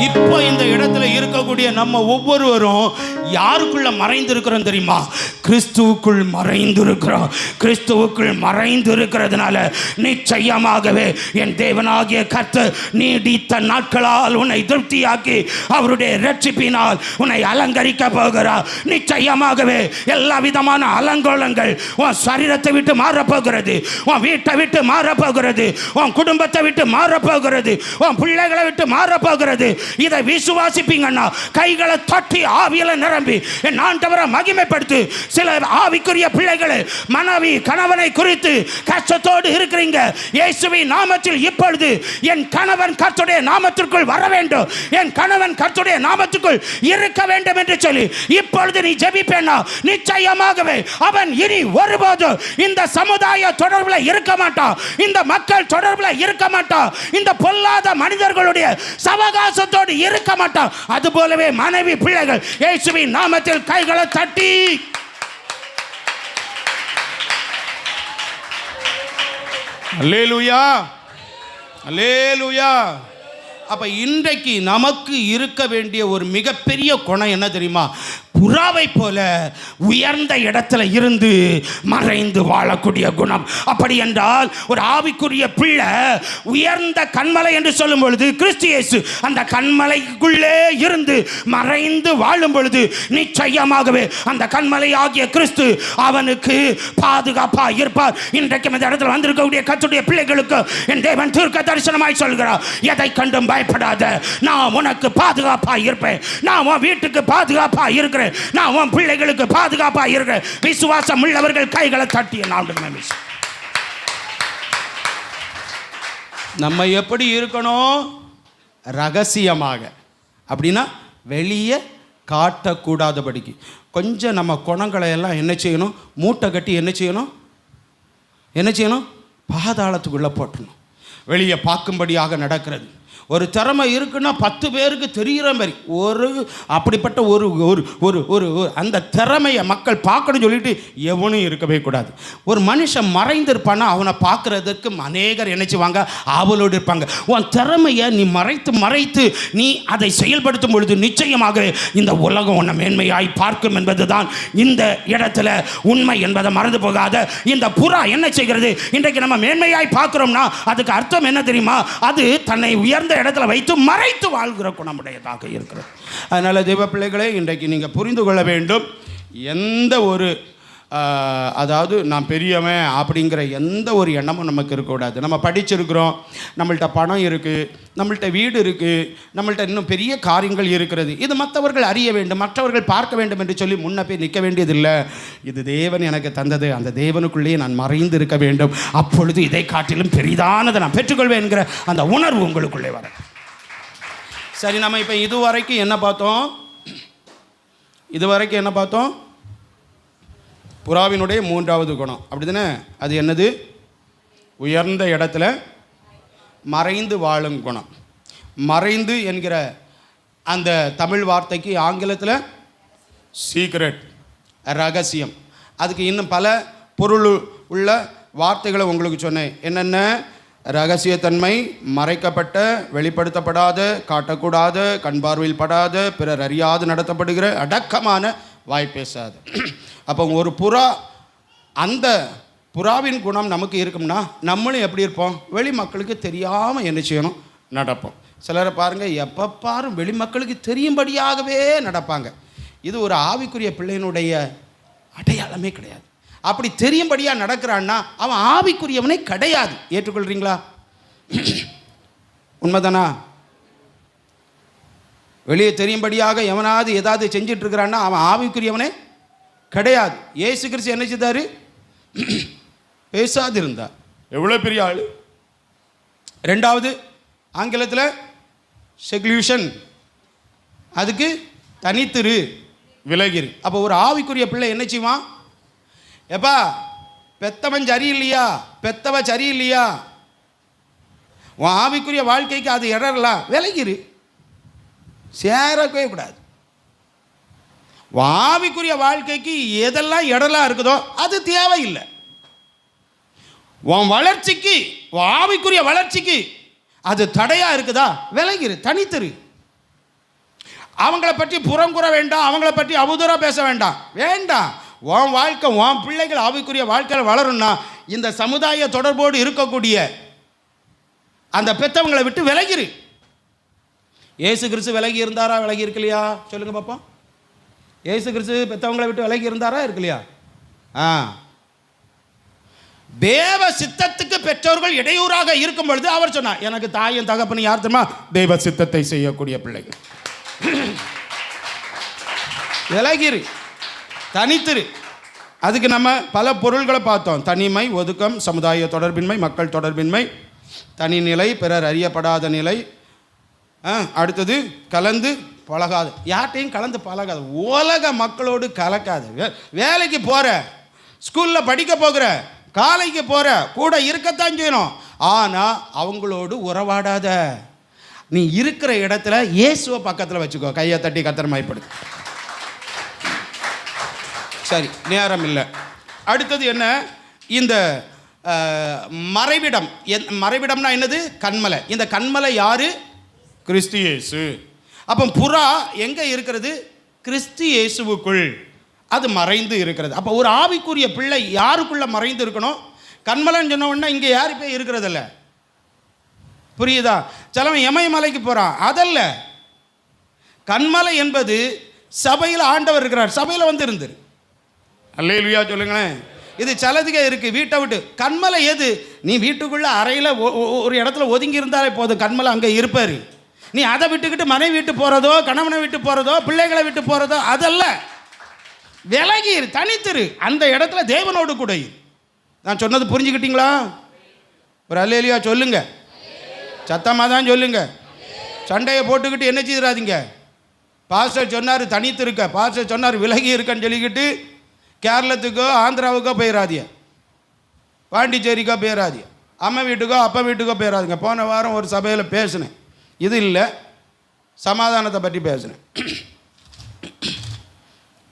இப்போ இந்த இடத்துல இருக்கக்கூடிய நம்ம ஒவ்வொருவரும் யாருக்குள்ள மறைந்திருக்கிறோம் தெரியுமா? கிறிஸ்துவுக்குள் மறைந்திருக்கிறோம். கிறிஸ்துவுக்குள் மறைந்திருக்கிறதுனால நிச்சயமாகவே என் தேவனாகிய கர்த்தர் நீடித்த நாட்களால் உன்னை திருப்தியாக்கி அவருடைய இரட்சிப்பினால் உன்னை அலங்கரிக்க போகிறார். நிச்சயமாகவே எல்லா விதமான அலங்கோலங்கள் உன் சரீரத்தை விட்டு மாறப்போகிறது. உன் வீட்டை விட்டு மாறப்போகிறது. உன் குடும்பத்தை விட்டு மாறப்போகிறது. உன் பிள்ளைகளை விட்டு மாறப்போகிறது. இதை விசுவாசிப்பீங்கன்னா கைகளை தட்டி ஆவியில நிரம்பி என் ஆண்டவரை மகிமைப்படுத்து. சில ஆவிக்குரிய பிள்ளைகளை மனைவி கணவனை குறித்து கஷ்டத்தோடு இருக்கிறீங்க. இயேசுவின் நாமத்தில் இப்பொழுது என் கணவன் கர்த்தருடைய நாமத்திற்குள் வர வேண்டும், என் கணவன் கர்த்தருடைய நாமத்திற்குள் இருக்க வேண்டும் என்று சொல்லி இப்பொழுது நீ ஜெபிப்பேனா நிச்சயமாகவே அவன் இனி ஒருபோதும் இந்த சமுதாய தொடர்பில் இருக்க மாட்டான். இந்த மக்கள் தொடர்பில் இருக்க மாட்டான். இந்த பொல்லாத மனிதர்களுடைய சவகாசத்தோடு இருக்க மாட்டான். அதுபோலவே மனைவி பிள்ளைகள் இயேசுவின் நாமத்தில் கைகளை தட்டி அல்லேலூயா, அல்லேலூயா. அப்ப இன்றைக்கு நமக்கு இருக்க வேண்டிய ஒரு மிகப்பெரிய குணம் என்ன தெரியுமா? புறாவை போல உயர்ந்த இடத்துல இருந்து மறைந்து வாழக்கூடிய குணம். அப்படி என்றால் ஒரு ஆவிக்குரிய பிள்ளை உயர்ந்த கண்மலை என்று சொல்லும் பொழுது கிறிஸ்து இயேசு அந்த கண்மலைக்குள்ளே இருந்து மறைந்து வாழும் பொழுது நிச்சயமாகவே அந்த கண்மலை ஆகிய கிறிஸ்து அவனுக்கு பாதுகாப்பா இருப்பார். இன்றைக்கு இந்த இடத்துல வந்திருக்கக்கூடிய கர்த்தருடைய பிள்ளைகளுக்கு என் தேவன் தீர்க்க தரிசனமாய் சொல்கிறார், எதை கண்டும் பயப்படாத, நான் உனக்கு பாதுகாப்பா இருப்பேன். நான் உன் வீட்டுக்கு பாதுகாப்பா இருக்கிறேன். நான் உன் பிள்ளைகளுக்கு பாதுகாப்பா இருக்கிறேன். விசுவாசம் உள்ளவர்கள் கைகளை தட்டிய நம்ம எப்படி இருக்கணும்? ரகசியமாக, அப்படின்னா வெளியே காட்டக்கூடாதபடிக்கு கொஞ்சம் நம்ம குணங்களை எல்லாம் என்ன செய்யணும்? மூட்டை கட்டி என்ன செய்யணும்? என்ன செய்யணும்? பாதாளத்துக்குள்ளே போட்டணும். வெளியே பார்க்கும்படியாக நடக்கிறது. ஒரு திறமை இருக்குன்னா 10 பேருக்கு தெரிகிற மாதிரி அப்படிப்பட்ட ஒரு ஒரு ஒரு ஒரு அந்த திறமையை மக்கள் பார்க்கணும்னு சொல்லிட்டு எவனும் இருக்கவே கூடாது. ஒரு மனுஷன் மறைந்திருப்பானா அவனை பார்க்குறதுக்கு அநேகர் நினைச்சுவாங்க, ஆவலோடு இருப்பாங்க. உன் திறமையை நீ மறைத்து நீ அதை செயல்படுத்தும் பொழுது நிச்சயமாக இந்த உலகம் உன்னை மேன்மையாய் பார்க்கும் என்பது தான் இந்த இடத்துல உண்மை என்பதை மறந்து போகாத. இந்த புறா என்ன செய்கிறது? இன்றைக்கு நம்ம மேன்மையாய் பார்க்கிறோம்னா அதுக்கு அர்த்தம் என்ன தெரியுமா? அது தன்னை உயர்ந்த இடத்துல வைத்து மறைத்து வாழ்கிற குணமுடையதாக இருக்கிறது. அதனால் தெய்வ பிள்ளைகளே, இன்றைக்கு நீங்கள் புரிந்து கொள்ள வேண்டும், எந்த ஒரு அதாவது நான் பெரியவன் அப்படிங்கிற எந்த ஒரு எண்ணமும் நமக்கு இருக்கக்கூடாது. நம்ம படிச்சிருக்கிறோம், நம்மள்கிட்ட பணம் இருக்குது, நம்மள்கிட்ட வீடு இருக்குது, நம்மள்கிட்ட இன்னும் பெரிய காரியங்கள் இருக்கிறது. இது மற்றவர்கள் அறிய வேண்டும், மற்றவர்கள் பார்க்க வேண்டும் என்று சொல்லி முன்ன போய் நிற்க வேண்டியதில்லை. இது தேவன் எனக்கு தந்தது, அந்த தேவனுக்குள்ளேயே நான் மறைந்து இருக்க வேண்டும். அப்பொழுது இதை காட்டிலும் பெரிதானதை நான் பெற்றுக்கொள்வேன் என்கிற அந்த உணர்வு உங்களுக்குள்ளே வர. சரி, நம்ம இப்போ இதுவரைக்கும் என்ன பார்த்தோம்? புறாவினுடைய 3வது குணம் அப்படி தானே? அது என்னது? உயர்ந்த இடத்துல மறைந்து வாழும் குணம். மறைந்து என்கிற அந்த தமிழ் வார்த்தைக்கு ஆங்கிலத்தில் சீக்ரெட், ரகசியம். அதுக்கு இன்னும் பல பொருள் உள்ள வார்த்தைகளை உங்களுக்கு சொன்னேன். என்னென்ன? ரகசியத்தன்மை, மறைக்கப்பட்ட, வெளிப்படுத்தப்படாத, காட்டக்கூடாத, கண் பார்வையில் படாத, பிறர் அறியாது நடத்தப்படுகிற, அடக்கமான, வாய் பேசாது. அப்போ ஒரு புறா, அந்த புறாவின் குணம் நமக்கு இருக்கும்னா நம்மளும் எப்படி இருப்போம்? வெளி மக்களுக்கு தெரியாமல் என்ன செய்யணும்? நடப்போம். சிலரை பாருங்கள், எப்போ பாரும் வெளி மக்களுக்கு தெரியும்படியாகவே நடப்பாங்க. இது ஒரு ஆவிக்குரிய பிள்ளையினுடைய அடையாளமே கிடையாது. அப்படி தெரியும்படியாக நடக்கிறான்னா அவன் ஆவிக்குரியவனே கிடையாது. ஏற்றுக்கொள்கிறீங்களா? உண்மைதானா? வெளியே தெரியும்படியாக எவனாவது ஏதாவது செஞ்சிட்டு இருக்கிறான்னா அவன் ஆவிக்குரியவனே கிடையாது. இயேசு கிறிஸ்து என்ன செய்தார்? பேசாது இருந்தார். எவ்வளோ பெரிய ஆள்! 2வது ஆங்கிலத்தில் செக்லூஷன், அதுக்கு தனித்திரு, விலகிரு. அப்போ ஒரு ஆவிக்குரிய பிள்ளை என்ன செய்வான்? எப்பா பெத்தவன் சரியில்லையா, பெத்தவ சரியில்லையா, உன் ஆவிக்குரிய வாழ்க்கைக்கு அது இடரலாம், விலகிரு, சேரவே கூடாது. ஆவிக்குரிய வாழ்க்கைக்கு எதெல்லாம் இடலாம் இருக்குதோ அது தேவையில்லை. உன் வளர்ச்சிக்கு, ஆவிக்குரிய வளர்ச்சிக்கு அது தடையாக இருக்குதா, விலகிரு, தனித்திரு. அவங்கள பற்றி புறங்குற வேண்டாம், அவங்கள பற்றி அவதூறாக பேச வேண்டாம். உன் வாழ்க்கை, உன் பிள்ளைகள் ஆவிக்குரிய வாழ்க்கையில் வளரும்னா இந்த சமுதாய தொடர்போடு இருக்கக்கூடிய அந்த பெற்றவங்களை விட்டு விலகிரு. இயேசு கிறிஸ்து விலகி இருந்தாரா, விலகி இருக்கலையா? சொல்லுங்க பாப்போம். இயேசு கிறிஸ்து பெற்றவங்களை விட்டு விலகி இருந்தாரா, இருக்கலையா? தேவ சித்தத்துக்கு பெற்றோர்கள் இடையூறாக இருக்கும் பொழுது அவர் சொன்னார், எனக்கு தாயும் தகப்பனும் யார் தெரியுமா? தேவ சித்தத்தை செய்யக்கூடிய பிள்ளைகள். விலகிரு, தனித்திரு. அதுக்கு நம்ம பல பொருள்களை பார்த்தோம். தனிமை, ஒதுக்கம், சமுதாய தொடர்பின்மை, மக்கள் தொடர்பின்மை, தனிநிலை, பிறர் அறியப்படாத நிலை. அடுத்தது கலந்து பழகாது, யார்ட்டையும் கலந்து பழகாது, உலக மக்களோடு கலக்காது. வேலைக்கு போகிற, ஸ்கூலில் படிக்க போகிற, காலைக்கு போகிற, கூட இருக்கத்தான் செய்யணும், ஆனால் அவங்களோடு உறவாடாத. நீ இருக்கிற இடத்துல இயேசுவை பக்கத்தில் வச்சுக்கோ. கையை தட்டி கர்த்தர் மகிமைப்படு. சரி, நேரம் இல்லை. அடுத்தது என்ன? இந்த மறைவிடம். மறைவிடம்னா என்னது? கண்மலை. இந்த கண்மலை யாரு? கிறிஸ்து இயேசு. அப்போ புறா எங்கே இருக்கிறது? கிறிஸ்து இயேசுவுக்குள் அது மறைந்து இருக்கிறது. அப்போ ஒரு ஆவிக்குரிய பிள்ளை யாருக்குள்ளே மறைந்து இருக்கணும்? கண்மலைன்னு சொன்ன உடனே இங்கே யாரு போய் இருக்கிறதில்ல, புரியுதா? சிலவன் இமயமலைக்கு போகிறான், அதல்ல. கண்மலை என்பது சபையில் ஆண்டவர் இருக்கிறார், சபையில் வந்து இருந்துரு. அல்லேலூயா சொல்லுங்களேன். இது சிலதுக்கே இருக்குது வீட்டை விட்டு. கண்மலை எது? நீ வீட்டுக்குள்ளே அறையில் ஒரு இடத்துல ஒதுங்கி இருந்தாலே போதும், கண்மலை அங்கே இருப்பார். நீ அதை விட்டுக்கிட்டு மனைவி விட்டு போகிறதோ, கணவனை விட்டு போகிறதோ, பிள்ளைகளை விட்டு போகிறதோ அதல்ல. விலகி தனித்திரு, அந்த இடத்துல தேவனோடு கூட. நான் சொன்னது புரிஞ்சுக்கிட்டீங்களா? ஒரு அல்லேலூயா சொல்லுங்க, சத்தமாக தான் சொல்லுங்க. சண்டையை போட்டுக்கிட்டு என்ன செய்திடாதீங்க. பாஸ்டர் சொன்னார் தனித்திருக்க, பாஸ்டர் சொன்னார் விலகி இருக்கன்னு சொல்லிக்கிட்டு கேரளத்துக்கோ ஆந்திராவுக்கோ போயிடாதீங்க, பாண்டிச்சேரிக்கோ போயிடாதீங்க, அம்மா வீட்டுக்கோ அப்பா வீட்டுக்கோ போயிடாதீங்க. போன வாரம் ஒரு சபையில் பேசினேன். இது இல்லை, சமாதானத்தை பற்றி பேசுகிறேன்.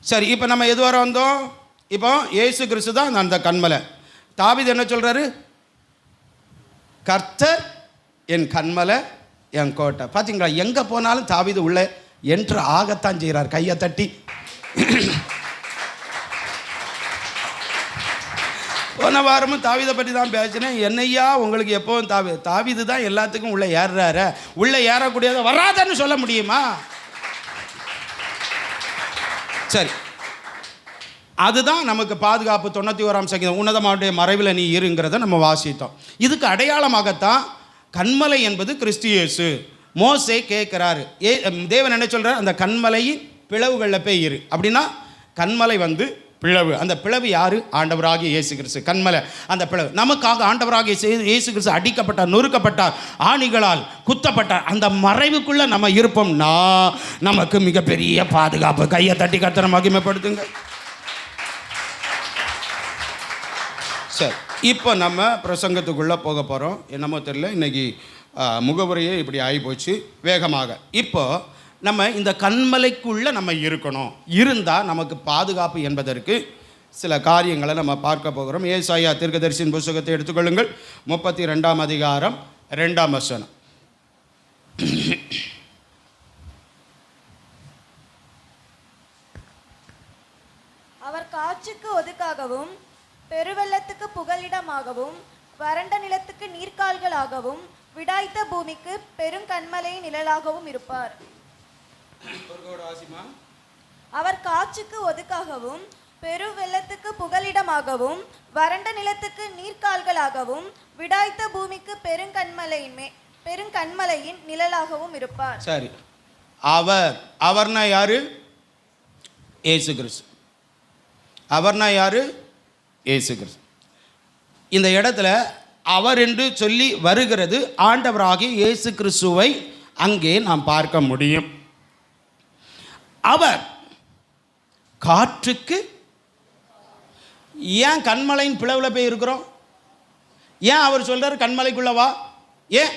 சரி, இப்போ நம்ம எது வர வந்தோம்? இப்போ இயேசு கிறிஸ்து தான் அந்த கன்மலை. தாவீது என்ன சொல்கிறாரு? கர்த்தர் என் கன்மலை, என் கோட்டை. பார்த்தீங்களா, எங்கே போனாலும் தாவீது உள்ளே என்று ஆகத்தான் செய்கிறார், கையை தட்டி. போன வாரமும் தாவீதை பற்றி தான் பேசினேன். என்னையா உங்களுக்கு எப்போவும் தாவீது தான் எல்லாத்துக்கும் உள்ளே ஏறுறாரு, உள்ளே ஏறக்கூடியதை வராதன்னு சொல்ல முடியுமா? சரி, அதுதான் நமக்கு பாதுகாப்பு. 91ஆம் சங்கீதம், உன்னதமாவுடைய மறைவில் நீ இருங்கிறத நம்ம வாசித்தோம். இதுக்கு அடையாளமாகத்தான் கன்மலை என்பது கிறிஸ்து இயேசு. மோசே கேட்குறாரு, தேவன் என்ன சொல்கிறார்? அந்த கன்மலையின் பிளவுகளில் போய் இரு. அப்படின்னா கன்மலை பிளவு. அந்த பிளவு யார்? ஆண்டவராகிய இயேசு கிறிஸ்து. கன்மலை அந்த பிளவு. நமக்காக ஆண்டவராகிய இயேசு கிறிஸ்து அடிக்கப்பட்டார், நொறுக்கப்பட்டார், ஆணிகளால் குத்தப்பட்டார். அந்த மறைவுக்குள்ளே நம்ம இருப்போம்னா நமக்கு மிகப்பெரிய பாதுகாப்பு. கையை தட்டி கர்த்தரை மகிமைப்படுத்துங்க. சரி, இப்போ நம்ம பிரசங்கத்துக்குள்ளே போக போகிறோம். என்னமோ தெரியல, இன்றைக்கி முகவுரையே இப்படி ஆகி போச்சு வேகமாக. இப்போ நம்ம இந்த கன்மலைக்குள்ளே நம்ம இருக்கணும். இருந்தால் நமக்கு பாதுகாப்பு என்பதற்கு சில காரியங்களை நம்ம பார்க்க போகிறோம். ஏசாயா தீர்க்கதரிசியின் புத்தகத்தை எடுத்துக்கொள்ளுங்கள். 32ஆம் அதிகாரம் 2ஆம் வசனம். அவர் காற்றுக்கு ஒதுக்காகவும் பெருவெள்ளத்துக்கு புகலிடமாகவும் வறண்ட நிலத்துக்கு நீர்க்கால்களாகவும் விடாய்த்த பூமிக்கு பெருங்கன்மலையின் நிழலாகவும் இருப்பார். அவர் காற்றுக்கு ஒதுக்காகவும் பெருவெள்ளத்துக்கு புகலிடமாகவும் வறண்ட நிலத்துக்கு நீர்க்கால்களாகவும் விடாய்த்த பூமிக்கு பெருங்கன்மலையின் நிழலாகவும் இருப்பார். சரி, அவர்னா யாரு? இயேசு கிறிஸ்து. அவர்னா யாரு? இயேசு கிறிஸ்து. இந்த இடத்துல அவர் என்று சொல்லி வருகிறது ஆண்டவராகிய இயேசு கிறிஸ்துவை அங்கே நாம் பார்க்க முடியும். அவர் காற்றுக்கு, ஏன் கன்மலையின் பிளவில் போய் இருக்கிறோம்? ஏன் அவர் சொல்றார் கன்மலைக்குள்ளவா? ஏன்?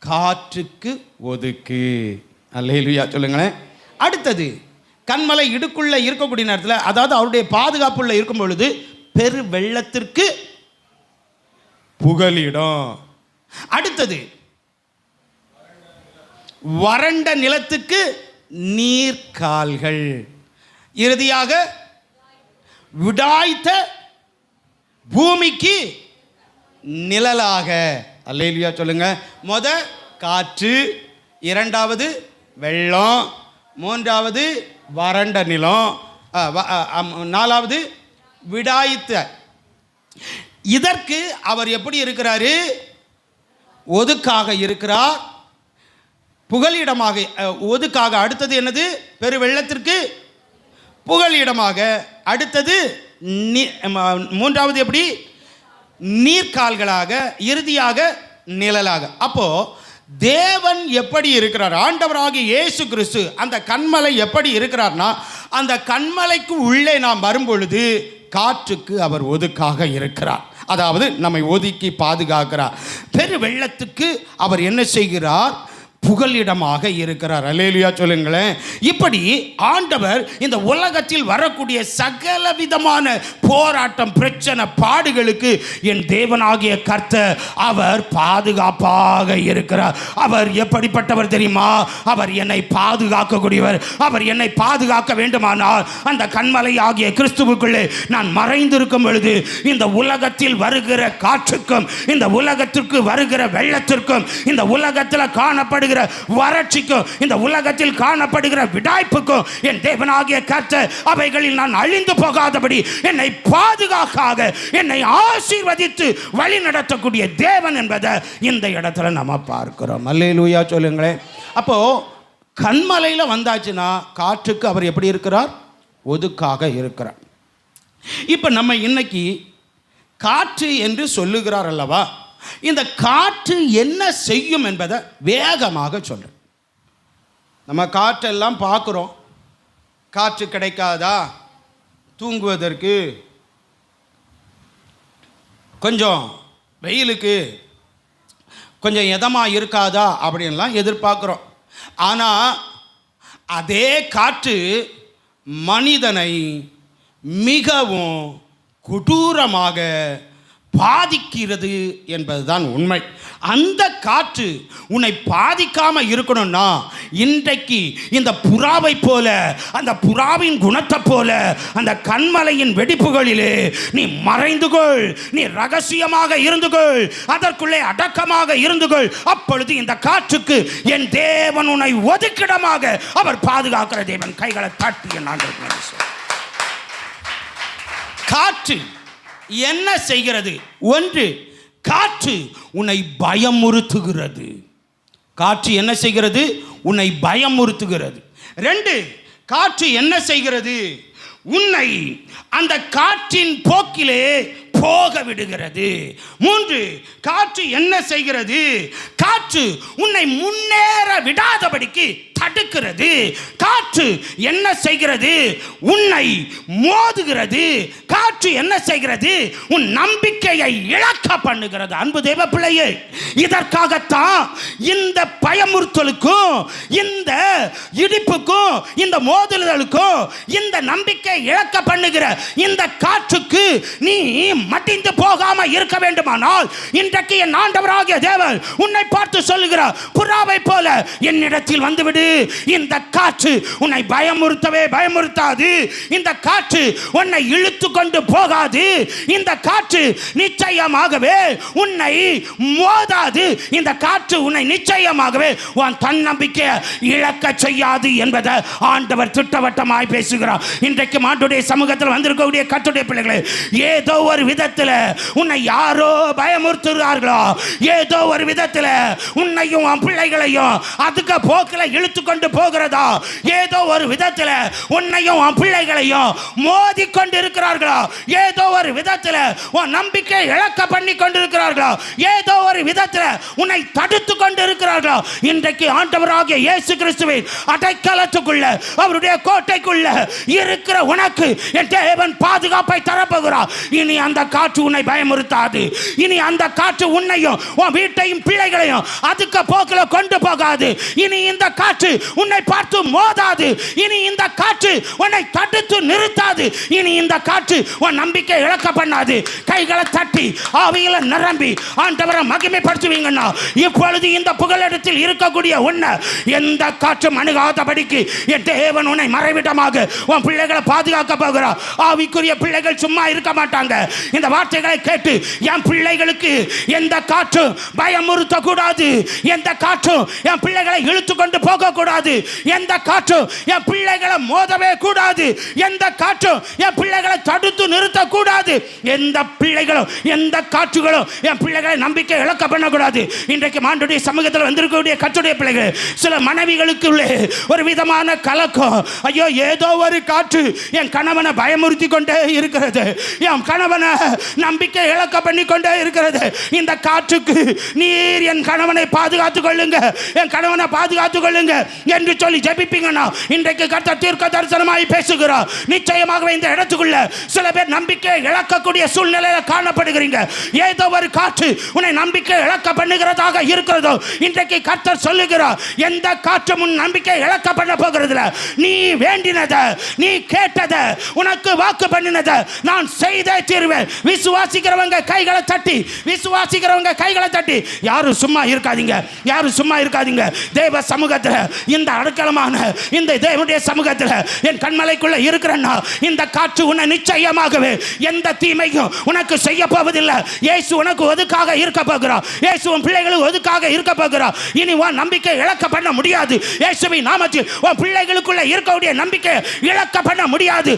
காற்றுக்கு ஒதுக்கு. அல்லேலூயா சொல்லுங்களேன். அடுத்தது, கன்மலை இடுக்குள்ள இருக்கக்கூடிய நேரத்தில், அதாவது அவருடைய பாதுகாப்புள்ள இருக்கும் பொழுது பெரு வெள்ளத்திற்கு புகலிடம். அடுத்தது, வறண்ட நிலத்துக்கு நீர்க்கால்கள். இறுதியாக விடாய்த்த பூமிக்கு நிழலாக. அல்லேலூயா சொல்லுங்க. காற்று, இரண்டாவது வெள்ளம், மூன்றாவது வறண்ட நிலம், நாலாவது விடாய்த்த. இதற்கு அவர் எப்படி இருக்கிறாரு? ஒதுக்காக இருக்கிறார், புகலிடமாக. ஒதுக்காக. அடுத்தது என்னது? பெரு வெள்ளத்திற்கு புகலிடமாக. அடுத்தது மூன்றாவது எப்படி? நீர்க்கால்களாக. இறுதியாக நிழலாக. அப்போ தேவன் எப்படி இருக்கிறார்? ஆண்டவராகிய இயேசு கிறிஸ்து அந்த கன்மலை எப்படி இருக்கிறார்னா, அந்த கன்மலைக்கு உள்ளே நாம் வரும்பொழுது காற்றுக்கு அவர் ஒதுக்காக இருக்கிறார். அதாவது நம்மை ஒதுக்கி பாதுகாக்கிறார். பெரு வெள்ளத்துக்கு அவர் என்ன செய்கிறார்? புகலிடமாக இருக்கிறார். அல்லேலூயா சொல்லுங்களேன். இப்படி ஆண்டவர் இந்த உலகத்தில் வரக்கூடிய சகல விதமான போராட்டம், பிரச்சனை, பாடுகளுக்கு என் தேவனாகிய கர்த்தர் அவர் பாதுகாப்பாக இருக்கிறார். அவர் எப்படிப்பட்டவர் தெரியுமா? அவர் என்னை பாதுகாக்கக்கூடியவர். அவர் என்னை பாதுகாக்க வேண்டுமானால் அந்த கன்மலை ஆகிய கிறிஸ்துவுக்குள்ளே நான் மறைந்திருக்கும் பொழுது இந்த உலகத்தில் வருகிற காற்றுக்கும், இந்த உலகத்திற்கு வருகிற வெள்ளத்திற்கும், இந்த உலகத்தில் காணப்படுகிற வறட்சிக்கும், இந்த உலகத்தில் காணப்படுகிற விடாய்ப்புக்கும் என் தேவனாகிய கர்த்தர் அவைகளில் நான் அழிந்து போகாதபடி என்னை பாதுகாக்காக, என்னை ஆசீர்வதித்து வழி நடத்தக்கூடிய தேவன் என்பதை இந்த இடத்துல நம்ம பார்க்கிறோம். அல்லேலூயா சொல்லுங்களேன். அப்போ கன்மலையில் வந்தாச்சுன்னா காற்றுக்கு அவர் எப்படி இருக்கிறார்? ஒதுக்காக இருக்கிறார். இப்போ நம்ம இன்னைக்கு காற்று என்று சொல்லுகிறார் அல்லவா? இந்த காற்று என்ன செய்யும் என்பதை வேகமாக சொல்கிறேன். நம்ம காற்றெல்லாம் பார்க்குறோம். காற்று கிடைக்காதா? தூங்குவதற்கு, கொஞ்சம் வெயிலுக்கு, கொஞ்சம் இதமாக இருக்காதா அப்படின்லாம் எதிர்பார்க்குறோம். ஆனால் அதே காற்று மனிதனை மிகவும் கொடூரமாக பாதிக்கிறது என்பதுதான் உண்மை. அந்த காற்று உன்னை பாதிக்காமல் இருக்கணும்னா இன்றைக்கு இந்த புறாவை போல, அந்த புறாவின் குணத்தை போல அந்த கண்மலையின் வெடிப்புகளிலே நீ மறைந்து கொள், நீ ரகசியமாக இருந்து கொள், அதற்குள்ளே அடக்கமாக இருந்து கொள். அப்பொழுது இந்த காற்றுக்கு என் தேவன் உன்னை ஒதுக்கிடமாக அவர் பாதுகாக்கிற தேவன். கைகளை தட்டி நான் காற்று என்ன செய்கிறது? ஒன்று, காற்று உன்னை பயமுறுத்துகிறது. காற்று என்ன செய்கிறது? உன்னை பயமுறுத்துகிறது. ரெண்டு, காற்று என்ன செய்கிறது? உன்னை அந்த காற்றின் போக்கிலே போக விடுகிறது. மூன்று, காற்று என்ன செய்கிறது? காற்று உன்னை முன்னேற விடாதபடிக்கு தடுக்கிறது. காற்று என்ன செய்கிறது? உன்னை மோதுகிறது. காற்று என்ன செய்கிறது? உன் நம்பிக்கையை இழக்க பண்ணுகிறது. அன்பு தேவ பிள்ளையே, இதற்காகத்தான் இந்த பயமுறுத்தலுக்கும், இந்த இடிப்புக்கும், இந்த மோதுதலுக்கும், இந்த நம்பிக்கை இழக்க பண்ணுகிற இந்த காற்றுக்கு நீ மட்டிந்து போகாம இருக்க வேண்டுமானால் இன்றைக்கு என் ஆண்டவராகிய தேவன் உன்னை பார்த்து சொல்லுகிறார், புறாவை போல என்னிடத்தில் வந்துவிடு. இந்த காற்று உன்னை பயமுறுத்தாது. இந்த காற்று உன்னை இழுத்து கொண்டு போகாது. இந்த காற்று நிச்சயமாகவே உன்னை மோதாது. இந்த காற்று உன்னை நிச்சயமாகவே உன் தன்னம்பிக்கை இழக்க செய்யாது என்பதை ஆண்டவர் திட்டவட்டமாய் பேசுகிறார். இன்றைக்கு ஆண்டவருடைய சமூகத்தில் வந்திருக்கக்கூடிய கர்த்தருடைய பிள்ளைகளே, ஏதோ ஒரு விதத்தில் உன்னை யாரோ பயமுறுத்துகிறார்களோ, ஏதோ ஒரு விதத்தில் உன்னையும் உன் பிள்ளைகளையும் அதுக்கு போக்கில் இழுத்து கொண்டு போகிறதா, ஏதோ ஒரு விதத்தில் உன்னையும் உன் பிள்ளைகளையும் மோதி கொண்டு இருக்கிறார்களோ, ஏதோ ஒரு விதத்தில் உன் நம்பிக்கை இழக்க பண்ணி கொண்டிருக்கிறார்களோ, ஏதோ ஒரு விதத்தில் உன்னை தடுத்து கொண்டு இருக்கிறார்களோ, இன்றைக்கு ஆண்டவராகிய இயேசு கிறிஸ்துவின் அடைக்கலத்துக்குள்ள, அவருடைய கோட்டைக்குள்ள இருக்கிற உனக்கு என் தேவன் பாதுகாப்பை தரப்போகிறார். இனி அந்த காற்று உன்னை பயமுறுத்தாது. இனி அந்த காற்று உன்னையும் உன் வீட்டையும் பிள்ளைகளையும் அதுக்கு போக்கில் கொண்டு போகாது. இனி இந்த காற்று உன்னை பார்த்து மோதாது. இனி இந்த காற்று உன்னை தடுத்து நிறுத்தாது. இனி இந்த காற்று உன் நம்பிக்கை இழக்க பண்ணாது. கைகளை தட்டி ஆவியில நிரம்பி ஆண்டவரை மகிமைப்படுத்துவீங்கன்னா இப்பொழுது இந்த புகலிடத்தில் இருக்கக்கூடிய உன்னை எந்த காற்றும் அணுகாதபடிக்கு என் தேவன் உன்னை மறைவிடமாக உன் பிள்ளைகளை பாதுகாக்க போகிறார். ஆவிக்குரிய பிள்ளைகள் சும்மா இருக்க மாட்டாங்க. இந்த வார்த்தைகளை கேட்டு என் பிள்ளைகளுக்கு எந்த காற்றும் பயமுறுத்த கூடாது, எந்த காற்றும் என் பிள்ளைகளை இழுத்து கொண்டு போக கூடாது, எந்த காற்றும் என் பிள்ளைகளை மோதவே கூடாது, எந்த காற்றும் என் பிள்ளைகளை தடுத்து நிறுத்த கூடாது, எந்த பிள்ளைகளும் எந்த காற்றுகளும் என் பிள்ளைகளை நம்பிக்கை இழக்க பண்ணக்கூடாது. இன்றைக்கு ஆண்டவருடைய சமூகத்தில் வந்திருக்கக்கூடிய கர்த்தருடைய பிள்ளைகள், சில மனைவிகளுக்கு உள்ளே ஒரு விதமான கலக்கம். ஐயோ, ஏதோ ஒரு காற்று என் கணவனை பயமுறுத்தி கொண்டே இருக்கிறது, என் கணவனை நம்பிக்கை இழக்க பண்ணி கொண்டே இருக்கிறது. இந்த காற்றுக்கு நீர் என் கணவனை பாதுகாத்துக் கொள்ளுங்க, என் கணவனை பாதுகாத்துக் கொள்ளுங்க என்று சொல்லி ஜெபிப்பீங்கன்னா இன்றைக்கு கர்த்தர் தீர்க்க தரிசனமாய் பேசுகிறார். நிச்சயமாகவே இந்த இடத்துக்குள்ள சில பேர் நம்பிக்கை இழக்கக்கூடிய சூழ்நிலையில் காணப்படுகிறீங்க. ஏதோ ஒரு காற்று உன்னை நம்பிக்கை இழக்க பண்ணுகிறதாக இருக்கிறதோ இன்றைக்கு கர்த்தர் சொல்லுகிறார், எந்த காற்றும் உன் நம்பிக்கை இழக்க பண்ண போகிறதுல, நீ வேண்டினதை, நீ கேட்டதை, உனக்கு வாக்கு பண்ணினதை நான் செய்தே தீர்வேன். விசுவாசிக்கிறவங்க கைகளை தட்டி, விசுவாசிக்கிறவங்க கைகளை தட்டி. யாரும் சும்மா இருக்காதீங்க, யாரும் சும்மா இருக்காதீங்க. தேவ சமூகத்தில், இந்த அடைக்கலமான இந்த தேவனுடைய சமூகத்தில் என் கண்மலைக்குள்ள இருக்கிறேன்னா இந்த காற்று உன்னை நிச்சயமாகவே எந்த தீமையும் உனக்கு செய்ய போவதில்லை. இயேசு உனக்கு ஒதுக்காக இருக்க போகிறார். இயேசு உன் பிள்ளைகளுக்கு ஒதுக்காக இருக்க போகிறார். இனி உன் நம்பிக்கை இழக்க பண்ண முடியாது. இயேசுவின் நாமத்தில் உன் பிள்ளைகளுக்குள்ள இருக்கக்கூடிய நம்பிக்கை இழக்க பண்ண முடியாது.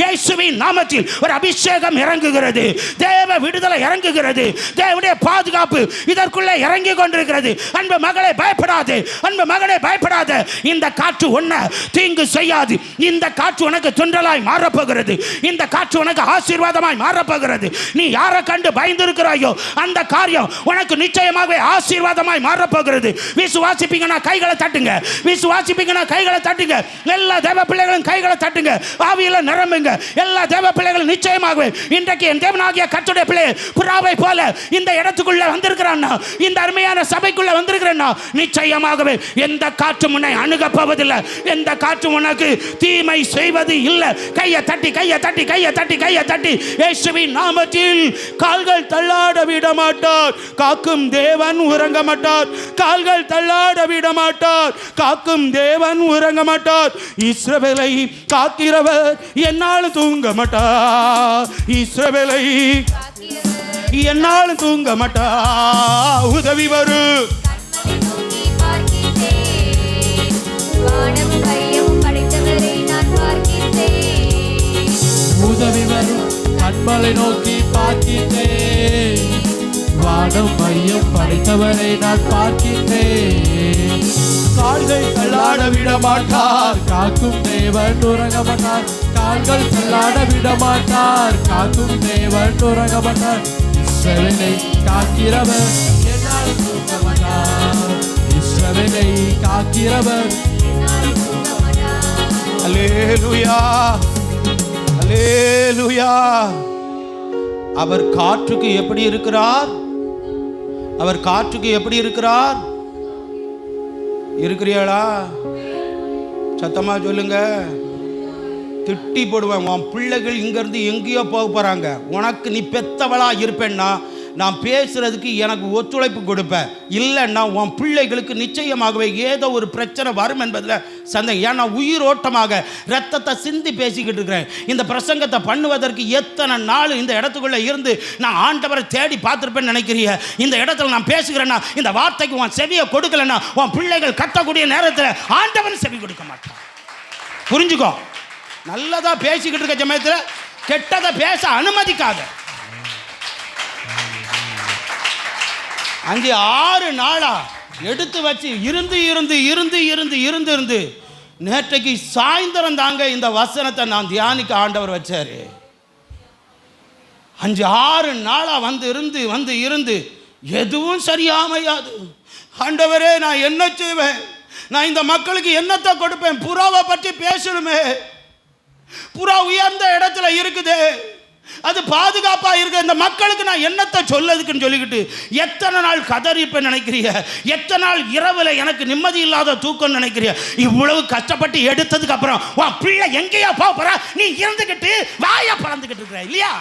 இயேசுவின் நாமத்தில் ஒரு அபிஷேகம் இறங்குகிறது, தேவ விடுதலை இறங்குகிறது, தேவனுடைய பாதுகாப்பு இதற்குள்ள இறங்கி கொண்டிருக்கிறது. அன்பு மகளே, பயப்படாது. அன்பு மகனே, பயப்படாத. இந்த காற்று ஒன்ன தீங்கு செய்யாது. இந்த காற்று உனக்கு துன்றலாய் மாறப்போகிறது. இந்த காற்று உனக்கு ஆசீர்வாதமாய் மாறப்போகிறது. நீ யாரை கண்டு பயந்திருக்கிறாயோ அந்த காரியம் உனக்கு நிச்சயமாகவே ஆசீர்வாதமாய் மாறப்போகிறது. விசுவாசிப்பீங்கன்னா கைகளை தட்டுங்க. விசுவாசிப்பீங்கன்னா கைகளை தட்டுங்க. எல்லா தேவ பிள்ளைகளும் கைகளை தட்டுங்க. ஆவியில நிரம்புங்க. எல்லா தேவ பிள்ளைகளும் நிச்சயமாகவே இன்றைக்கு என் தேவனாகிய கர்த்தருடைய பிள்ளை புறாவை போல இந்த இடத்துக்குள்ள வந்திருக்கிறான்னா, இந்த அருமையான சபைக்குள்ள வந்திருக்கிறேன்னா, நிச்சயமாகவே எந்த காற்று உன்னை அணுகப் போவதில்லை. எந்த காற்று உனக்கு தீமை செய்வது இல்லை. கையை தட்டி கையை தட்டி கையை தட்டி கையை தட்டி இயேசுவின் நாமத்தில் கால்கள் தள்ளாட விட மாட்டார். காக்கும் தேவன் உறங்க மாட்டார். கால்கள் தள்ளாட விட மாட்டார். காக்கும் தேவன் உறங்க மாட்டார். இஸ்ரவேலை காக்கிறவர் என்னாலும் தூங்க மாட்டார். இஸ்ரவேலை என்னாலும் தூங்க மாட்டா. உதவி வரும். உதவி வரும். கண்மலை நோக்கி பார்க்கின்றேன். வானம் மையம் படைத்தவரை நான் பார்க்கின்றேன். கால்கள் தள்ளாட விட மாட்டார். காக்கும் தேவன் உறங்க மாட்டார். கால்கள் தள்ளாட விட மாட்டார். காக்கும் தேவன் உறங்க மாட்டார். இஸ்ரவேலை காக்கிறவர் என்னால் தூங்க மாட்டார். இஸ்ரவேலை காக்கிறவர் அல்லேலூயா, அல்லேலூயா. அவர் காற்றுக்கு எப்படி இருக்கிறார்? அவர் காற்றுக்கு எப்படி இருக்கிறார்? இருக்கிறீங்களா? சத்தமா சொல்லுங்க. திட்டி போடுவேன். உன் பிள்ளைகள் இங்கேருந்து எங்கேயோ போக போகிறாங்க. உனக்கு நீ பெத்தவளா இருப்பேன்னா நான் பேசுறதுக்கு எனக்கு ஒத்துழைப்பு கொடுப்பேன். இல்லைன்னா உன் பிள்ளைகளுக்கு நிச்சயமாகவே ஏதோ ஒரு பிரச்சனை வரும் என்பதில் சந்தேகம். ஏன்னா உயிரோட்டமாக ரத்தத்தை சிந்தி பேசிக்கிட்டு இருக்கிறேன். இந்த பிரசங்கத்தை பண்ணுவதற்கு எத்தனை நாள் இந்த இடத்துக்குள்ளே இருந்து நான் ஆண்டவரை தேடி பார்த்துருப்பேன்னு நினைக்கிறீங்க. இந்த இடத்துல நான் பேசுகிறேன்னா, இந்த வார்த்தைக்கு உன் செவியை கொடுக்கலன்னா உன் பிள்ளைகள் கத்தக்கூடிய நேரத்தில் ஆண்டவன் செவி கொடுக்க மாட்டான். புரிஞ்சுக்கோ. நல்லதா பேசிக்கிட்டு இருக்க சமயத்தில் கெட்டதை பேச அனுமதிக்காத. 5-6 நாளா எடுத்து வச்சு இருந்து நேற்றைக்கு சாயந்தரம் தாங்க இந்த வசனத்தை நான் தியானிக்க ஆண்டவர் வச்சாரு. 5-6 நாளா வந்து இருந்து எதுவும் சரியாமையாது. ஆண்டவரே, நான் என்ன செய்வேன்? நான் இந்த மக்களுக்கு என்னத்தை கொடுப்பேன்? புறாவை பற்றி பேசணுமே. புறா உயர்ந்த இடத்துல இருக்குது, அது பாதுகாப்பாக இருக்கு. இந்த மக்களுக்கு நான் என்னத்தை சொல்லதுக்குன்னு சொல்லிக்கிட்டு எத்தனை நாள் கதறிப்பேன் நினைக்கிறீங்க? எத்தனை நாள் இரவில் எனக்கு நிம்மதி இல்லாத தூக்கம் நினைக்கிறீங்க? இவ்வளவு கஷ்டப்பட்டு எடுத்ததுக்கு அப்புறம் உன் பிள்ளை எங்கேயா போறா? நீ இருந்துக்கிட்டு வாயா பறந்துக்கிட்டு இருக்கிற இல்லையா?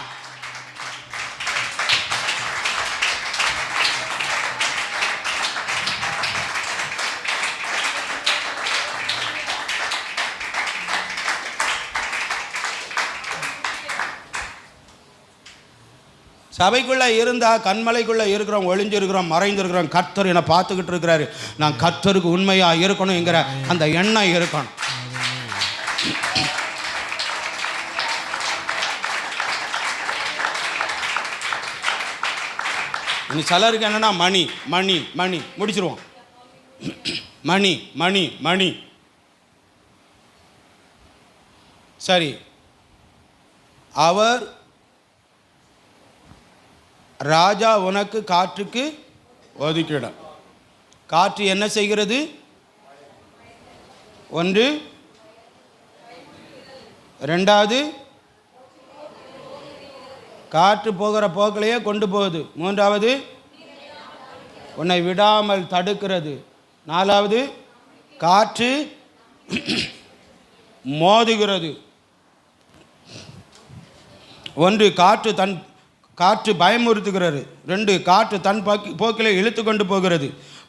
சபைக்குள்ளே இருந்தால் கண்மலைக்குள்ளே இருக்கிறோம், ஒளிஞ்சிருக்கிறோம், மறைந்திருக்கிறோம். கர்த்தர் என்னை பார்த்துக்கிட்டு இருக்கிறாரு. நான் கர்த்தருக்கு உண்மையாக இருக்கணுங்கிற அந்த எண்ணம் இருக்கணும். இனி சிலருக்கு என்னன்னா மணி மணி மணி முடிச்சிருவோம். மணி மணி மணி சரி. அவர் ராஜா உனக்கு காற்றுக்கு ஒதுக்கிடும். காற்று என்ன செய்கிறது? ஒன்று. ரெண்டாவது, காற்று போகிற போக்கிலேயே கொண்டு போகுது. மூன்றாவது, உன்னை விடாமல் தடுக்கிறது. நாலாவது, காற்று மோதுகிறது. ஒன்று, காற்று பயமுறுத்துகிறது. 2, காற்று தன் போக்கிலே இழுத்து கொண்டு போகிறது.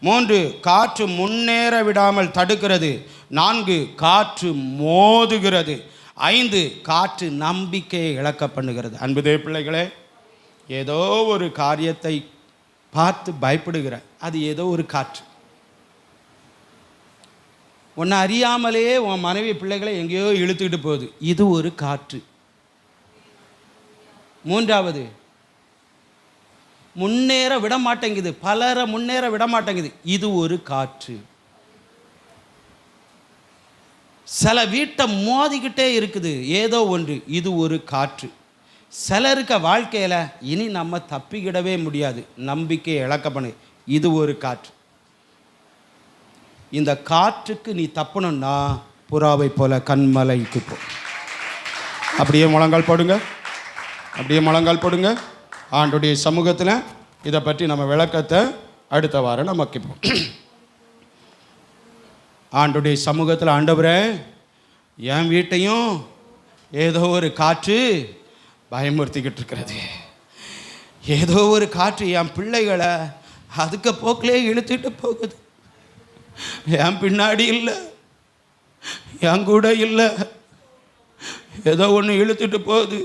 3, காற்று முன்னேற விடாமல் தடுக்கிறது. 4, காற்று மோதுகிறது. 5, காற்று நம்பிக்கையை இழக்க பண்ணுகிறது. அன்புதே பிள்ளைகளே, ஏதோ ஒரு காரியத்தை பார்த்து பயப்படுகிற, அது ஏதோ ஒரு காற்று. உன்னை அறியாமலேயே உன் மனைவி பிள்ளைகளை எங்கேயோ இழுத்துக்கிட்டு போகுது. இது ஒரு காற்று. 3வது, முன்னேற விட மாட்டேங்குது, பலரை முன்னேற விட மாட்டேங்குது. இது ஒரு காற்று. சில வீட்டை மோதிக்கிட்டே இருக்குது ஏதோ ஒன்று. இது ஒரு காற்று. சிலருக்க வாழ்க்கையில் இனி நம்ம தப்பிக்கிடவே முடியாது, நம்பிக்கை இழக்கப்படு. இது ஒரு காற்று. இந்த காற்றுக்கு நீ தப்பணும்னா புறாவை போல கண்மலைக்கு போ. அப்படியே முழங்கால் போடுங்க, அப்படியே முழங்கால் போடுங்க. ஆண்டுடைய சமூகத்தில் இதை பற்றி நம்ம விளக்கத்தை அடுத்த வாரம் நம்ம கேட்போம். ஆண்டுடைய சமூகத்தில், ஆண்டவரே என் வீட்டையும் ஏதோ ஒரு காற்று பயமுறுத்திக்கிட்டு இருக்கிறது. ஏதோ ஒரு காற்று என் பிள்ளைகளை அதுக்கு போக்கிலே இழுத்துட்டு போகுது. என் பின்னாடி இல்லை, என் கூட இல்லை, ஏதோ ஒன்று இழுத்துட்டு போகுது.